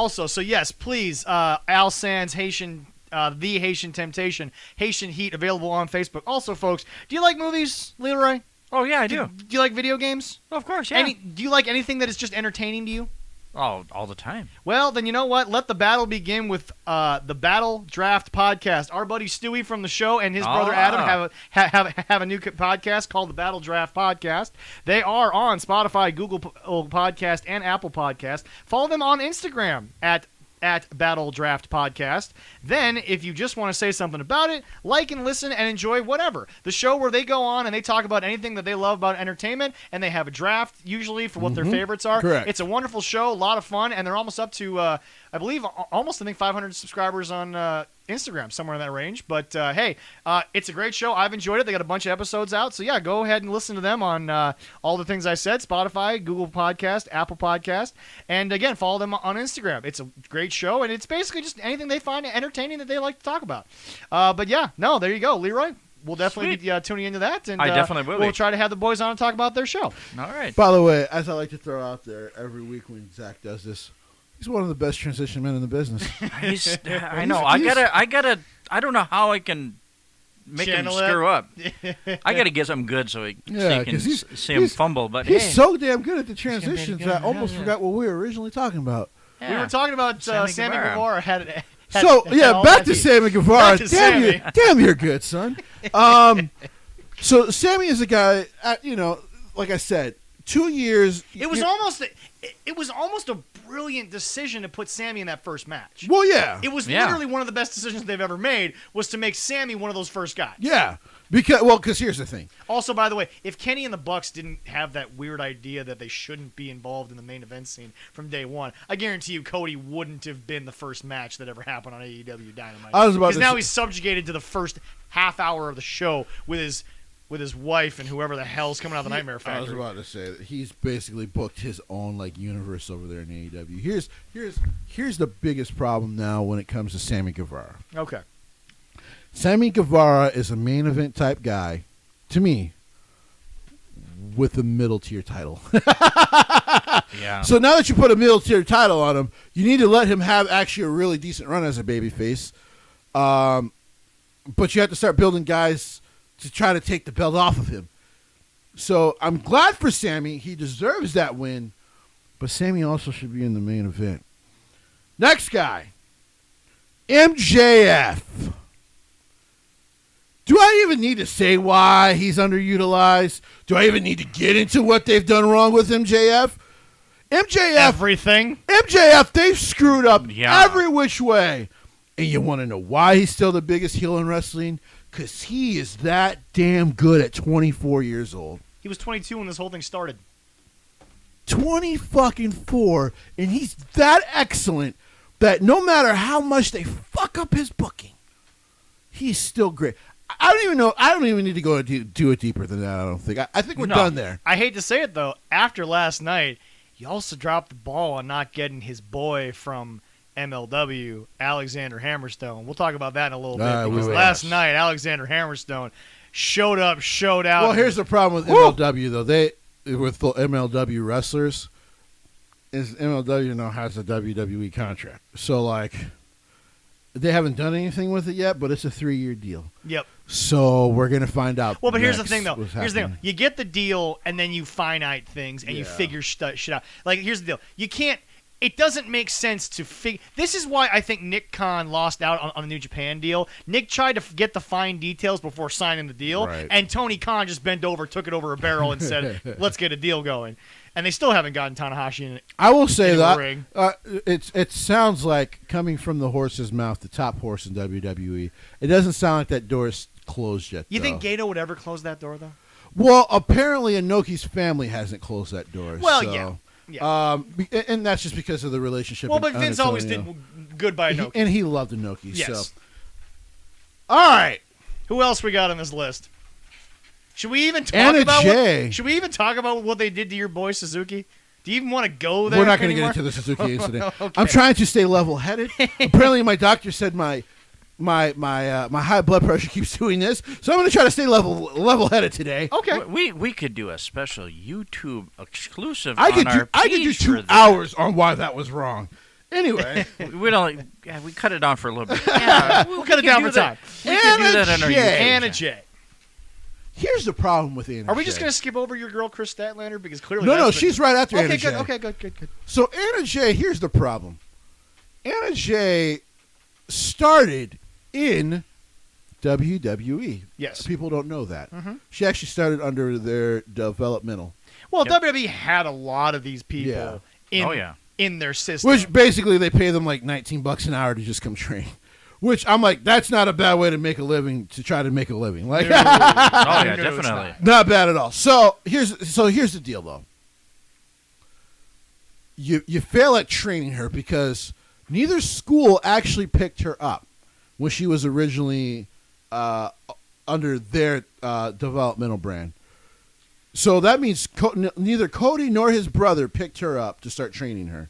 so yes, please, Al Sands, Haitian, the Haitian Temptation, Haitian Heat, available on Facebook. Also, folks, do you like movies, Leroy?
Oh yeah, I do.
Do you like video games?
Of course, yeah.
Do you like anything that is just entertaining to you?
Oh, all the time.
Well, then you know what? Let the battle begin with the Battle Draft Podcast. Our buddy Stewie from the show and his brother Adam have a new podcast called the Battle Draft Podcast. They are on Spotify, Google Podcast, and Apple Podcast. Follow them on Instagram at Battle Draft Podcast. Then, if you just want to say something about it, like and listen and enjoy whatever. The show where they go on and they talk about anything that they love about entertainment, and they have a draft, usually, for what their favorites are.
Correct.
It's a wonderful show, a lot of fun, and they're almost up to, I think 500 subscribers on Instagram, somewhere in that range. But, hey, it's a great show. I've enjoyed it. They got a bunch of episodes out. So, yeah, go ahead and listen to them on all the things I said, Spotify, Google Podcast, Apple Podcast. And, again, follow them on Instagram. It's a great show, and it's basically just anything they find entertaining that they like to talk about. But, yeah, no, there you go. Leroy, we'll definitely be tuning into that. And
I definitely will
We'll
be.
try to have the boys on and talk about their show.
All right.
By the way, as I like to throw out there every week when Zach does this, he's one of the best transition men in the business.
I know. I gotta. I don't know how I can make him
Channel it.
screw up. I gotta get something good so he can
'cause
see him fumble. But
He's
hey,
so damn good at the
gonna be
transitions
good.
that I almost
Yeah.
forgot what we were originally talking about.
We were talking about Sammy Guevara had
So yeah, back to Sammy Guevara.
Back to Sammy.
Damn, you're good, son. So Sammy is a guy. Like I said, 2 years.
It was almost a brilliant decision to put Sammy in that first match.
Well, yeah.
It was literally one of the best decisions they've ever made was to make Sammy one of those first guys.
Yeah, because here's the thing.
Also, by the way, if Kenny and the Bucks didn't have that weird idea that they shouldn't be involved in the main event scene from day one, I guarantee you Cody wouldn't have been the first match that ever happened on AEW Dynamite. Because now he's subjugated to the first half hour of the show with his wife and whoever the hell's coming out of the Nightmare Factory.
I was about to say that he's basically booked his own universe over there in AEW. Here's the biggest problem now when it comes to Sammy Guevara.
Okay.
Sammy Guevara is a main event type guy, to me, with a middle tier title.
Yeah.
So now that you put a middle tier title on him, you need to let him have actually a really decent run as a babyface. But you have to start building guys to try to take the belt off of him. So I'm glad for Sammy. He deserves that win. But Sammy also should be in the main event. Next guy. MJF. Do I even need to say why he's underutilized? Do I even need to get into what they've done wrong with MJF?
Everything.
MJF, they've screwed up every which way. And you want to know why he's still the biggest heel in wrestling? Because he is that damn good at 24 years old.
He was 22 when this whole thing started.
24, and he's that excellent that no matter how much they fuck up his booking, he's still great. I don't even know. I don't even need to go do it deeper than that. I don't think. I think we're done there.
I hate to say it though. After last night, you also dropped the ball on not getting his boy from MLW, Alexander Hammerstone. We'll talk about that in a little bit because last night Alexander Hammerstone showed up, showed out.
Well, here's the problem with MLW though. With the MLW wrestlers, is MLW now has a WWE contract. So they haven't done anything with it yet, but it's a 3-year deal.
Yep.
So we're gonna find out.
Well, but here's the thing, though. Here's the thing. You get the deal, and then you finite things, and you figure shit out. Here's the deal. You can't. It doesn't make sense to figure. This is why I think Nick Khan lost out on the New Japan deal. Nick tried to get the fine details before signing the deal, and Tony Khan just bent over, took it over a barrel, and said, "Let's get a deal going." And they still haven't gotten Tanahashi in it.
I will say that it sounds like coming from the horse's mouth, the top horse in WWE. It doesn't sound like that door is closed yet.
You think Gato would ever close that door, though?
Well, apparently Inoki's family hasn't closed that door.
Well,
so.
Yeah.
And that's just because of the relationship.
Well, but Vince always did good by Inoki.
And he loved Inoki.
Yes.
So. All right.
Who else we got on this list? Should we even talk about what they did to your boy Suzuki? Do you even want to go there?
We're not going to get into the Suzuki incident. Okay. I'm trying to stay level-headed. Apparently, my doctor said my high blood pressure keeps doing this, so I'm going to try to stay level-headed today.
Okay.
We could do a special YouTube exclusive.
I could do 2 hours on why that was wrong. Anyway,
we cut it down for a little bit.
Yeah, we'll cut it down for time.
Anna J. Here's the problem with Anna J.
Are we just going to skip over your girl Chris Statlander because clearly
no, she's right after Anna J.
Okay, good.
So Anna J. Here's the problem. Anna J. started in WWE.
Yes.
People don't know that.
Mm-hmm.
She actually started under their developmental.
Well, WWE had a lot of these people in their system.
Which basically they pay them $19 an hour to just come train. Which I'm like, that's not a bad way to make a living, to try to make a living.
Definitely.
Not bad at all. So here's the deal though. You fail at training her because neither school actually picked her up when she was originally under their developmental brand. So that means neither Cody nor his brother picked her up to start training her.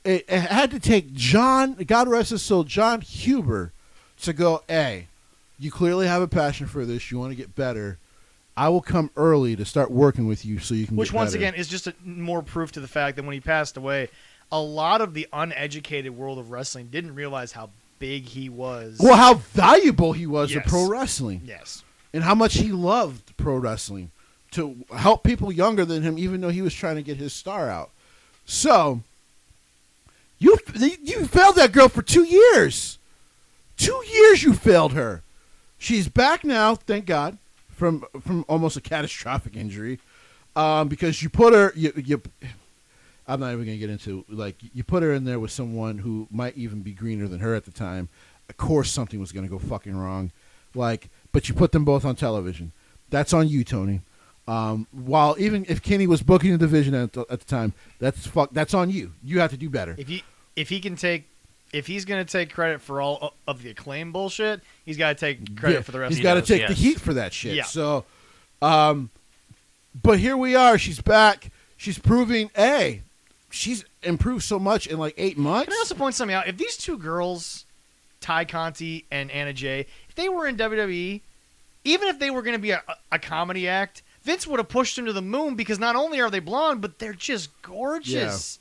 It had to take John, God rest his soul, John Huber, to go, hey, you clearly have a passion for this. You want to get better. I will come early to start working with you so you can get better.
Which, once again, is just more proof to the fact that when he passed away, a lot of the uneducated world of wrestling didn't realize how big he was.
Well, how valuable he was to pro wrestling.
Yes.
And how much he loved pro wrestling to help people younger than him, even though he was trying to get his star out. So, You failed that girl for 2 years. 2 years you failed her. She's back now, thank God, from almost a catastrophic injury, because you put her. I'm not even gonna get into you put her in there with someone who might even be greener than her at the time. Of course, something was gonna go fucking wrong. But you put them both on television. That's on you, Tony. While even if Kenny was booking the division at the time, that's on you. You have to do better.
If he's gonna take credit for all of the Acclaim bullshit, he's got to take credit for the rest.
He's
of
got to
it.
take the heat for that shit.
Yeah.
So, but here we are. She's back. She's proving she's improved so much in 8 months.
Can I also point something out? If these two girls, Ty Conti and Anna Jay, if they were in WWE, even if they were going to be a comedy act, Vince would have pushed them to the moon because not only are they blonde, but they're just gorgeous.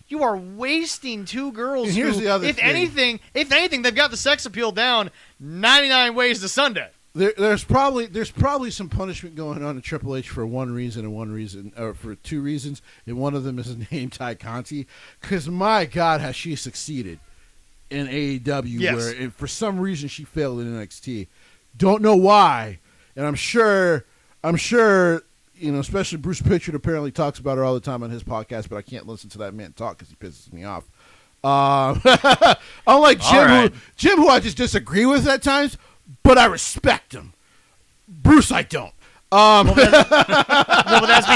You are wasting two girls.
And here's the other
if
thing.
anything, they've got the sex appeal down 99 ways to Sunday.
There's probably some punishment going on in Triple H for one reason, or for two reasons, and one of them is named Ty Conti. Because my God, has she succeeded in AEW?
Yes.
Where for some reason she failed in NXT. Don't know why, and I'm sure, especially Bruce Pritchard apparently talks about her all the time on his podcast, but I can't listen to that man talk because he pisses me off. Unlike Jim, who I just disagree with at times, but I respect him. Bruce, I don't.
Well, that's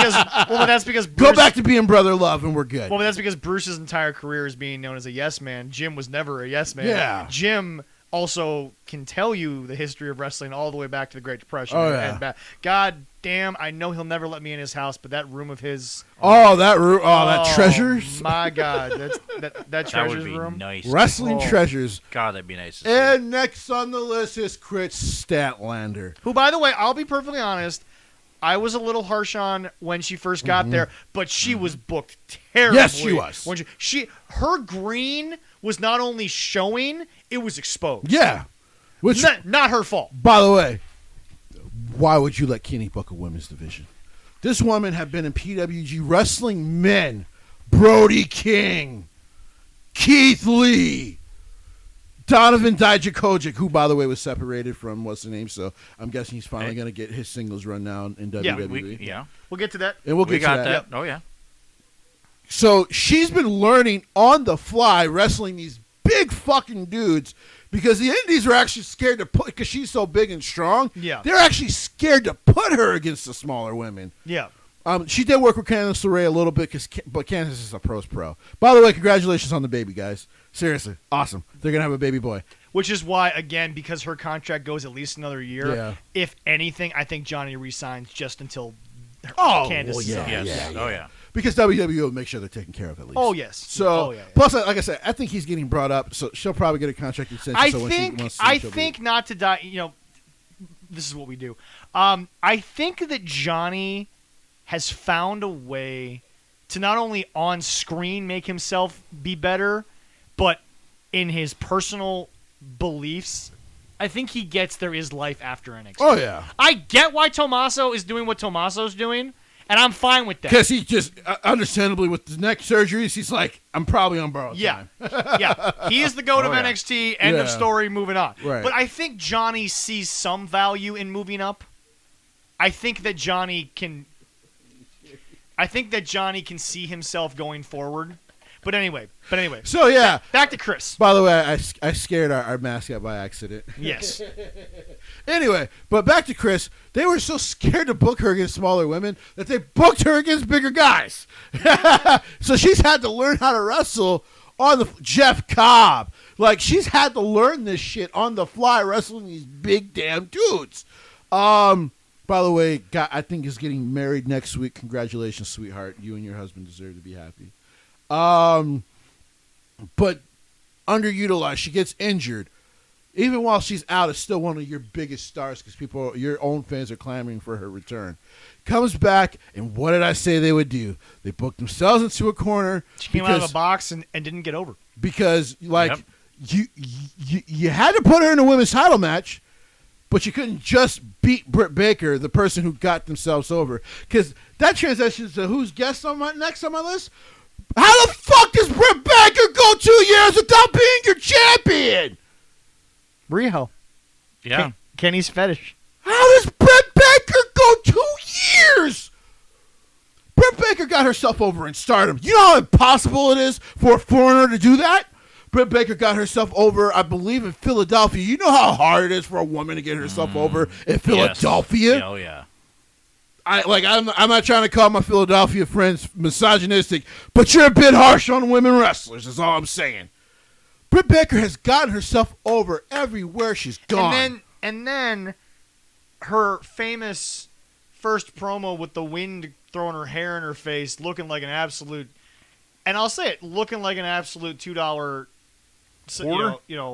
because Bruce,
go back to being brother love, and we're good.
Well, that's because Bruce's entire career is being known as a yes man. Jim was never a yes man.
Yeah.
Jim also can tell you the history of wrestling all the way back to the Great Depression.
Oh, yeah.
And back. God damn, I know he'll never let me in his house, but that room of his.
That room. that treasures.
My God, that treasures
would be
room.
Nice.
Wrestling treasures.
God, that'd be nice. To
And next on the list is Chris Statlander.
Who, by the way, I'll be perfectly honest, I was a little harsh on when she first got there, but she was booked terribly.
Yes, she was.
When her green was not only showing, it was exposed.
Yeah. Which,
not her fault.
by the way, why would you let Kenny book a women's division? This woman had been in PWG wrestling men. Brody King, Keith Lee, Donovan Dijakovic, who, by the way, was separated from what's the name, so I'm guessing he's finally going to get his singles run now in WWE.
We'll get to that.
And we'll get
we
to
got
that.
that.
Yep.
Oh, yeah.
So she's been learning on the fly wrestling these big fucking dudes because the Indies are actually scared to put, because she's so big and strong.
Yeah.
They're actually scared to put her against the smaller women.
Yeah.
She did work with Candice LeRae a little bit, but Candice is a pro's pro. By the way, congratulations on the baby, guys. Seriously, awesome. They're going to have a baby boy.
Which is why, again, because her contract goes at least another year, if anything, I think Johnny resigns just until Candice is out.
Yes. Oh, yeah.
Because WWE will make sure they're taken care of at least.
Oh, yes.
So, plus, like I said, I think he's getting brought up, so she'll probably get a contract extension.
I think not to die. This is what we do. I think that Johnny has found a way to not only on screen make himself be better, but in his personal beliefs. I think he gets there is life after NXT.
Oh, yeah.
I get why Tommaso is doing what Tommaso's doing, and I'm fine with that.
Because he just, understandably, with the neck surgeries, he's like, I'm probably on borrowed time.
Yeah. He is the GOAT of NXT. End of story, moving on.
Right.
But I think Johnny sees some value in moving up. I think that Johnny can see himself going forward. But anyway.
So, yeah.
Back to Chris.
By the way, I scared our mascot by accident.
Yes.
Anyway, but back to Chris. They were so scared to book her against smaller women that they booked her against bigger guys. So she's had to learn how to wrestle on the Jeff Cobb. Like, she's had to learn this shit on the fly, wrestling these big damn dudes. By the way, guy, I think is getting married next week. Congratulations, sweetheart. You and your husband deserve to be happy. But underutilized. She gets injured. Even while she's out, it's still one of your biggest stars because your own fans are clamoring for her return. Comes back, and what did I say they would do? They booked themselves into a corner.
She came out of a box and didn't get over.
Because, you had to put her in a women's title match, but you couldn't just beat Britt Baker, the person who got themselves over. Because that transitions to who's next on my list? How the fuck does Britt Baker go 2 years without being your champion?
Riho.
Yeah.
Kenny's fetish.
How does Britt Baker go 2 years? Britt Baker got herself over in Stardom. You know how impossible it is for a foreigner to do that? Britt Baker got herself over, I believe, in Philadelphia. You know how hard it is for a woman to get herself over in Philadelphia?
Yes. Oh, yeah.
I'm not trying to call my Philadelphia friends misogynistic, but you're a bit harsh on women wrestlers, is all I'm saying. Britt Baker has gotten herself over everywhere she's gone.
And then her famous first promo with the wind throwing her hair in her face, looking like an absolute, and I'll say it, looking like an absolute $2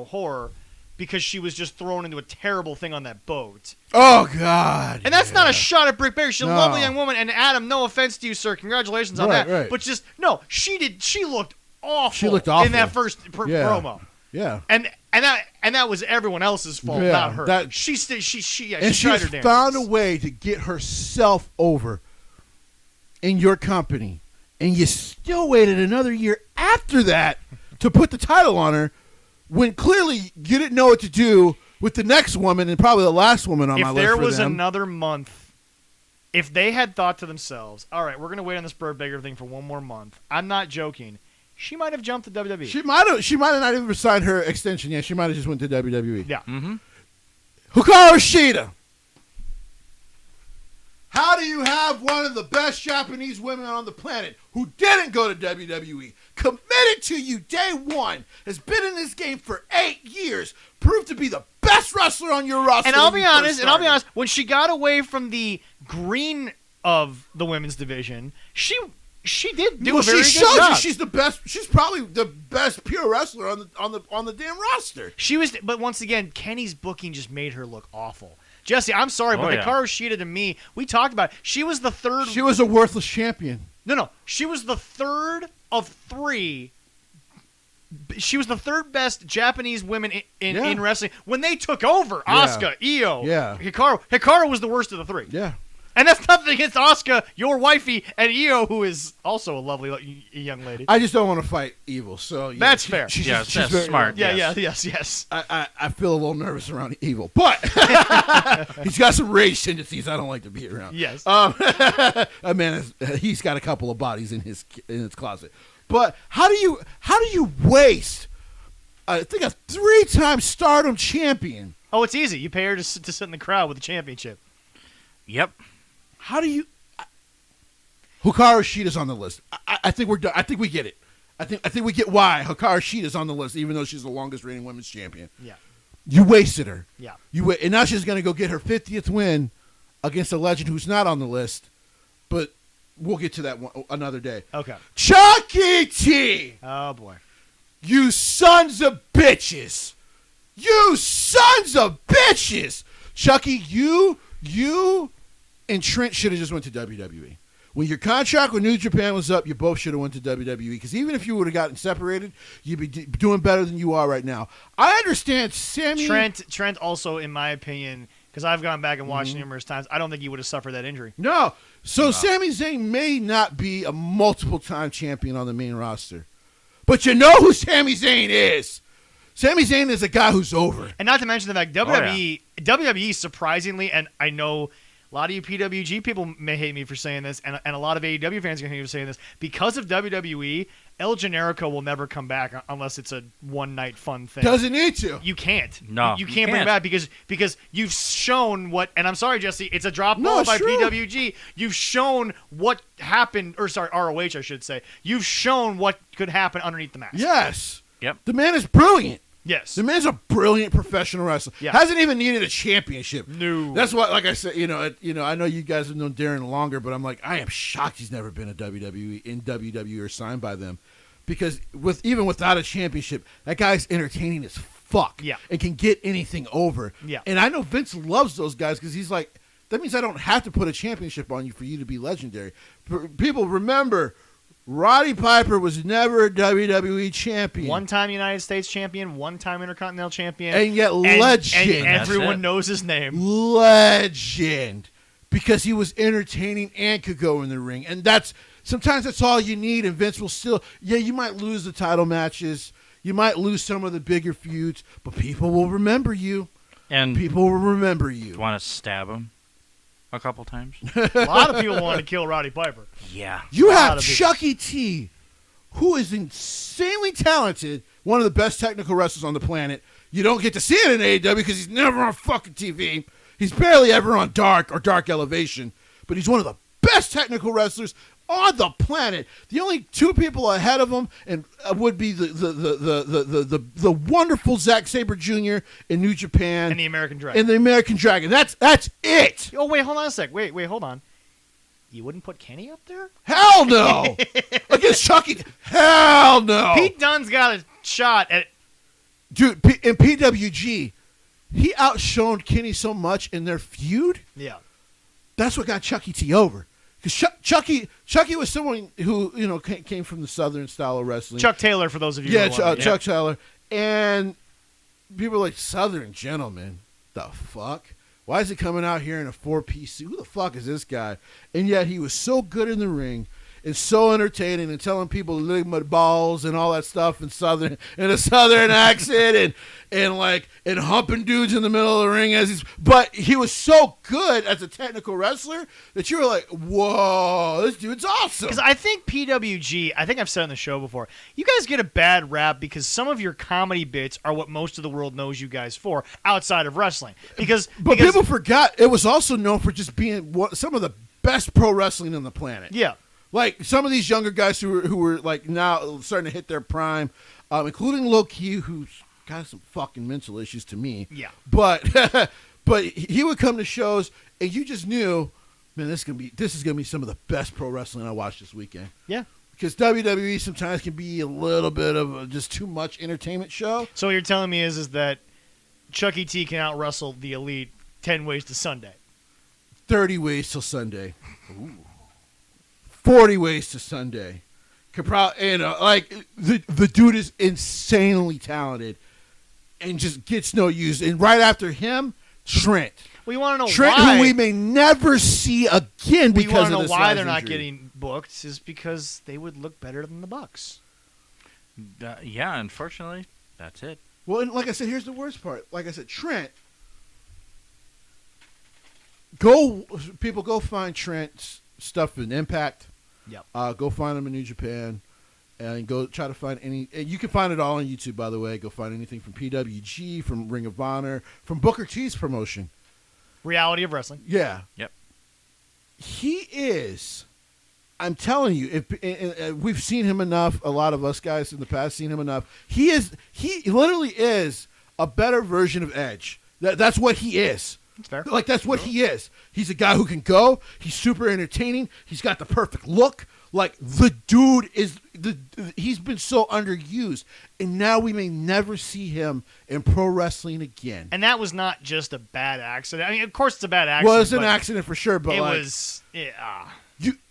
horror, because she was just thrown into a terrible thing on that boat.
Oh, God.
And that's not a shot at Britt Baker. She's a
No.
lovely young woman. And Adam, no offense to you, sir. Congratulations on that.
Right.
But just, no, she looked awful.
She looked awful.
In that first promo.
Yeah.
And that was everyone else's fault,
Yeah,
not her.
that-
she tried
She's
her damn
found
best.
a way to get herself over in your company, and you still waited another year after that to put the title on her, when clearly you didn't know what to do with the next woman and probably the last woman on my
If
list
there
for
was
them.
another month, if they had thought to themselves, all right, we're going to wait on this Britt Baker thing for one more month, I'm not joking, she might have jumped to WWE.
She might have not even signed her extension yet. She might have just went to WWE.
Yeah.
Mm-hmm.
Hikaru Shida. How do you have one of the best Japanese women on the planet who didn't go to WWE, committed to you day one, has been in this game for 8 years, proved to be the best wrestler on your roster?
And I'll be
when you first
honest,
started?
when she got away from the green of the women's division, she did do
Well,
a very
she
good
shows
job.
you she's the best. She's probably the best pure wrestler on the damn roster.
She was, but once again, Kenny's booking just made her look awful. Jesse, I'm sorry, but
Oh, yeah.
Hikaru Shida to me, we talked about it. She was the third.
She was a worthless champion.
No. She was the third of three. She was the third best Japanese women in wrestling when they took over.
Yeah.
Asuka, Io,
Yeah.
Hikaru. Hikaru was the worst of the three.
Yeah.
And that's nothing against Asuka, your wifey, and Io, who is also a lovely young lady.
I just don't want to fight evil. So yeah,
That's fair.
She's
Yeah,
she's
that's
very-
smart.
Yes.
I feel a little nervous around evil, but he's got some rage tendencies I don't like to be around.
Yes.
That man, he's got a couple of bodies in his closet. But how do you waste? I think a 3-time Stardom champion.
Oh, it's easy. You pay her to sit in the crowd with the championship.
Yep.
How do you? Hikaru Shida's on the list. I think we're done. I think we get it. I think we get why Hikaru Shida's on the list, even though she's the longest reigning women's champion.
Yeah.
You wasted her.
Yeah.
And now she's going to go get her 50th win against a legend who's not on the list, but we'll get to that one another day.
Okay.
Chucky T,
Oh, boy.
you sons of bitches. You sons of bitches. Chucky, you and Trent should have just went to WWE. When your contract with New Japan was up, you both should have went to WWE, because even if you would have gotten separated, you'd be doing better than you are right now. I understand Sammy.
Trent also, in my opinion, because I've gone back and watched numerous times, I don't think he would have suffered that injury.
No. So Sami Zayn may not be a multiple-time champion on the main roster. But you know who Sami Zayn is. Sami Zayn is a guy who's over.
And not to mention the fact WWE surprisingly, and I know a lot of you PWG people may hate me for saying this, and a lot of AEW fans are going to hate me for saying this, because of WWE, El Generico will never come back unless it's a one-night fun thing.
Doesn't need to.
You can't.
No,
You
you
can't bring it
can't.
back because you've shown what, and I'm sorry, Jesse, it's a drop
No,
ball
it's
by
true.
PWG. You've shown what happened, or sorry, ROH, I should say. You've shown what could happen underneath the mask.
Yes.
Yep.
The man is brilliant.
Yes.
The man's a brilliant professional wrestler.
Yeah.
Hasn't even needed a championship.
No.
That's what, like I said, I know you guys have known Darren longer, but I'm like, I am shocked he's never been in WWE or signed by them, because even without a championship, that guy's entertaining as fuck.
Yeah.
And can get anything over.
Yeah.
And I know Vince loves those guys, because he's like, that means I don't have to put a championship on you for you to be legendary. People remember, Roddy Piper was never a WWE champion.
One-time United States champion, one-time Intercontinental champion.
And yet legend.
And
That's
everyone
it.
knows his name.
Legend, because he was entertaining and could go in the ring, and that's sometimes that's all you need, and Vince will still. Yeah, you might lose the title matches, you might lose some of the bigger feuds, but people will remember you.
And
People will remember you.
want to stab him a couple times.
A lot of people want to kill Roddy Piper.
Yeah.
You
A lot
have
of people.
Chucky T, who is insanely talented, one of the best technical wrestlers on the planet. You don't get to see it in AEW because he's never on fucking TV. He's barely ever on Dark or Dark Elevation, but he's one of the best technical wrestlers on the planet. The only two people ahead of him and would be the wonderful Zack Sabre Jr. in New Japan
And the American Dragon.
and the American Dragon. That's it.
Oh, wait, hold on a sec. Wait, hold on. You wouldn't put Kenny up there?
Hell no. Against Chucky. Hell no.
Pete Dunne's got a shot at.
Dude, in PWG, he outshone Kenny so much in their feud.
Yeah.
That's what got Chucky T over. Because Chucky was someone who came from the Southern style of wrestling.
Chuck Taylor, for those of you
yeah,
who are
Chuck Taylor, and people are like, Southern gentleman. The fuck? Why is he coming out here in a 4-piece suit? Who the fuck is this guy? And yet he was so good in the ring and so entertaining and telling people to lick my balls and all that stuff in a southern accent and humping dudes in the middle of the ring but he was so good as a technical wrestler that you were like, whoa, this dude's awesome.
Because I think PWG, I think I've said on the show before, you guys get a bad rap because some of your comedy bits are what most of the world knows you guys for outside of wrestling. Because
people forgot it was also known for just being some of the best pro wrestling on the planet.
Yeah.
Like some of these younger guys who were like now starting to hit their prime, including Low Key, who's got some fucking mental issues to me.
Yeah.
But he would come to shows and you just knew, man, this is gonna be some of the best pro wrestling I watched this weekend.
Yeah.
Because WWE sometimes can be a little bit of just too much entertainment show.
So what you're telling me is that Chucky T can out wrestle the Elite 10 ways to Sunday.
30 ways till Sunday. Ooh. 40 ways to Sunday. The dude is insanely talented and just gets no use. And right after him, Trent.
Well, you want to know
Trent,
why?
who we may never see again
You
because
want
of
to know
this
why
guy's
they're not
injury.
getting booked is because they would look better than the Bucks.
Yeah, unfortunately, that's it.
Well, and like I said, here's the worst part. Like I said, Trent. Go find Trent's stuff in Impact.
Yep.
Go find him in New Japan, and go try to find any. And you can find it all on YouTube, by the way. Go find anything from PWG, from Ring of Honor, from Booker T's promotion.
Reality of wrestling.
Yeah.
Yep.
He is. I'm telling you, we've seen him enough. A lot of us guys in the past seen him enough. He literally is a better version of Edge. That's what he is.
That's fair.
Like, that's what he is. He's a guy who can go. He's super entertaining. He's got the perfect look. Like, the dude is he's been so underused, and now we may never see him in pro wrestling again.
And that was not just a bad accident. I mean, of course it's a bad accident.
Well, it's an
but
accident for sure, but
it
like,
was.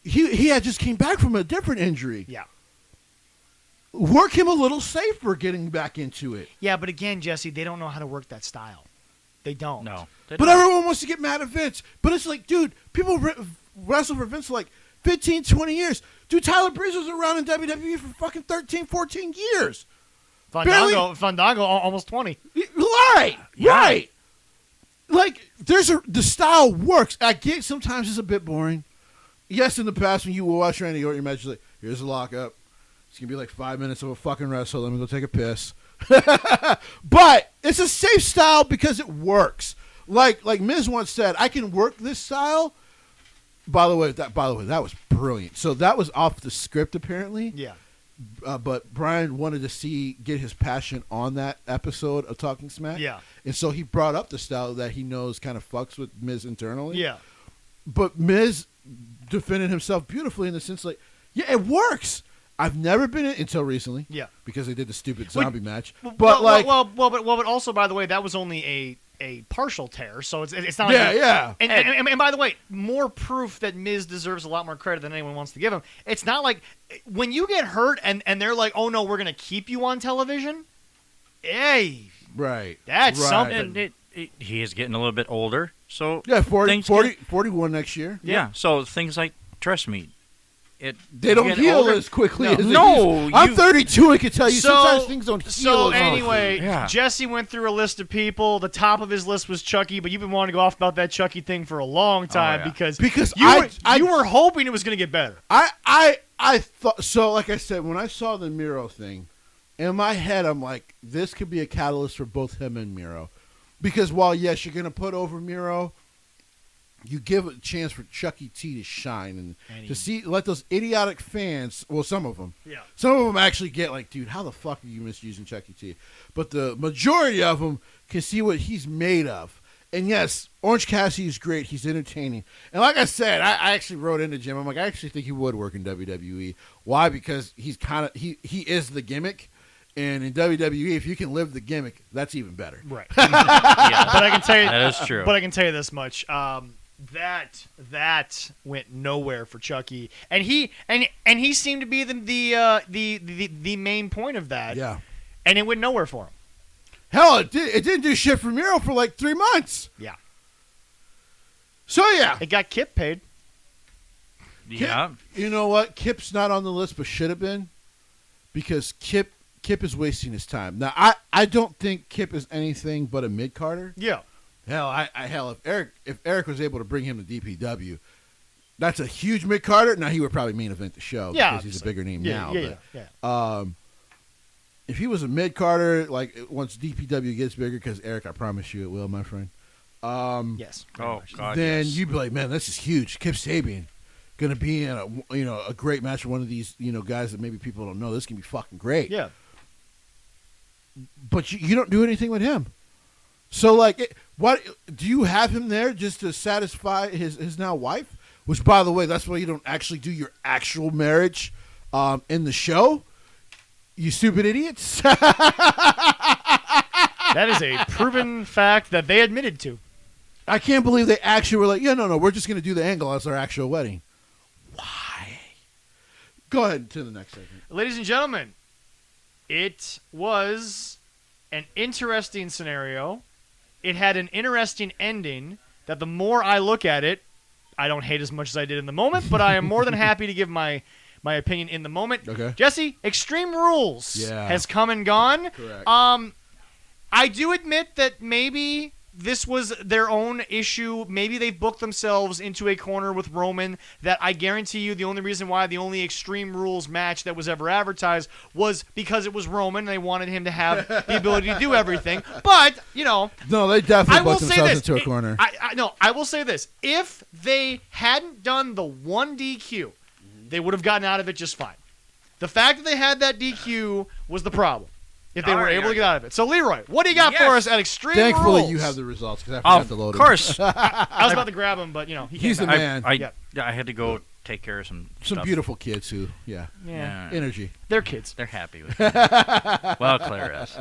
he had just came back from a different injury.
Yeah.
Work him a little safer getting back into it.
Yeah, but again, Jesse, they don't know how to work that style. They don't.
No. They
But
don't.
everyone wants to get mad at Vince. But it's like, dude, people wrestle for Vince for like 15, 20 years. Dude, Tyler Breeze was around in WWE for fucking 13, 14 years.
Fandango, almost 20.
Right,
Yeah.
right. Like, the style works. I get sometimes it's a bit boring. Yes, in the past when you were watching Randy Orton matches, like, here's a lockup. It's going to be like 5 minutes of a fucking wrestle. Let me go take a piss. But it's a safe style because it works. Like Miz once said, I can work this style. By the way, that was brilliant. So that was off the script apparently.
Yeah.
But Brian wanted to get his passion on that episode of Talking Smack.
Yeah.
And so he brought up the style that he knows kind of fucks with Miz internally.
Yeah.
But Miz defended himself beautifully in the sense like, yeah, it works. I've never been in until recently.
Yeah.
Because they did the stupid zombie match. But
but also, by the way, that was only a partial tear, so it's not.
Yeah,
like
yeah.
And by the way, more proof that Miz deserves a lot more credit than anyone wants to give him. It's not like when you get hurt and they're like, oh no, we're gonna keep you on television. Hey,
Right.
That's
right.
something.
And he is getting a little bit older, so
Yeah, 40,
things
41 next year.
Yeah, so things like, trust me,
They don't
get
heal
older-
as quickly
No.
as they
No,
used. I'm
you-
32 and can tell you
So-
sometimes things don't heal.
So
as quickly.
anyway,
Yeah.
Jesse went through a list of people. The top of his list was Chucky, but you've been wanting to go off about that Chucky thing for a long time
yeah.
because
I
you were hoping it was going to get better.
I thought so. Like I said, when I saw the Miro thing, in my head, I'm like, this could be a catalyst for both him and Miro, because while yes, you're gonna put over Miro, you give a chance for Chucky T to shine and to let those idiotic fans. Well, some of them,
Yeah.
some of them actually get like, dude, how the fuck are you misusing Chucky T? But the majority of them can see what he's made of. And yes, Orange Cassidy is great. He's entertaining. And like I said, I actually wrote into Jim. I'm like, I actually think he would work in WWE. Why? Because he's kind of he is the gimmick. And in WWE, if you can live the gimmick, that's even better.
Right.
Yeah,
But I can tell you
that is true.
But I can tell you this much: that went nowhere for Chucky, and he seemed to be the main point of that.
Yeah.
And it went nowhere for him.
Hell, it didn't do shit for Miro for like 3 months.
Yeah.
So yeah,
It got Kip paid.
yeah.
you know what? Kip's not on the list, but should have been, because Kip is wasting his time. Now I don't think Kip is anything but a mid Carter.
Yeah.
Hell, if Eric was able to bring him to DPW, that's a huge mid Carter. Now he would probably main event the show
Yeah,
because he's a bigger name
Yeah.
now.
Yeah.
but,
Yeah.
If he was a mid Carter, like once DPW gets bigger, because Eric, I promise you it will, my friend.
Yes.
Oh God.
Then
yes.
you'd be like, man, this is huge. Kip Sabian gonna be in a great match with one of these guys that maybe people don't know. This can be fucking great.
Yeah.
But you don't do anything with him. So like, what do you have him there just to satisfy his now wife? Which, by the way, that's why you don't actually do your actual marriage in the show. You stupid idiots.
That is a proven fact that they admitted to.
I can't believe they actually were like, yeah, no, we're just going to do the angle as our actual wedding. Why? Go ahead to the next segment.
Ladies and gentlemen, it was an interesting scenario. It had an interesting ending that the more I look at it, I don't hate as much as I did in the moment, but I am more than happy to give my opinion in the moment.
Okay.
Jesse, Extreme Rules has come and gone.
Correct.
I do admit that maybe this was their own issue. Maybe they booked themselves into a corner with Roman that I guarantee you the only reason why the only Extreme Rules match that was ever advertised was because it was Roman and they wanted him to have the ability to do everything. But,
No, they definitely
I will
booked
say
themselves
this.
into a corner.
I will say this. If they hadn't done the one DQ, they would have gotten out of it just fine. The fact that they had that DQ was the problem. If they
All
were
right,
able
all
to get out of it. So, Leroy, what do you got
Yes.
for us at Extreme
Thankfully,
Rules?
you have the results because I forgot to load
Of course.
I was about to grab him, but, he came
He's the
back.
man.
I had to go take care of some
Some
stuff.
beautiful kids who,
Yeah.
energy.
They're kids.
They're happy with it. Well, Claire is.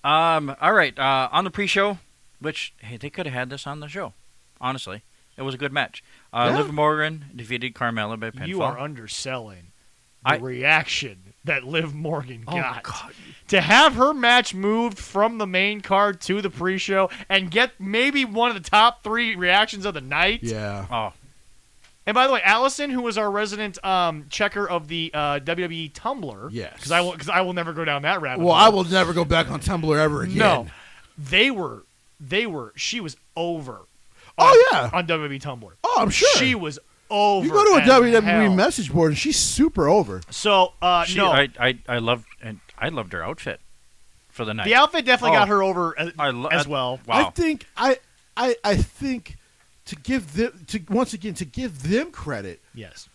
All right. On the pre-show, which hey, they could have had this on the show. Honestly, it was a good match.
Yeah.
Liv Morgan defeated Carmella by pinfall.
You are underselling the
I-
reaction that Liv Morgan
Oh,
got.
God.
To have her match moved from the main card to the pre-show and get maybe one of the top 3 reactions of the night.
Yeah.
Oh,
And by the way, Allison, who was our resident checker of the WWE Tumblr,
Yes.
because I will never go down that rabbit
Well,
hole.
I will never go back on Tumblr ever again.
No, she was over.
Oh, yeah.
on WWE Tumblr.
Oh, I'm sure.
She was over.
You go to a
as
WWE
hell.
message board and she's super over.
So no,
I loved her outfit for the night.
the outfit definitely
Oh.
got her over as
I-
well.
Wow.
I think I think to give them credit,
Yes.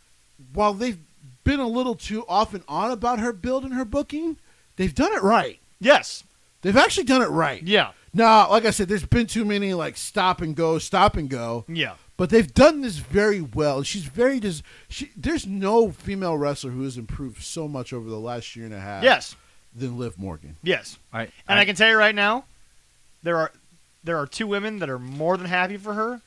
while they've been a little too off and on about her build and her booking, they've done it right.
Yes.
They've actually done it right.
Yeah.
Now, like I said, there's been too many like stop and go,
Yeah.
but they've done this very well. She's very there's no female wrestler who has improved so much over the last year and a half
Yes.
than Liv Morgan.
Yes.
I
And I can tell you right now, there are 2 women that are more than happy for her.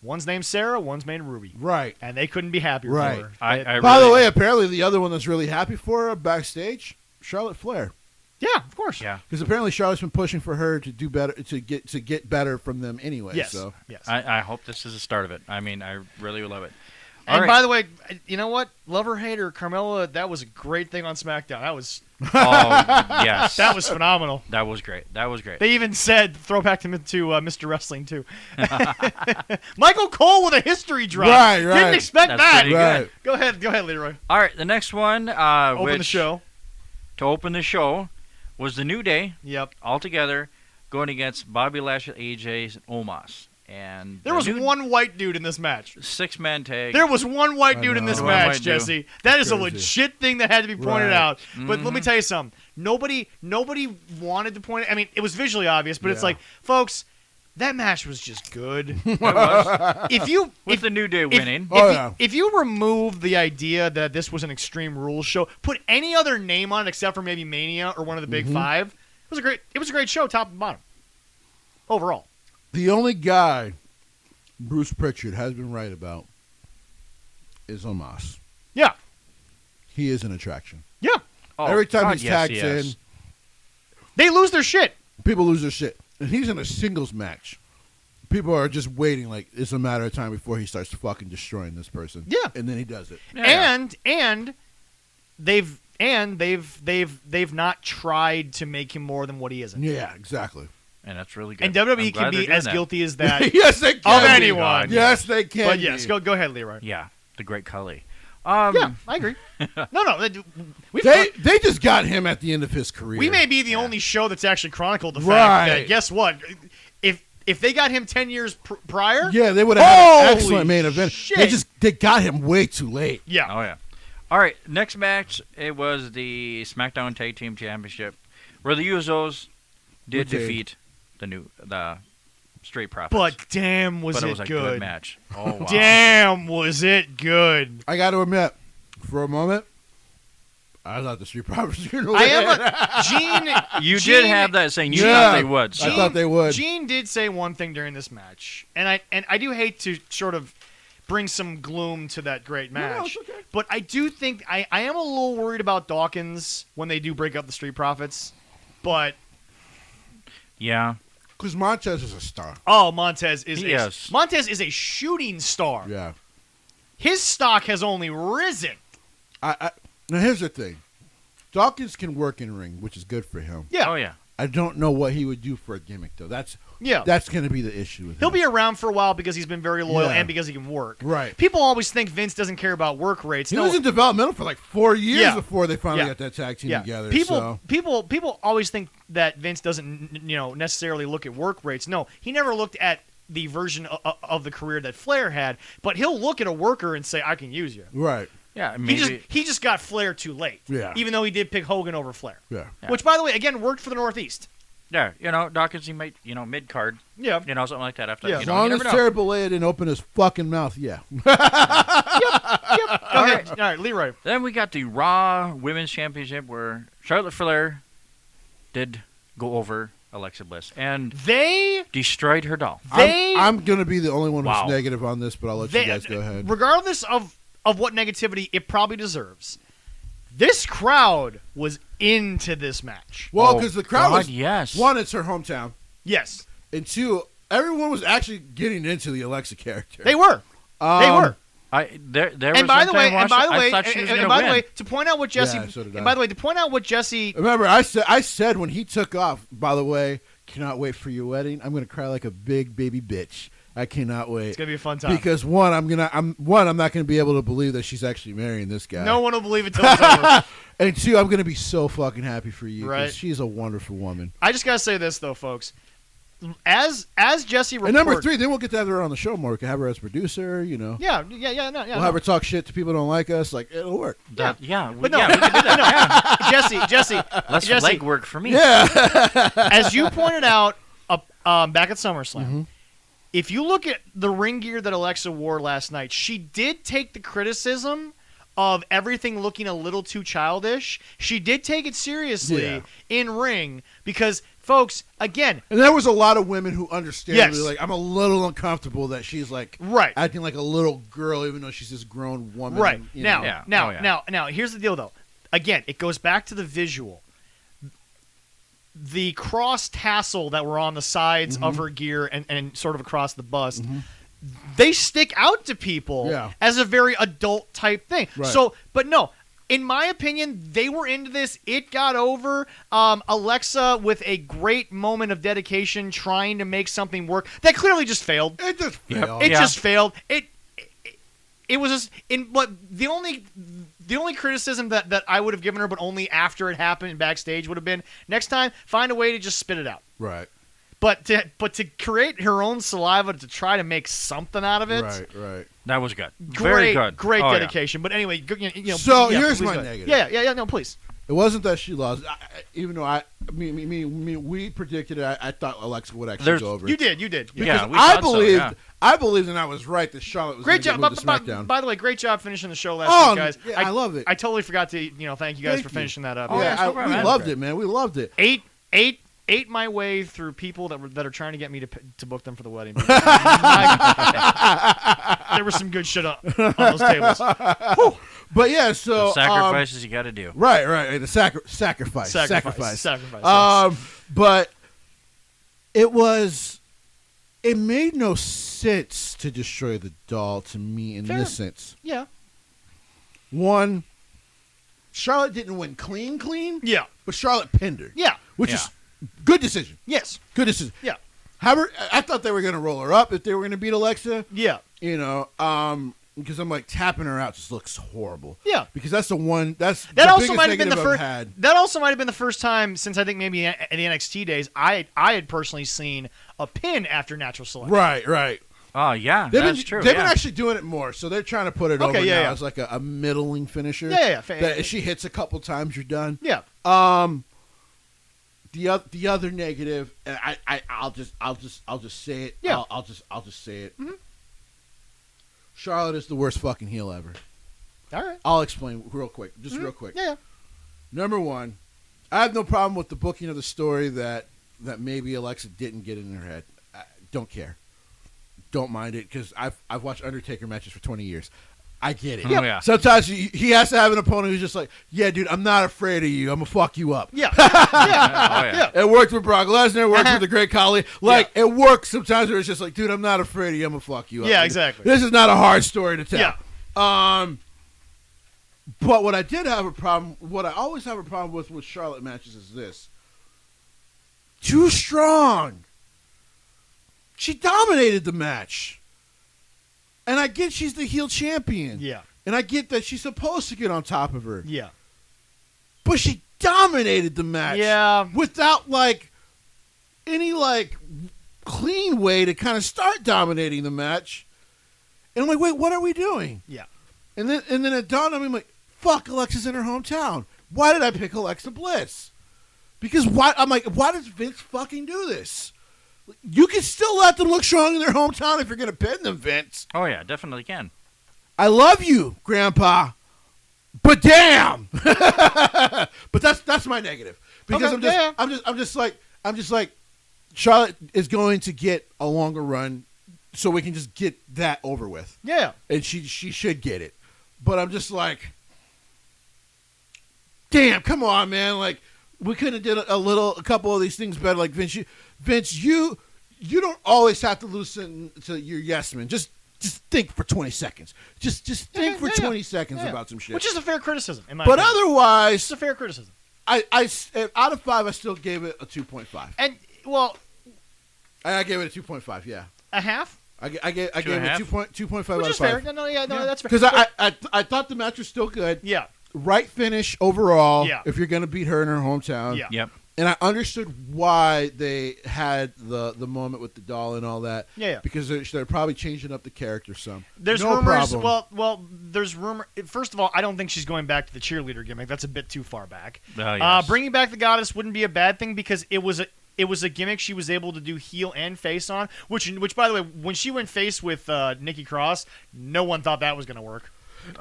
One's named Sarah, one's named Ruby.
Right.
And they couldn't be happier
Right.
for her.
I
By
really-
the way, apparently the other one that's really happy for her backstage, Charlotte Flair.
Yeah, of course.
yeah.
Because apparently Charlotte's been pushing for her to do better, to get better from them anyway.
Yes.
So
Yes.
I hope this is the start of it. I mean, I really love it.
And
right.
by the way, you know what? Love or hate her, Carmella, that was a great thing on SmackDown.
Oh yes,
That was phenomenal.
that was great. That was great.
They even said, throw back to Mr. Wrestling, too. Michael Cole with a history drop.
Right.
Didn't expect
That's
that.
pretty
Right.
good.
Go ahead, Leroy.
All right, the next one.
Open the show.
To open the show was the New Day
Yep.
all together going against Bobby Lashley, AJ, and Omos. And
There was one white dude in this match.
6-man tag.
There was one white
I
dude in this
know.
One
match,
white dude.
Jesse. That is a
Crazy.
legit thing that had to be pointed
Right.
out. But let me
Mhm.
tell you something. Nobody wanted to point it. I mean, it was visually obvious, but it's
Yeah.
like, folks, that match was just good.
It was.
if you
With
if,
the New Day
if,
winning.
Oh,
if,
yeah.
if you remove the idea that this was an Extreme Rules show, put any other name on it except for maybe Mania or one of the Big Five, it was a great show, top and bottom. Overall.
The only guy Bruce Pritchard has been right about is Omos.
Yeah.
He is an attraction.
Yeah.
Oh,
Every time
God,
he's
yes,
tagged
yes.
in,
They lose their shit.
people lose their shit. And he's in a singles match. People are just waiting like it's a matter of time before he starts fucking destroying this person.
Yeah.
And then he does it.
Yeah.
And they've not tried to make him more than what he isn't.
Yeah, exactly.
And that's really good.
And WWE
I'm
can
glad
be
they're doing
as
that.
guilty as that
yes, they can.
of
be.
anyone.
Yes, they can.
But yes,
be.
go ahead, Leroy.
Yeah, the Great Khali.
Yeah, I agree. No, we
They just got him at the end of his career.
we may be the only show that's actually chronicled the fact
Right.
that guess what? If they got him 10 years prior,
Yeah, they would have had an
Holy
excellent main event.
shit.
They got him way too late.
yeah.
Oh yeah. All right, next match it was the SmackDown Tag Team Championship, where the Usos did
Okay.
defeat the Street Profits.
But damn, was
But
it
it was a good match. Oh wow.
Damn, was it good?
I got to admit, for a moment, I thought the Street Profits were going to
I
win.
am Gene.
You
Gene-
did have that saying you
Yeah.
thought they would.
I thought they would.
Gene did say one thing during this match, and I do hate to sort of bring some gloom to that great match.
No, it's okay.
But I do think I am a little worried about Dawkins when they do break up the Street Profits. But
Yeah.
Because Montez is a star.
Montez is
Yes.
Montez is a shooting star.
Yeah.
His stock has only risen.
Now, here's the thing. Dawkins can work in ring, which is good for him.
Yeah.
Oh yeah.
I don't know what he would do for a gimmick, though. That's going to be the issue with
He'll
him.
be around for a while because he's been very loyal
Yeah.
and because he can work.
Right.
People always think Vince doesn't care about work rates.
He
No,
was in developmental for like 4 years
Yeah.
before they finally
Yeah.
got that tag team
yeah.
together.
People
so.
people always think that Vince doesn't necessarily look at work rates. No, he never looked at the version of the career that Flair had, but he'll look at a worker and say, "I can use you."
Right.
Yeah. Maybe.
He just got Flair too late.
Yeah.
Even though he did pick Hogan over Flair,
Yeah.
Yeah.
which by the way, again worked for the Northeast.
Yeah. Dawkins he might mid card.
Yeah.
Something like that after.
Yeah.
You
As
know,
long
you
as
never know.
Terry Bollea didn't open his fucking mouth, yeah.
Go ahead. All right, Leroy.
Then we got the Raw Women's Championship where Charlotte Flair did go over Alexa Bliss and
They
destroyed her doll.
I'm going to be the only one who's
Wow.
negative on this, but I'll let you guys go ahead.
Regardless of what negativity it probably deserves, this crowd was into this match.
Well,
Oh,
because the crowd
God,
was,
yes.
one, it's her hometown,
Yes,
and two, everyone was actually getting into the Alexa character.
they were. They were.
There was
And by the way,
I thought she was
and
gonna
by the
win.
way, to point out what Jesse,
Yeah, so did I.
and by the way, to point out what Jesse,
Remember, I said when he took off, by the way, cannot wait for your wedding. I'm going to cry like a big baby bitch. I cannot wait.
it's gonna be a fun time.
Because one, I'm not going to be able to believe that she's actually marrying this guy.
No one will believe it till it's over.
And two, I'm going to be so fucking happy for you. 'cause
Right.
She's a wonderful woman.
I just gotta say this though, folks. As Jesse reported,
And number three, then we'll get to have her on the show more. We can have her as producer,
no,
We'll have her talk shit to people who don't like us. Like, it'll work.
But
no.
we could do that.
Jesse,
Less
Jesse,
leg work for me.
Yeah.
as you pointed out back at SummerSlam,
Mm-hmm.
if you look at the ring gear that Alexa wore last night, she did take the criticism of everything looking a little too childish. She did take it seriously
Yeah.
in ring because, folks, again,
And there was a lot of women who understandably,
Yes.
like, I'm a little uncomfortable that she's, like,
right.
acting like a little girl even though she's this grown woman.
Right.
and, you
Now,
know.
Yeah.
now,
Oh, yeah.
now, here's the deal, though. Again, it goes back to the visual. The cross tassel that were on the sides
Mm-hmm.
of her gear and sort of across the bust, they stick out to people
Yeah.
as a very adult type thing.
Right.
So, but no. In my opinion, they were into this. It got over. Alexa, with a great moment of dedication, trying to make something work that clearly just failed.
It just failed.
It
Yeah.
just failed. It was just in what the only criticism that I would have given her, but only after it happened backstage, would have been next time find a way to just spit it out.
Right.
But to create her own saliva to try to make something out of it.
Right.
That was good.
Great,
Very good.
great
Oh, yeah.
dedication. But anyway,
So,
yeah,
here's
please
my
go ahead.
negative.
Yeah. No, please.
It wasn't that she lost. Even though we predicted it, I thought Alexa would actually
There's-
go over.
You did.
Because
Yeah, we
I
thought so,
believed,
yeah.
I believed, and I was right that Charlotte was
Great
going
job.
to move to SmackDown.
By the way, great job finishing the show last
Oh,
week, guys.
yeah, I love it.
I totally forgot to thank you guys
Thank
for
you.
finishing that up.
Oh, yeah, no problem,
we
man.
loved it, man. We loved it.
Ate my way through people that are trying to get me to book them for the wedding. There was some good shit on those tables.
But yeah, so
The sacrifices you got to do.
right. The sacrifice.
Sacrifice.
But it made no sense to destroy the doll to me in
Fair.
this sense.
Yeah.
One, Charlotte didn't win clean,
Yeah.
but Charlotte pinned her.
Yeah.
Which
Yeah.
is good decision.
Yes.
Good decision.
Yeah.
I thought they were going to roll her up if they were going to beat Alexa.
Yeah.
Because I'm like tapping her out just looks horrible.
Yeah.
Because that's the one that's
That
the
also
biggest
might have been the
negative I've
first.
had.
That also might have been the first time since I think maybe in the NXT days I had personally seen a pin after natural selection.
Right.
Oh, yeah.
They've
That's true.
been
yeah.
actually doing it more, so they're trying to put it
Okay,
over
yeah,
now
yeah.
as like a middling finisher.
Yeah.
That if she hits a couple times, you're done.
Yeah.
The other negative, and I'll just say it.
Yeah.
I'll just say it.
Mhm.
Charlotte is the worst fucking heel ever.
All right.
I'll explain real quick. Real quick.
Yeah.
Number one, I have no problem with the booking of the story that maybe Alexa didn't get in her head. I don't care. Don't mind it because I've watched Undertaker matches for 20 years. I get it.
Oh, yeah.
Sometimes he has to have an opponent who's just like, yeah, dude, I'm not afraid of you. I'm gonna fuck you up.
Yeah.
Oh, yeah.
It worked with Brock Lesnar. It worked with the Great Khali. Like it works sometimes where it's just like, dude, I'm not afraid of you. I'm gonna fuck you up.
Yeah, exactly.
This is not a hard story to tell.
Yeah.
But what I did have a problem, what I always have a problem with Charlotte matches is this: too strong. She dominated the match, and I get she's the heel champion.
Yeah.
And I get that she's supposed to get on top of her.
Yeah.
But she dominated the match.
Yeah.
Without like any like clean way to kind of start dominating the match. And I'm like, wait, what are we doing?
Yeah.
And then it dawned on me, I'm like, fuck, Alexa's in her hometown. Why did I pick Alexa Bliss? Because why does Vince fucking do this? You can still let them look strong in their hometown if you're gonna pin them, Vince.
Oh, yeah. Definitely can.
I love you, Grandpa, but damn. But that's my negative because
Okay,
I'm just like Charlotte is going to get a longer run, so we can just get that over with,
Yeah.
and she should get it. But I'm just like, damn, come on, man, like we could have did a couple of these things better. Like Vince, you don't always have to listen to your yes men. Just think for 20 seconds. Just think for 20 seconds about some shit.
Which is a fair criticism, in my
But
opinion.
otherwise,
It's a fair criticism.
I out of 5, I still gave it a 2.5.
And, well,
I gave it a 2.5. Yeah,
a half?
I gave
Two and
it
a
a
half?
2.5 out
Which
of
is fair.
5.
No, that's fair.
Because I thought the match was still good.
Yeah.
Right finish overall.
Yeah.
If you're gonna beat her in her hometown.
Yeah.
Yep.
And I understood why they had the moment with the doll and all that.
Yeah.
Because they're probably changing up the character some.
There's
no
rumors.
problem.
Well, there's rumor. First of all, I don't think she's going back to the cheerleader gimmick. That's a bit too far back.
Yes.
Bringing back the goddess wouldn't be a bad thing because it was a gimmick she was able to do heel and face on. Which by the way, when she went face with Nikki Cross, no one thought that was going to work.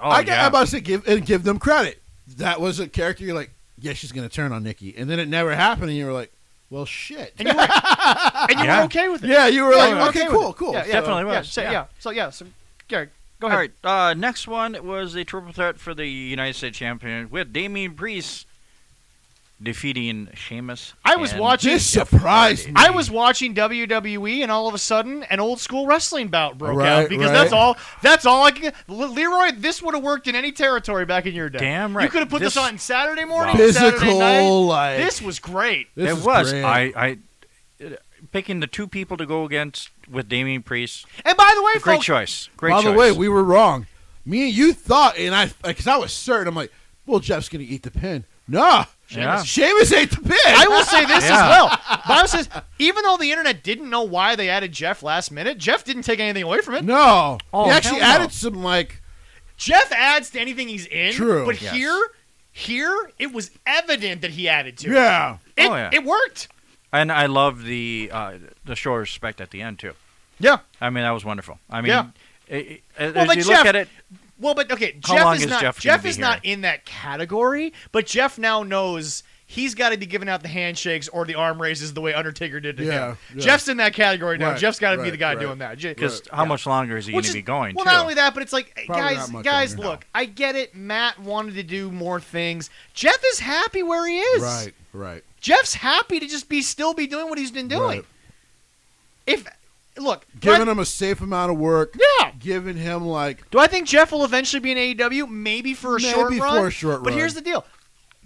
Oh,
I'm
yeah.
about to say give them credit. That was a character you're like, yeah, she's gonna turn on Nikki, and then it never happened, and you were like, well, shit.
And you were,
Yeah.
okay with it.
Yeah, you were
Yeah,
like,
you were
okay,
okay with
cool.
Yeah,
Definitely
yeah,
was,
So,
yeah.
So Garrett, go
All
ahead.
right. Next one was a triple threat for the United States Champion with Damian Priest defeating Sheamus.
I was
and
watching-
This
Jeff
surprised
Hardy.
me.
I was watching WWE, and all of a sudden, an old school wrestling bout broke
Right,
out because
right.
that's all I can. Leroy, this would have worked in any territory back in your day.
Damn right.
You could have put this
This-
on Saturday morning,
Wow.
Saturday
Physical,
night.
like
This was great.
this
It
is
was.
great.
I picking the two people to go against with Damian Priest.
And by the way,
Great
folks,
choice. Great
By
choice.
the way, we were wrong. Me and you thought, and because I was certain, I'm like, well, Jeff's gonna eat the pin. Nah,
Yeah.
Sheamus ate the pin.
I will say this
Yeah.
as well. Bob says, even though the internet didn't know why they added Jeff last minute, Jeff didn't take anything away from it.
No,
Oh,
he actually
hell no.
added some like.
Jeff adds to anything he's in.
True.
But
Yes.
here, it was evident that he added to.
Yeah,
It,
Oh, yeah.
it worked.
And I love the show of respect at the end too.
Yeah.
I mean, that was wonderful. I mean,
Yeah.
as
but
you
Jeff-
look at it,
Well, but okay,
How
Jeff
long
is
is
not
Jeff gonna
Jeff
be
is
here?
not in that category, but Jeff now knows he's got to be giving out the handshakes or the arm raises the way Undertaker did to
Yeah,
him.
yeah.
Jeff's in that category now.
Right,
Jeff's got to be
right,
the guy
right.
doing that.
because
Yeah.
how much longer is he going
Which
to
is-
be going?
Well,
too?
not only that, but it's like,
Probably
guys,
not much
guys,
longer.
look, I get it. Matt wanted to do more things. Jeff is happy where he is.
right.
Jeff's happy to just still be doing what he's been doing.
Right.
If look,
Giving him a safe amount of work.
yeah.
Giving him like
Do I think Jeff will eventually be in AEW? Maybe for a short
Maybe
run.
for a short
But
run.
here's the deal: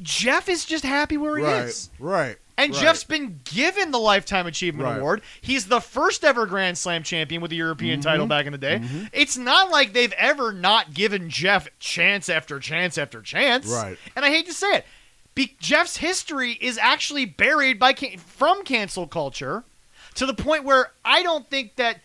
Jeff is just happy where he
right,
is.
right.
And
right.
Jeff's been given the Lifetime Achievement
Right.
Award. He's the first ever Grand Slam champion with the European title
Mm-hmm.
back in the day. It's not like they've ever not given Jeff chance after chance after chance.
Right.
And I hate to say it, Jeff's history is actually buried by from cancel culture to the point where I don't think that.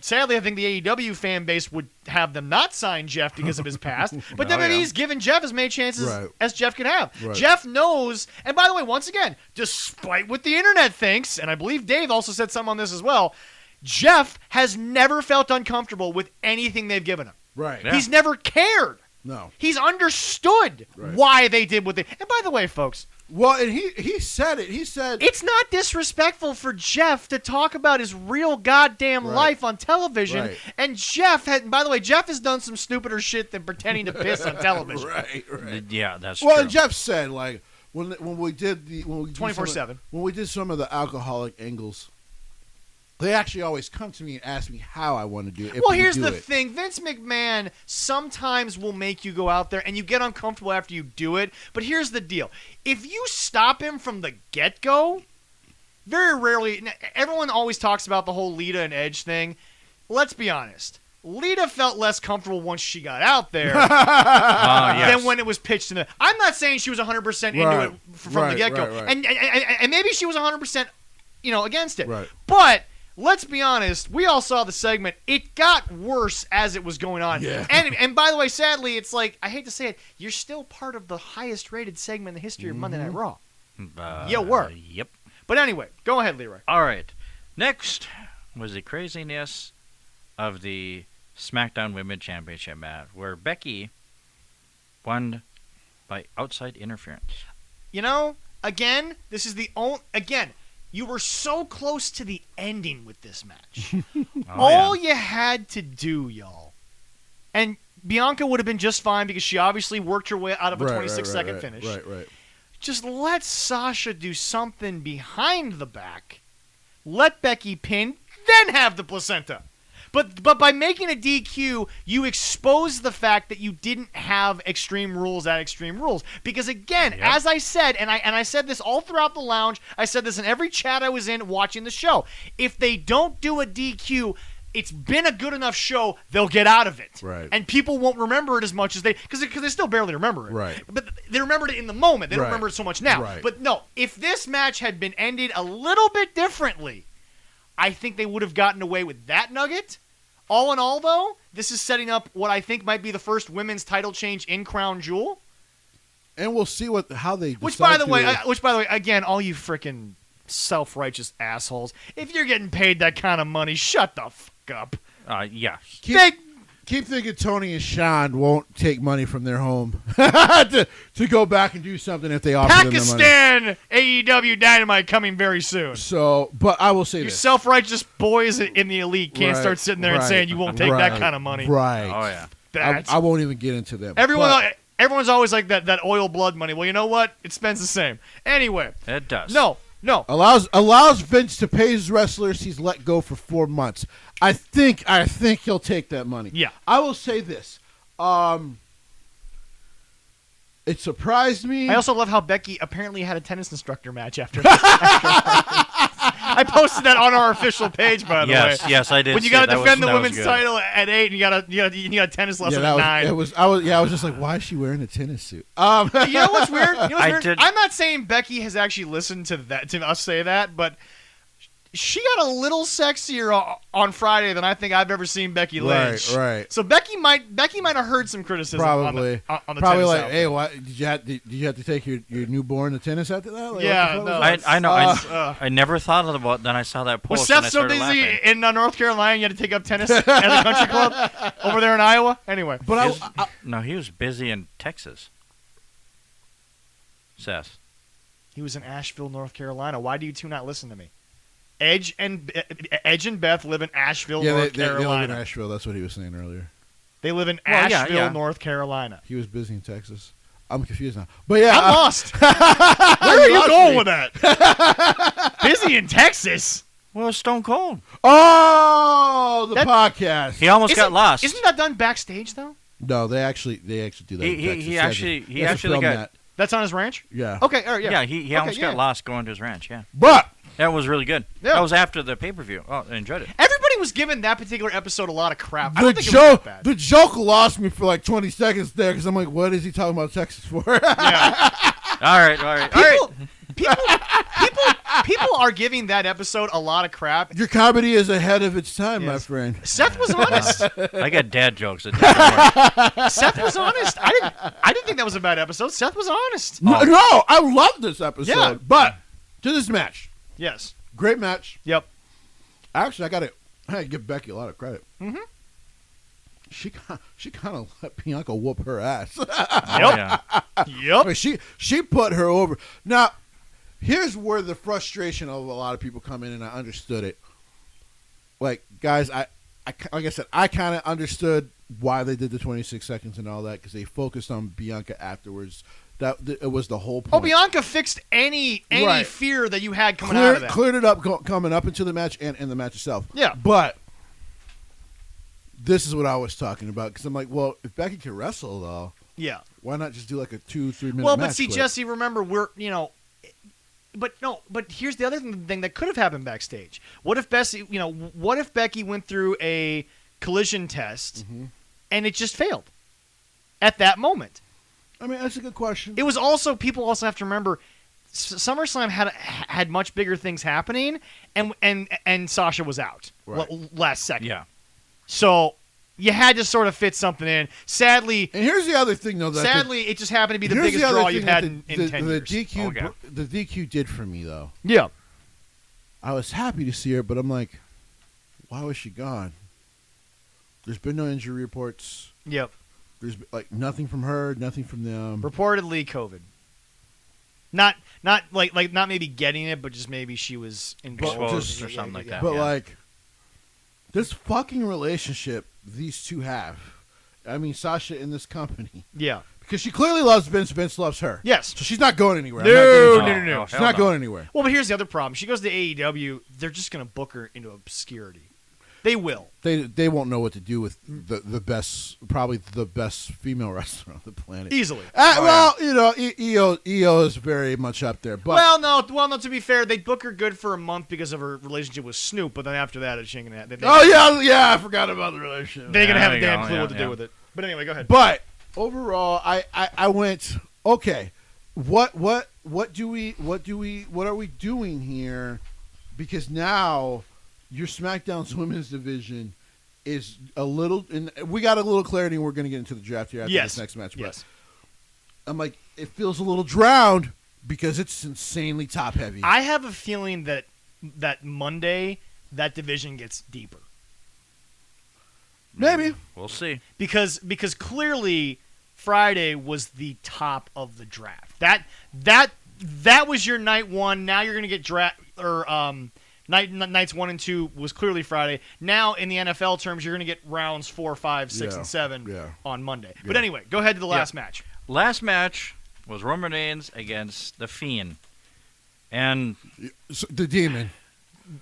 Sadly, I think the AEW fan base would have them not sign Jeff because of his past. But
Oh,
WWE's given Jeff as many chances
Right.
as Jeff can have.
Right.
Jeff knows, and by the way, once again, despite what the internet thinks, and I believe Dave also said something on this as well, Jeff has never felt uncomfortable with anything they've given him.
Right.
Yeah.
He's never cared.
No.
He's understood
Right.
why they did what they. And by the way, folks,
Well, and he said it. He said
it's not disrespectful for Jeff to talk about his real goddamn
Right.
life on television.
Right.
And Jeff had, by the way, Jeff has done some stupider shit than pretending to piss on television.
right.
Yeah, that's
Well,
true.
and Jeff said like when we did the
24/7.
when we did some of the alcoholic angles, they actually always come to me and ask me how I want to do it. if
Well,
we
here's
do
the
it.
thing. Vince McMahon sometimes will make you go out there and you get uncomfortable after you do it. But here's the deal. If you stop him from the get-go, very rarely, everyone always talks about the whole Lita and Edge thing. Let's be honest. Lita felt less comfortable once she got out there
Yes.
than when it was pitched in the. I'm not saying she was 100% into
Right.
it from
Right,
the get-go.
right, right.
And maybe she was 100%, against it.
Right.
But let's be honest, we all saw the segment. It got worse as it was going on.
Yeah.
And by the way, sadly, it's like, I hate to say it, you're still part of the highest rated segment in the history of Monday Night Raw. You were.
Yep.
But anyway, go ahead, Leroy.
All right. Next was the craziness of the SmackDown Women's Championship match, where Becky won by outside interference.
Again, this is the only. Again, you were so close to the ending with this match. All you had to do, y'all, and Bianca would have been just fine because she obviously worked her way out of a 26-second finish.
Right.
Just let Sasha do something behind the back. Let Becky pin, then have the placenta. But by making a DQ, you expose the fact that you didn't have Extreme Rules at Extreme Rules. Because again,
Yep.
as I said, and I said this all throughout the lounge, I said this in every chat I was in watching the show. If they don't do a DQ, it's been a good enough show, they'll get out of it.
Right.
And people won't remember it as much as because they still barely remember it.
Right.
But they remembered it in the moment. They don't
Right.
remember it so much now.
Right.
But no, if this match had been ended a little bit differently, I think they would have gotten away with that nugget. All in all, though, this is setting up what I think might be the first women's title change in Crown Jewel.
And we'll see how they.
Which, by the
decide
way, again, all you freaking self-righteous assholes, if you're getting paid that kind of money, shut the fuck up.
Yes.
Keep thinking Tony and Sean won't take money from their home to go back and do something if they offer them the money.
Pakistan AEW Dynamite coming very soon.
So, but I will say
You
this.
self-righteous boys in the elite can't
Right,
start sitting there and
right,
saying you won't take that
right,
kind of money.
Right.
Oh yeah.
That's,
I won't even get into that.
everyone,
But
Everyone's always like that oil blood money. Well, you know what? It spends the same. Anyway,
It does.
no.
Allows Vince to pay his wrestlers he's let go for 4 months. I think he'll take that money.
Yeah.
I will say this. It surprised me.
I also love how Becky apparently had a tennis instructor match after. I posted that on our official page, by the way.
Yes, I did.
When you
see
got
it.
to
That was-
defend the
that was
women's
good.
title at 8, and you got a tennis lesson
that
at
was,
9.
I was just like, why is she wearing a tennis suit?
You know what's weird?
Did-
I'm not saying Becky has actually listened to us say that, but she got a little sexier on Friday than I think I've ever seen Becky Lynch.
Right.
So Becky might have heard some criticism
Probably.
on the
Probably
tennis
like,
outfit.
hey, why did you have to take your newborn to tennis after that? Like,
Yeah,
what the
no.
fuck was that?
I know.
Uh,
I never thought about it. Then I saw that
Was
post and I
Seth so
started
busy
laughing.
in North Carolina you had to take up tennis at the country club over there in Iowa? Anyway.
But
His- no, he was busy in Texas. Seth.
He was in Asheville, North Carolina. Why do you two not listen to me? Edge and Beth live in Asheville,
yeah,
North
they live in
Carolina.
Asheville. That's what he was saying earlier.
They live in
Well, yeah,
Asheville,
yeah.
North Carolina.
He was busy in Texas. I'm confused now. But yeah,
I'm lost. Where are you
lost
going
me.
with that? Busy in Texas.
Well, Stone Cold.
Oh, the
That-
podcast.
He almost got lost.
Isn't that done backstage though?
No, they actually do that. in Texas.
He
That's
actually-
a-
he
that's a
actually
film
got-
that.
That's on his ranch.
Yeah.
Okay. All right. Yeah.
Yeah, he
Okay,
almost
yeah.
got lost going to his ranch. Yeah,
But
that was really good.
Yeah.
That was after the pay-per-view. Oh, I enjoyed it.
Everybody was giving that particular episode a lot of crap. I
the
don't think it was
joke,
that bad.
the joke lost me for like 20 seconds there because I'm like, what is he talking about Texas for?
Yeah.
All right.
People are giving that episode a lot of crap.
Your comedy is ahead of its time, my
Yes.
friend.
Seth was honest.
I got dad jokes. That didn't work.
Seth was honest. I didn't think that was a bad episode. Seth was honest.
No, I love this episode.
Yeah.
But to this match,
Yes.
great match.
Yep.
Actually, I gotta give Becky a lot of credit.
Mhm.
She kind of let Bianca whoop her ass.
Oh, yeah.
Yep.
I mean, she put her over. Now, here's where the frustration of a lot of people come in, and I understood it. Like, guys, I like I said, I kind of understood why they did the 26 seconds and all that because they focused on Bianca afterwards. It was the whole point.
Oh, Bianca fixed any
Right.
fear that you had coming out of that.
Cleared it up coming up into the match and the match itself.
Yeah.
But this is what I was talking about because I'm like, well, if Becky can wrestle though,
Yeah.
why not just do like a 2-3 minute
Well,
match?
but see,
quick?
Jesse, remember, but here's the other thing that could have happened backstage. What if Becky went through a collision test
Mhm.
and it just failed at that moment?
I mean, that's a good question.
It was also, people also have to remember, SummerSlam had much bigger things happening, and Sasha was out
Right.
last second.
Yeah.
So you had to sort of fit something in. Sadly,
and here's the other thing, though.
it just happened to be the
here's
biggest
other
draw
thing
you've
that
had in
the
10 years.
DQ,
Okay.
the DQ did for me though.
Yeah.
I was happy to see her, but I'm like, why was she gone? There's been no injury reports.
Yep.
There's like nothing from her, nothing from them.
Reportedly COVID. Not not maybe getting it, but just maybe she was
Exposed
just-
or something like that.
But
yeah.
like, this fucking relationship these two have. I mean, Sasha in this company
Yeah.
because she clearly loves Vince. Vince loves her.
Yes.
So she's not going anywhere.
No,
I'm not getting-
no.
She's
hell
not
no.
going anywhere.
Well, but here's the other problem. She goes to AEW, they're just going to book her into obscurity. They will.
They won't know what to do with the best, probably the best female wrestler on the planet.
Easily.
Well, you know, EO is very much up there, but
Well, no. To be fair, they book her good for a month because of her relationship with Snoop, but then after that, it's ain't gonna.
yeah, I forgot about the relationship.
They ain't gonna
Yeah,
have a
there you
damn
go,
clue
yeah,
what to
yeah.
do with it. But anyway, go ahead.
But overall, I went okay. What are we doing here? Because now your SmackDown's women's division is a little, and we got a little clarity, and we're going to get into the draft here after
Yes.
this next match. But
Yes.
I'm like, it feels a little drowned because it's insanely top heavy.
I have a feeling that Monday that division gets deeper
Maybe.
We'll see.
because clearly Friday was the top of the draft. That was your night one. Now you're gonna get nights 1 and 2 was clearly Friday. Now in the NFL terms, you're gonna get rounds 4, 5, 6,
Yeah,
and 7
yeah.
on Monday. But
Yeah.
anyway, go ahead to the last match.
last match was Roman Reigns against The Fiend. And
So, the Demon.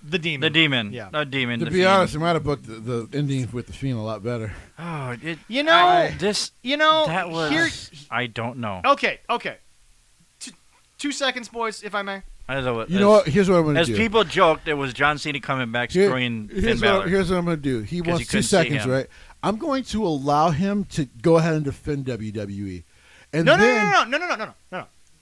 The Demon.
the Demon.
Yeah.
The Demon.
To
the
be
Fiend.
honest, I might have booked the ending with the Fiend a lot better.
Oh,
You know,
this.
you know,
That was.
here.
I don't know.
Okay. 2 seconds, boys, if I may.
I know
You know what? Here's what I'm going to
As
do.
people joked, it was John Cena coming back screwing Finn Balor.
Here's what I'm going to do. He
'Cause
wants
you
2
couldn't see
seconds,
him.
right? I'm going to allow him to go ahead and defend WWE. And
No.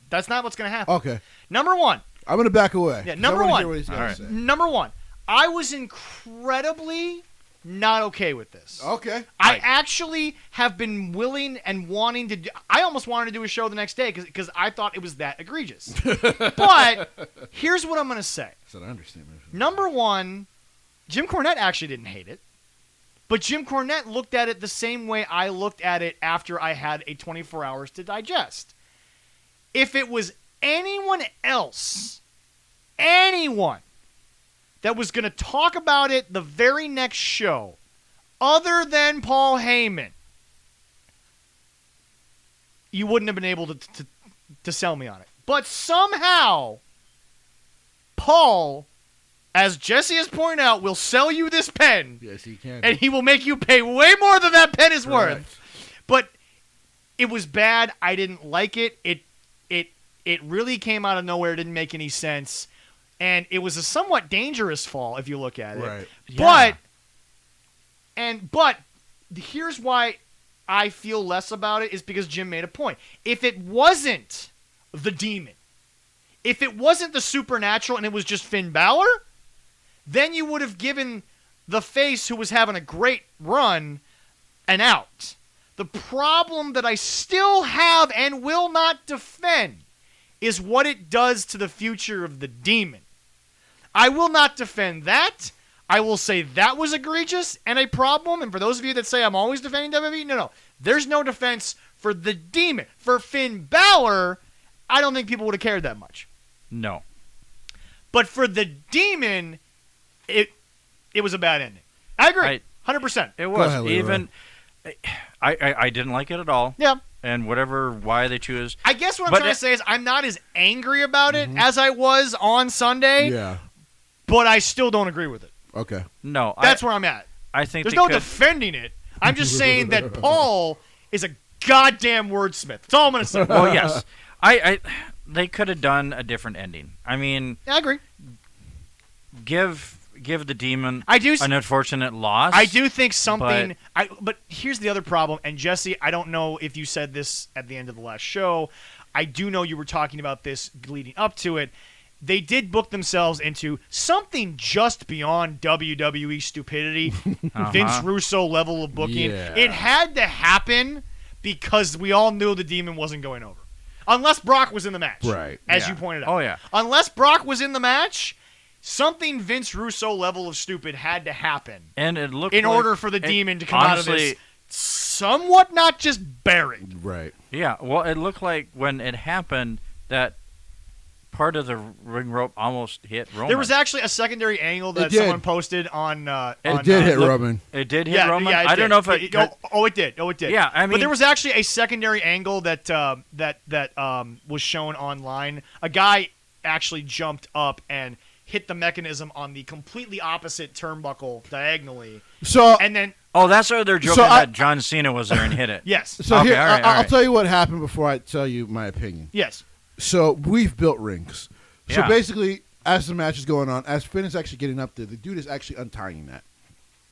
That's not what's going to happen.
Okay.
Number one.
I'm going to back away.
Yeah,
'cause
number
I wanna
one.
hear what he's got
All
to
right.
say.
Number one. I was incredibly not okay with this.
Okay.
I
Right.
actually have been willing and wanting to do. I almost wanted to do a show the next day because I thought it was that egregious. But here's what I'm going to say.
That's an understatement.
Number one, Jim Cornette actually didn't hate it. But Jim Cornette looked at it the same way I looked at it after I had a 24 hours to digest. If it was anyone else, anyone that was going to talk about it the very next show, other than Paul Heyman, you wouldn't have been able to sell me on it. But somehow, Paul, as Jesse has pointed out, will sell you this pen,
Yes, he can.
and he will make you pay way more than that pen is
Correct.
worth. But it was bad. I didn't like it. It really came out of nowhere. It didn't make any sense. And it was a somewhat dangerous fall if you look at it.
Right.
Yeah.
But here's why I feel less about it is because Jim made a point. If it wasn't the Demon, if it wasn't the Supernatural and it was just Finn Balor, then you would have given the face who was having a great run an out. The problem that I still have and will not defend is what it does to the future of the Demon. I will not defend that. I will say that was egregious and a problem. And for those of you that say I'm always defending WWE, no. There's no defense for the Demon. For Finn Balor, I don't think people would have cared that much.
No.
But for the Demon, it was a bad ending. I agree. 100%.
It was.
ahead, Leroy.
Even I didn't like it at all.
Yeah.
And why they choose.
I guess what I'm
But
trying to say is I'm not as angry about it as I was on Sunday,
Yeah.
but I still don't agree with it.
Okay.
No.
That's where I'm at.
I think
There's
they
no
could,
defending it. I'm just saying that Paul is a goddamn wordsmith. That's all I'm going to say.
Well, yes. They could have done a different ending. I mean,
I agree.
give the Demon
I do.
an unfortunate loss.
I do think something. But here's the other problem. And Jesse, I don't know if you said this at the end of the last show. I do know you were talking about this leading up to it. They did book themselves into something just beyond WWE stupidity, Vince Russo level of booking.
Yeah.
It had to happen because we all knew the Demon wasn't going over, unless Brock was in the match.
Right.
As
Yeah.
you pointed out.
Oh, yeah.
Unless Brock was in the match, something Vince Russo level of stupid had to happen
And it looked
in
like-
order for the
it-
Demon to come out of
honestly,
this somewhat not just buried.
Right.
Yeah, well, it looked like when it happened that part of the ring rope almost hit Roman.
There was actually a secondary angle that
did.
someone posted on.
It did hit
look-
Roman.
It did hit
Yeah,
Roman.
yeah, it
I
did.
don't know if it.
it did. Oh, it did.
Yeah, I
but
mean-
there was actually a secondary angle that was shown online. A guy actually jumped up and hit the mechanism on the completely opposite turnbuckle diagonally,
So
and then
Oh, that's why they're joking
So I-
that John Cena was there and hit it.
yes,
so
Okay,
here
all right, all
I'll
right.
tell you what happened before I tell you my opinion.
yes,
So we've built rings. So
Yeah.
basically, as the match is going on, as Finn is actually getting up there, the dude is actually untying that.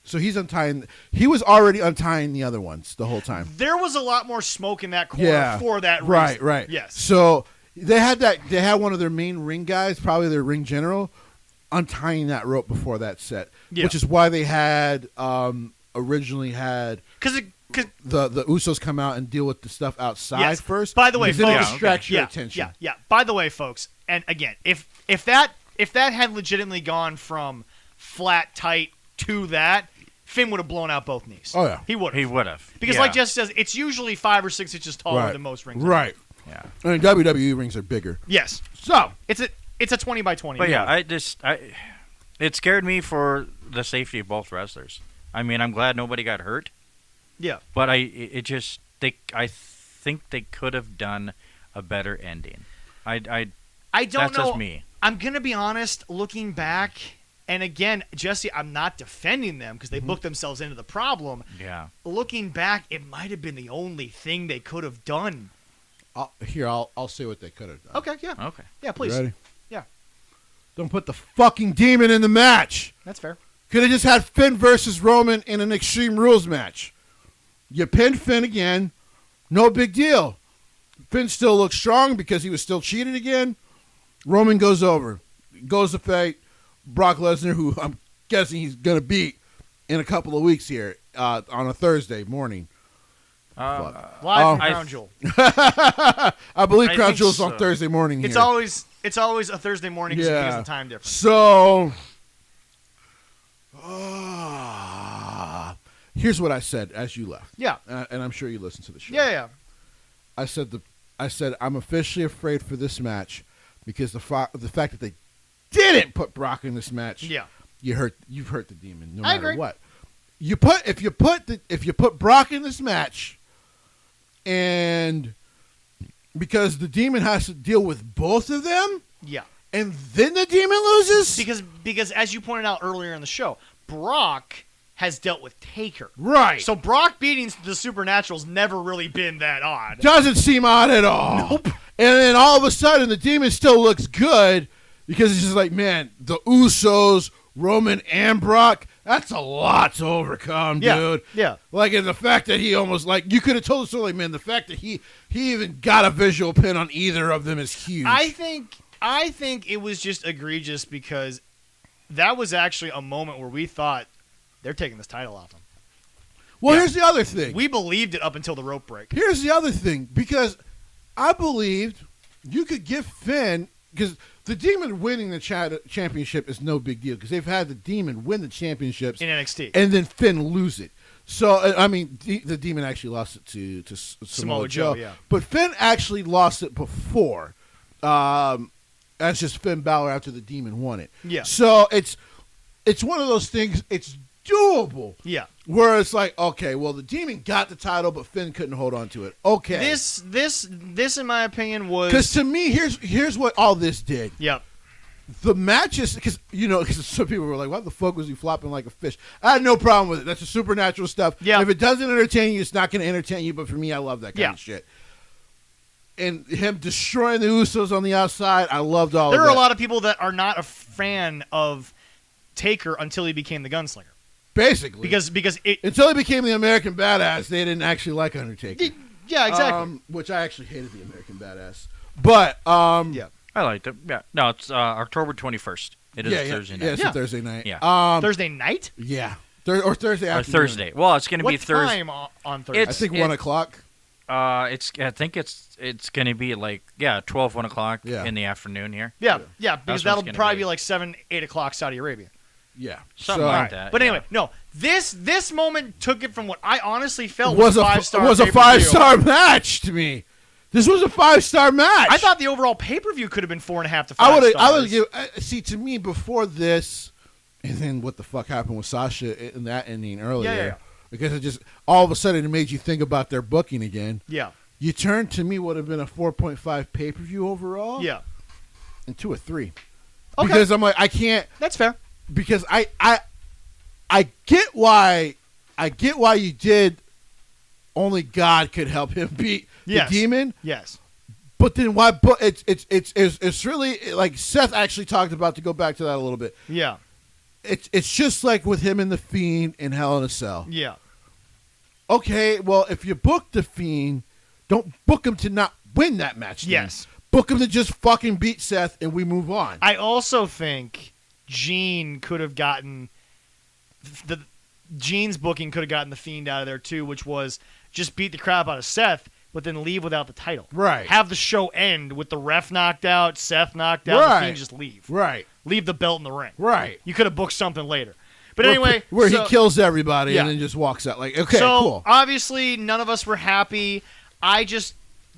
So he's untying. He was already untying the other ones the whole time.
there was a lot more smoke in that corner
Yeah.
for that reason.
Right, right.
Yes.
So they had that. They had one of their main ring guys, probably their ring general, untying that rope before that set,
Yeah.
which is why they had originally had
Because
the Usos come out and deal with the stuff outside
Yes.
first.
By the way,
because then it
folks-
distracts your
yeah,
attention.
Yeah. By the way, folks, and again, if that had legitimately gone from flat tight to that, Finn would have blown out both knees.
Oh, yeah.
he would have.
He would have.
Because,
yeah.
like Jesse says, it's usually 5 or 6 inches taller
Right.
than most rings.
Right.
Yeah.
I mean, WWE rings are bigger.
Yes,
So
it's a 20 by 20.
But yeah, it scared me for the safety of both wrestlers. I mean, I'm glad nobody got hurt,
yeah.
but I think they could have done a better ending. I
don't
that's
know.
just me.
I'm gonna be honest. Looking back, and again, Jesse, I'm not defending them because they booked themselves into the problem.
Yeah.
Looking back, it might have been the only thing they could have done.
I'll say what they could have done.
Okay, yeah,
Okay.
yeah, please,
You ready?
yeah,
Don't put the fucking demon in the match.
that's fair.
Could have just had Finn versus Roman in an Extreme Rules match. You pinned Finn again. No big deal. Finn still looks strong because he was still cheated again. Roman goes over. Goes to fight Brock Lesnar, who I'm guessing he's going to beat in a couple of weeks here on a Thursday morning.
Live from
I-
Crown Jewel.
I believe
I
Crown
think
Jewel's on
so.
Thursday morning here.
It's always a Thursday morning because
Yeah.
of the time difference.
So, here's what I said as you left.
Yeah,
And I'm sure you listened to the show.
yeah.
I said I'm officially afraid for this match because the fact that they didn't put Brock in this match.
Yeah.
You've hurt the demon no
I
matter
agree.
what. If you put Brock in this match, and because the demon has to deal with both of them,
Yeah.
and then the demon loses.
Because as you pointed out earlier in the show, Brock has dealt with Taker.
Right.
So Brock beating the Supernatural's never really been that odd.
Doesn't seem odd at all.
Nope.
And then all of a sudden, the demon still looks good because it's just like, man, the Usos, Roman, and Brock, that's a lot to overcome,
Yeah,
dude.
yeah.
Like, and the fact that he almost, like, you could have told us earlier, man, the fact that he even got a visual pin on either of them is huge.
I think it was just egregious because that was actually a moment where we thought they're taking this title off him.
Well,
Yeah.
here's the other thing.
We believed it up until the rope break.
Here's the other thing, because I believed you could give Finn, because the Demon winning the championship is no big deal, because they've had the Demon win the championships
In NXT.
and then Finn lose it. So, I mean, the Demon actually lost it to Samoa Joe.
Yeah.
But Finn actually lost it before. That's just Finn Balor after the Demon won it.
Yeah.
So, it's one of those things, it's doable.
Yeah.
Where it's like, okay, well, the Demon got the title, but Finn couldn't hold on to it. Okay.
This in my opinion was
Because to me, here's what all this did.
Yep.
The matches, because some people were like, "What the fuck was he flopping like a fish?" I had no problem with it. That's the supernatural stuff.
Yeah.
If it doesn't entertain you, it's not going to entertain you. But for me, I love that kind
Yeah.
of shit. And him destroying the Usos on the outside, I loved all
There
of
are
that.
a lot of people that are not a fan of Taker until he became the gunslinger.
Basically,
Because it
until he became the American Badass, they didn't actually like Undertaker.
yeah, exactly.
Which I actually hated the American Badass. But
Yeah.
I liked it. Yeah. No, it's October 21st. It is Thursday night.
Yeah, it's
Yeah.
a Thursday night.
Yeah.
Thursday night?
Yeah. Or Thursday
Or
afternoon.
Thursday. Well, it's going to
What
be Thursday.
time on Thursday?
I
It's-
think 1 o'clock.
I think it's going to be like 12, 1 o'clock
Yeah.
in the afternoon here.
yeah, because
That's what
that'll
it's gonna
probably
be.
be like 7, 8 o'clock Saudi Arabia.
Yeah.
Something
So-
like that.
But
yeah.
anyway, no. This moment took it from what I honestly felt
was
was
a
5-star.
was a
pay-per-view.
5-star match to me. This was a 5-star match.
I thought the overall pay-per-view could have been 4.5 to 5
I would
stars.
give see to me before this, and then what the fuck happened with Sasha in that ending earlier.
Yeah.
Because it just all of a sudden it made you think about their booking again.
Yeah,
You turned to me would have been a 4.5 pay-per-view overall.
yeah.
And 2 or 3.
Okay.
Because I'm like I can't
That's fair.
because I get why you did. Only God could help him beat
Yes.
the demon.
Yes.
But then why? But it's really like Seth actually talked about, to go back to that a little bit.
Yeah.
It's just like with him and the Fiend in Hell in a Cell.
Yeah.
Okay, well if you book the Fiend, don't book him to not win that match. then.
Yes.
Book him to just fucking beat Seth and we move on.
I also think Gene could have gotten the Gene's booking could have gotten the Fiend out of there too, which was just beat the crap out of Seth, but then leave without the title.
Right.
Have the show end with the ref knocked out, Seth knocked out,
Right.
the Fiend just leave.
Right.
Leave the belt in the ring.
Right.
You could have booked something later. But
Where-
anyway,
where
so-
he kills everybody
Yeah.
and then just walks out like, okay,
so
cool.
obviously none of us were happy.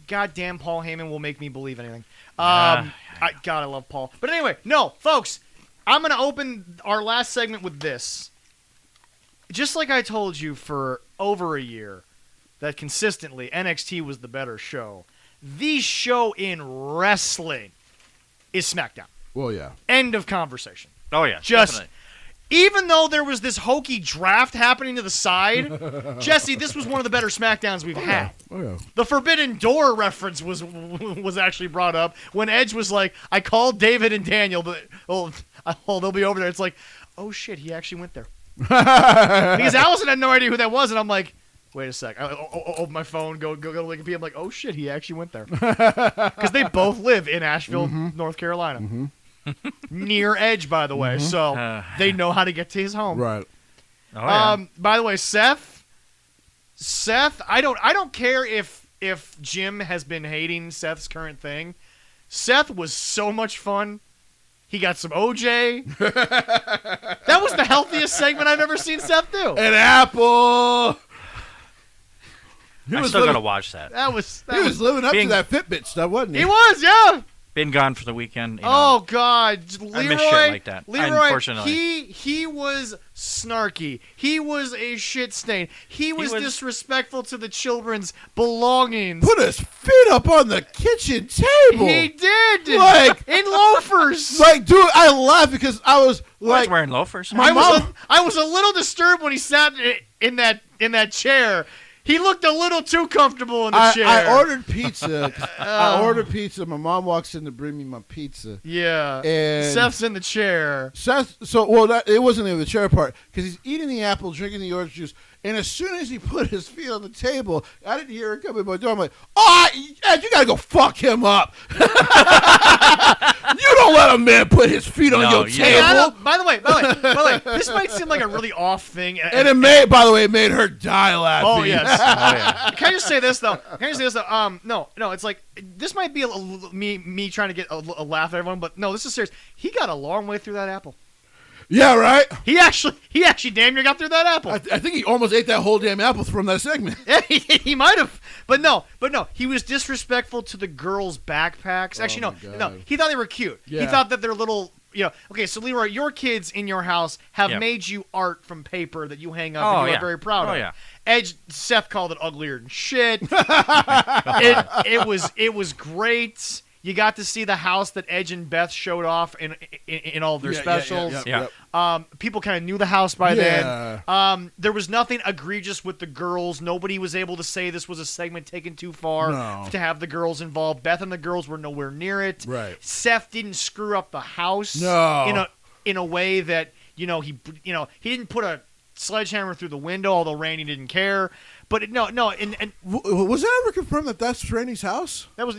Goddamn, Paul Heyman will make me believe anything. God, I love Paul. But anyway, no, folks, I'm going to open our last segment with this. Just like I told you for over a year, that consistently NXT was the better show. The show in wrestling is SmackDown.
Well, yeah.
End of conversation.
Oh yeah,
Just
definitely.
even though there was this hokey draft happening to the side, Jesse, this was one of the better SmackDowns we've had.
Oh, yeah.
The Forbidden Door reference was actually brought up when Edge was like, "I called David and Daniel, but they'll be over there." It's like, oh shit, he actually went there because Allison had no idea who that was, and I'm like, wait a sec. I open my phone, go to Wikipedia. I'm like, oh shit, he actually went there because they both live in Asheville, North Carolina, near Edge, by the way, so they know how to get to his home.
Right.
Oh, yeah.
By the way, Seth, I don't care if Jim has been hating Seth's current thing. Seth was so much fun. He got some OJ. That was the healthiest segment I've ever seen Seth do.
An apple.
I still gotta watch that.
He was living up to
being-
that Fitbit stuff, wasn't he?
He was, yeah.
Been gone for the weekend. You know.
Oh God, Leroy.
I miss shit like that,
Leroy,
unfortunately.
he was snarky. He was a shit stain. He was disrespectful to the children's belongings.
Put his feet up on the kitchen table.
He did,
Like-
in loafers.
Like, dude, I laughed because I was
I was
like,
wearing loafers.
I was a little disturbed when he sat in that chair. He looked a little too comfortable in the chair.
I ordered pizza. I ordered pizza. My mom walks in to bring me my pizza.
Yeah.
And
Seth's in the chair.
Seth, it wasn't even the chair part because he's eating the apple, drinking the orange juice, and as soon as he put his feet on the table, I didn't hear it coming by the door. I'm like, Ed, you gotta go fuck him up. You don't let a man put his feet on your
you
table.
By the way, this might seem like a really off thing.
And it made her die laughing.
Oh yes.
Oh yeah.
Can I just say this though? No, it's like this might be me trying to get a laugh at everyone, but no, this is serious. He got a long way through that apple.
Yeah, right.
He actually damn near got through that apple.
I think he almost ate that whole damn apple from that segment.
Yeah, he might have, but no, he was disrespectful to the girls' backpacks. Actually,
my
no,
God.
he thought they were cute.
Yeah.
He thought that they're little, Okay, so Leroy, your kids in your house have
Yep.
made you art from paper that you hang up
Oh,
and you
yeah.
are very proud
Oh,
of.
yeah.
Seth called it uglier than shit. It was great. You got to see the house that Edge and Beth showed off in all of their specials.
Yeah.
People kind of knew the house by
Yeah.
then. There was nothing egregious with the girls. Nobody was able to say this was a segment taken too far
No.
to have the girls involved. Beth and the girls were nowhere near it.
Right.
Seth didn't screw up the house
No.
in a way that he didn't put a sledgehammer through the window, although Randy didn't care. But and
Was it ever confirmed that that's Randy's house?
that was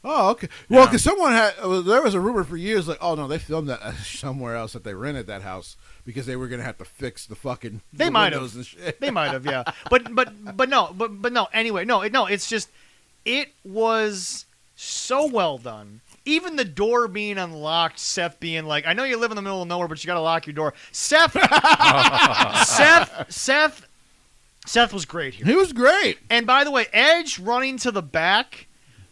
Oh, okay. Well,
Yeah.
because there was a rumor for years, like, oh no, they filmed that somewhere else, that they rented that house because they were gonna have to fix the fucking
They might
windows
have.
and shit.
They might have, yeah. But no. Anyway, no. It's just it was so well done. Even the door being unlocked, Seth being like, "I know you live in the middle of nowhere, but you got to lock your door." Seth was great here.
He was great.
And by the way, Edge running to the back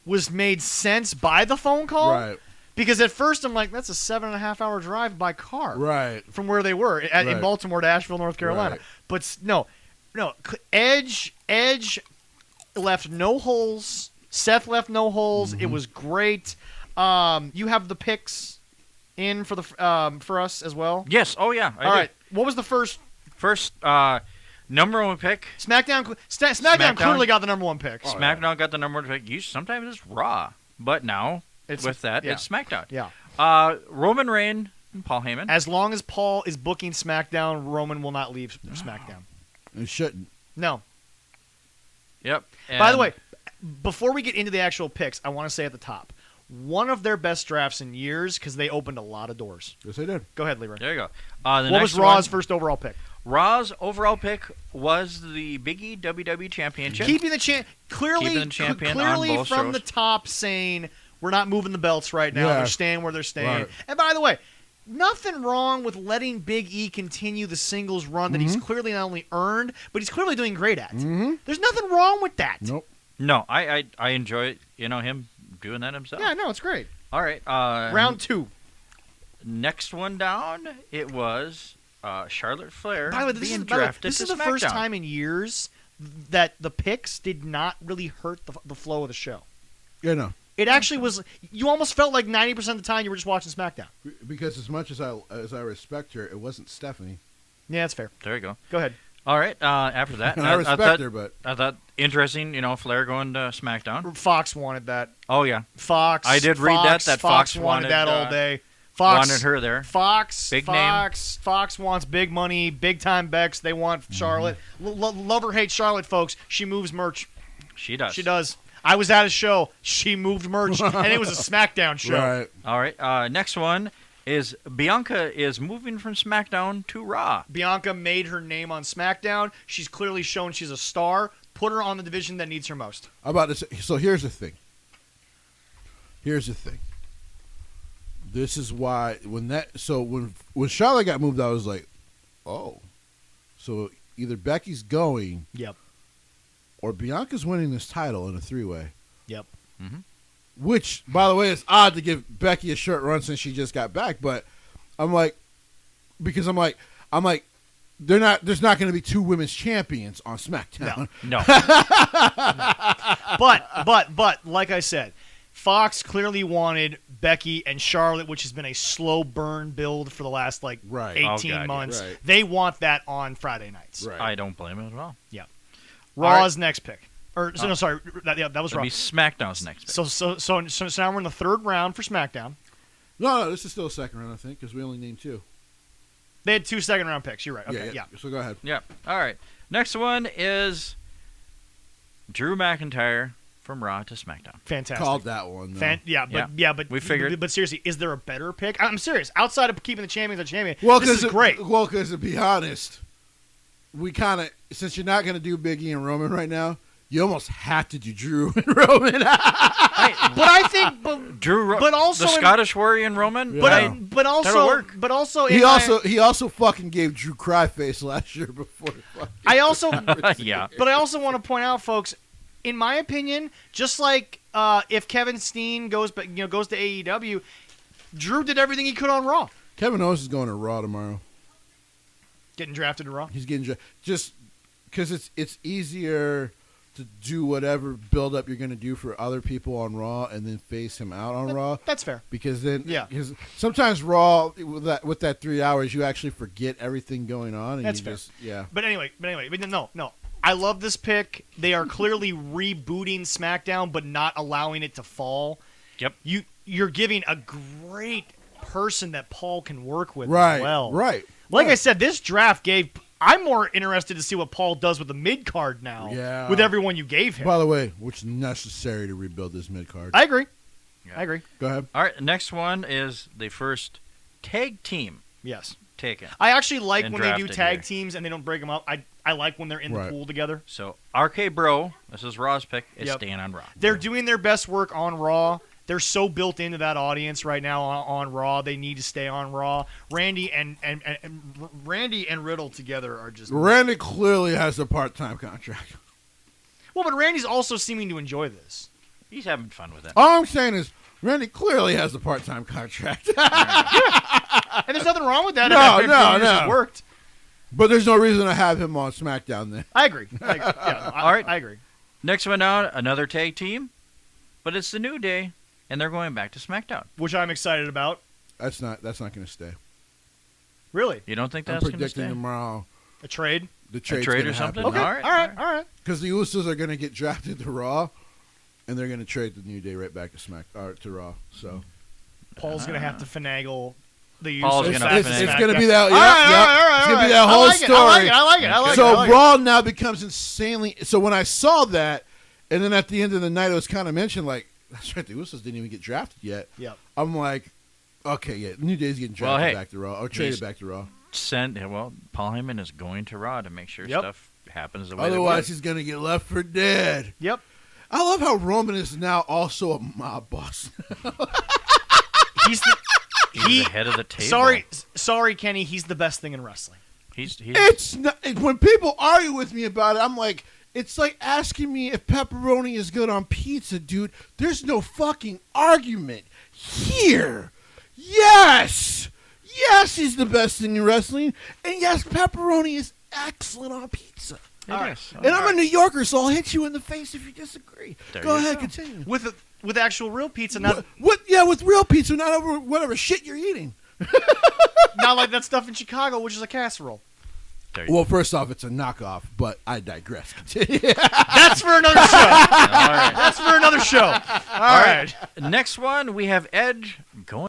was made sense by the phone call.
Right.
Because at first I'm like, that's a 7.5 hour drive by car.
Right.
From where they were in
Right.
Baltimore to Asheville, North Carolina.
Right.
But no. Edge left no holes. Seth left no holes. It was great. You have the picks in for for us as well.
Yes. Oh yeah.
All right. What was the first?
First, number one pick.
SmackDown clearly got the number one pick.
SmackDown got the number one pick. Sometimes it's Raw, but now it's SmackDown.
Yeah.
Roman Reigns and Paul Heyman.
As long as Paul is booking SmackDown, Roman will not leave SmackDown.
It shouldn't.
No.
Yep.
By the way, before we get into the actual picks, I want to say at the top, one of their best drafts in years because they opened a lot of doors.
Yes, they did.
Go ahead, Leroy.
there you go.
What was Raw's first overall pick?
Raw's overall pick was the Big E WWE Championship.
Keeping the clearly
champion on both
from
shows.
the top saying we're not moving the belts right now.
Yeah.
They're staying where they're staying.
Right.
And by the way, nothing wrong with letting Big E continue the singles run that he's clearly not only earned, but he's clearly doing great at. There's nothing wrong with that.
Nope.
No, I enjoy him doing that himself.
Yeah, no, it's great.
All right.
Round 2.
Next one down, it was Charlotte Flair
By the way,
being drafted
this is
to
the first
SmackDown.
time in years that the picks did not really hurt the flow of the show.
Yeah, no.
It actually was. You almost felt like 90% of the time you were just watching SmackDown.
Because as much as I respect her, it wasn't Stephanie.
Yeah, that's fair.
There you go.
Go ahead.
All right. After that,
And I respect her, but
I thought interesting. Flair going to SmackDown.
Fox wanted that.
Oh yeah,
Fox.
I did read that Fox
wanted that all
wanted,
day. Fox
wanted her there.
Fox.
Big
Fox. Fox wants big money, big time Bex. They want Charlotte. Love or hate Charlotte, folks. She moves merch.
She does.
She does. I was at a show. She moved merch, and it was a SmackDown show.
right.
All right. Next one is Bianca is moving from SmackDown to Raw.
Bianca made her name on SmackDown. She's clearly shown she's a star. Put her on the division that needs her most.
I'm about to say, so here's the thing. This is why when Charlotte got moved, I was like, oh, so either Becky's going
Yep.
or Bianca's winning this title in a 3-way.
Yep.
Which, by the way, it's odd to give Becky a short run since she just got back, but I'm like, there's not going to be 2 women's champions on SmackDown.
No.
But like I said, Fox clearly wanted Becky and Charlotte, which has been a slow burn build for the last
Right.
18
Oh, God,
months.
right.
They want that on Friday nights.
Right.
I don't blame it at all.
Raw's next pick. That was
It'll
Raw.
be SmackDown's next pick.
So now we're in the third round for SmackDown.
No, this is still a second round, I think, because we only named 2.
They had 2 second round picks. You're right. Okay, yeah.
So go ahead.
Yeah. All right. Next one is Drew McIntyre from Raw to SmackDown.
Fantastic.
Called that one. Though.
But
We figured.
But seriously, is there a better pick? I'm serious. Outside of keeping the champions a champion,
Well,
this is great.
Well, because to be honest, we kind of, since you're not going to do Big E and Roman right now, you almost have to do Drew and Roman.
But I think, but also
the Scottish Warrior and Roman.
Yeah.
but
That'll
also,
work.
but also,
he also fucking gave Drew Cryface last year before.
I also,
Yeah.
but I also want to point out, folks, in my opinion, just like if Kevin Steen goes to AEW, Drew did everything he could on Raw.
Kevin Owens is going to Raw tomorrow.
Getting drafted to Raw.
He's getting just because it's easier to do whatever build up you're going to do for other people on Raw and then face him out on Raw.
That's fair.
Because then,
Yeah.
because sometimes Raw with that 3 hours, you actually forget everything going on. And
That's
you
fair.
just, yeah.
But anyway, no. I love this pick. They are clearly rebooting SmackDown, but not allowing it to fall.
Yep.
You're giving a great person that Paul can work with
Right.
as well.
Right.
Like
right.
I said, this draft gave. I'm more interested to see what Paul does with the mid card now.
Yeah.
With everyone you gave him.
By the way, which is necessary to rebuild this mid card.
I agree.
Yeah.
I agree.
Go ahead.
All right. Next one is the first tag team
Yes.
taken.
I actually like
And
when they do
drafted
tag
here.
teams and they don't break them up. I like when they're in the
Right.
pool together.
So RK Bro, this is Raw's pick, is
Yep.
staying on Raw.
They're doing their best work on Raw. They're so built into that audience right now on Raw. They need to stay on Raw. Randy and Riddle together are just
Randy clearly has a part-time contract.
well, but Randy's also seeming to enjoy this.
He's having fun with it.
All I'm saying is Randy clearly has a part-time contract.
And there's nothing wrong with that.
No,
if it
no,
has
no.
worked.
But there's no reason to have him on SmackDown then.
I agree. Yeah,
All right.
I agree.
Next one down, another tag team, but it's the New Day, and they're going back to SmackDown.
Which I'm excited about.
That's not going to stay.
Really,
You don't think
I'm
that's going to
predicting
stay?
tomorrow
a trade?
the
A
trade's
trade
gonna
or something?
happen.
Okay.
All right.
Because the Usos are going to get drafted to Raw, and they're going to trade the New Day right back to Raw. So
Paul's gonna have to finagle the use
Paul's
of
gonna
Smack-
have to
it's
finagle.
going to be that.
All right,
It's going to be that
I
whole
like it,
story.
I like it.
So
I like it.
Raw now becomes insanely. So when I saw that, and then at the end of the night, it was kind of mentioned like, that's right, the Usos didn't even get drafted yet.
Yep.
I'm like, okay, yeah, New Day's getting
Well,
drafted
hey,
back to Raw or traded
he's-
back to Raw.
Paul Heyman is going to Raw to make sure
Yep.
stuff happens the way
Otherwise,
they
he's going to get left for dead.
Yep.
I love how Roman is now also a mob boss.
He's the,
He's the head of the table.
Sorry, Kenny. He's the best thing in wrestling.
He's
It's not, when people argue with me about it, I'm like, it's like asking me if pepperoni is good on pizza, dude. There's no fucking argument here. Yes, he's the best thing in wrestling, and yes, pepperoni is excellent on pizza.
It
All right.
is.
And I'm a New Yorker, so I'll hit you in the face if you disagree.
There
Go
you
ahead,
go.
continue.
With actual real pizza, not
What? Yeah, with real pizza, not over whatever shit you're eating.
not like that stuff in Chicago, which is a casserole.
There you
Well, first off, it's a knockoff, but I digress. Continue.
That's for another show.
go. All right.
That's for another show. All right.
Next one, we have Edge going.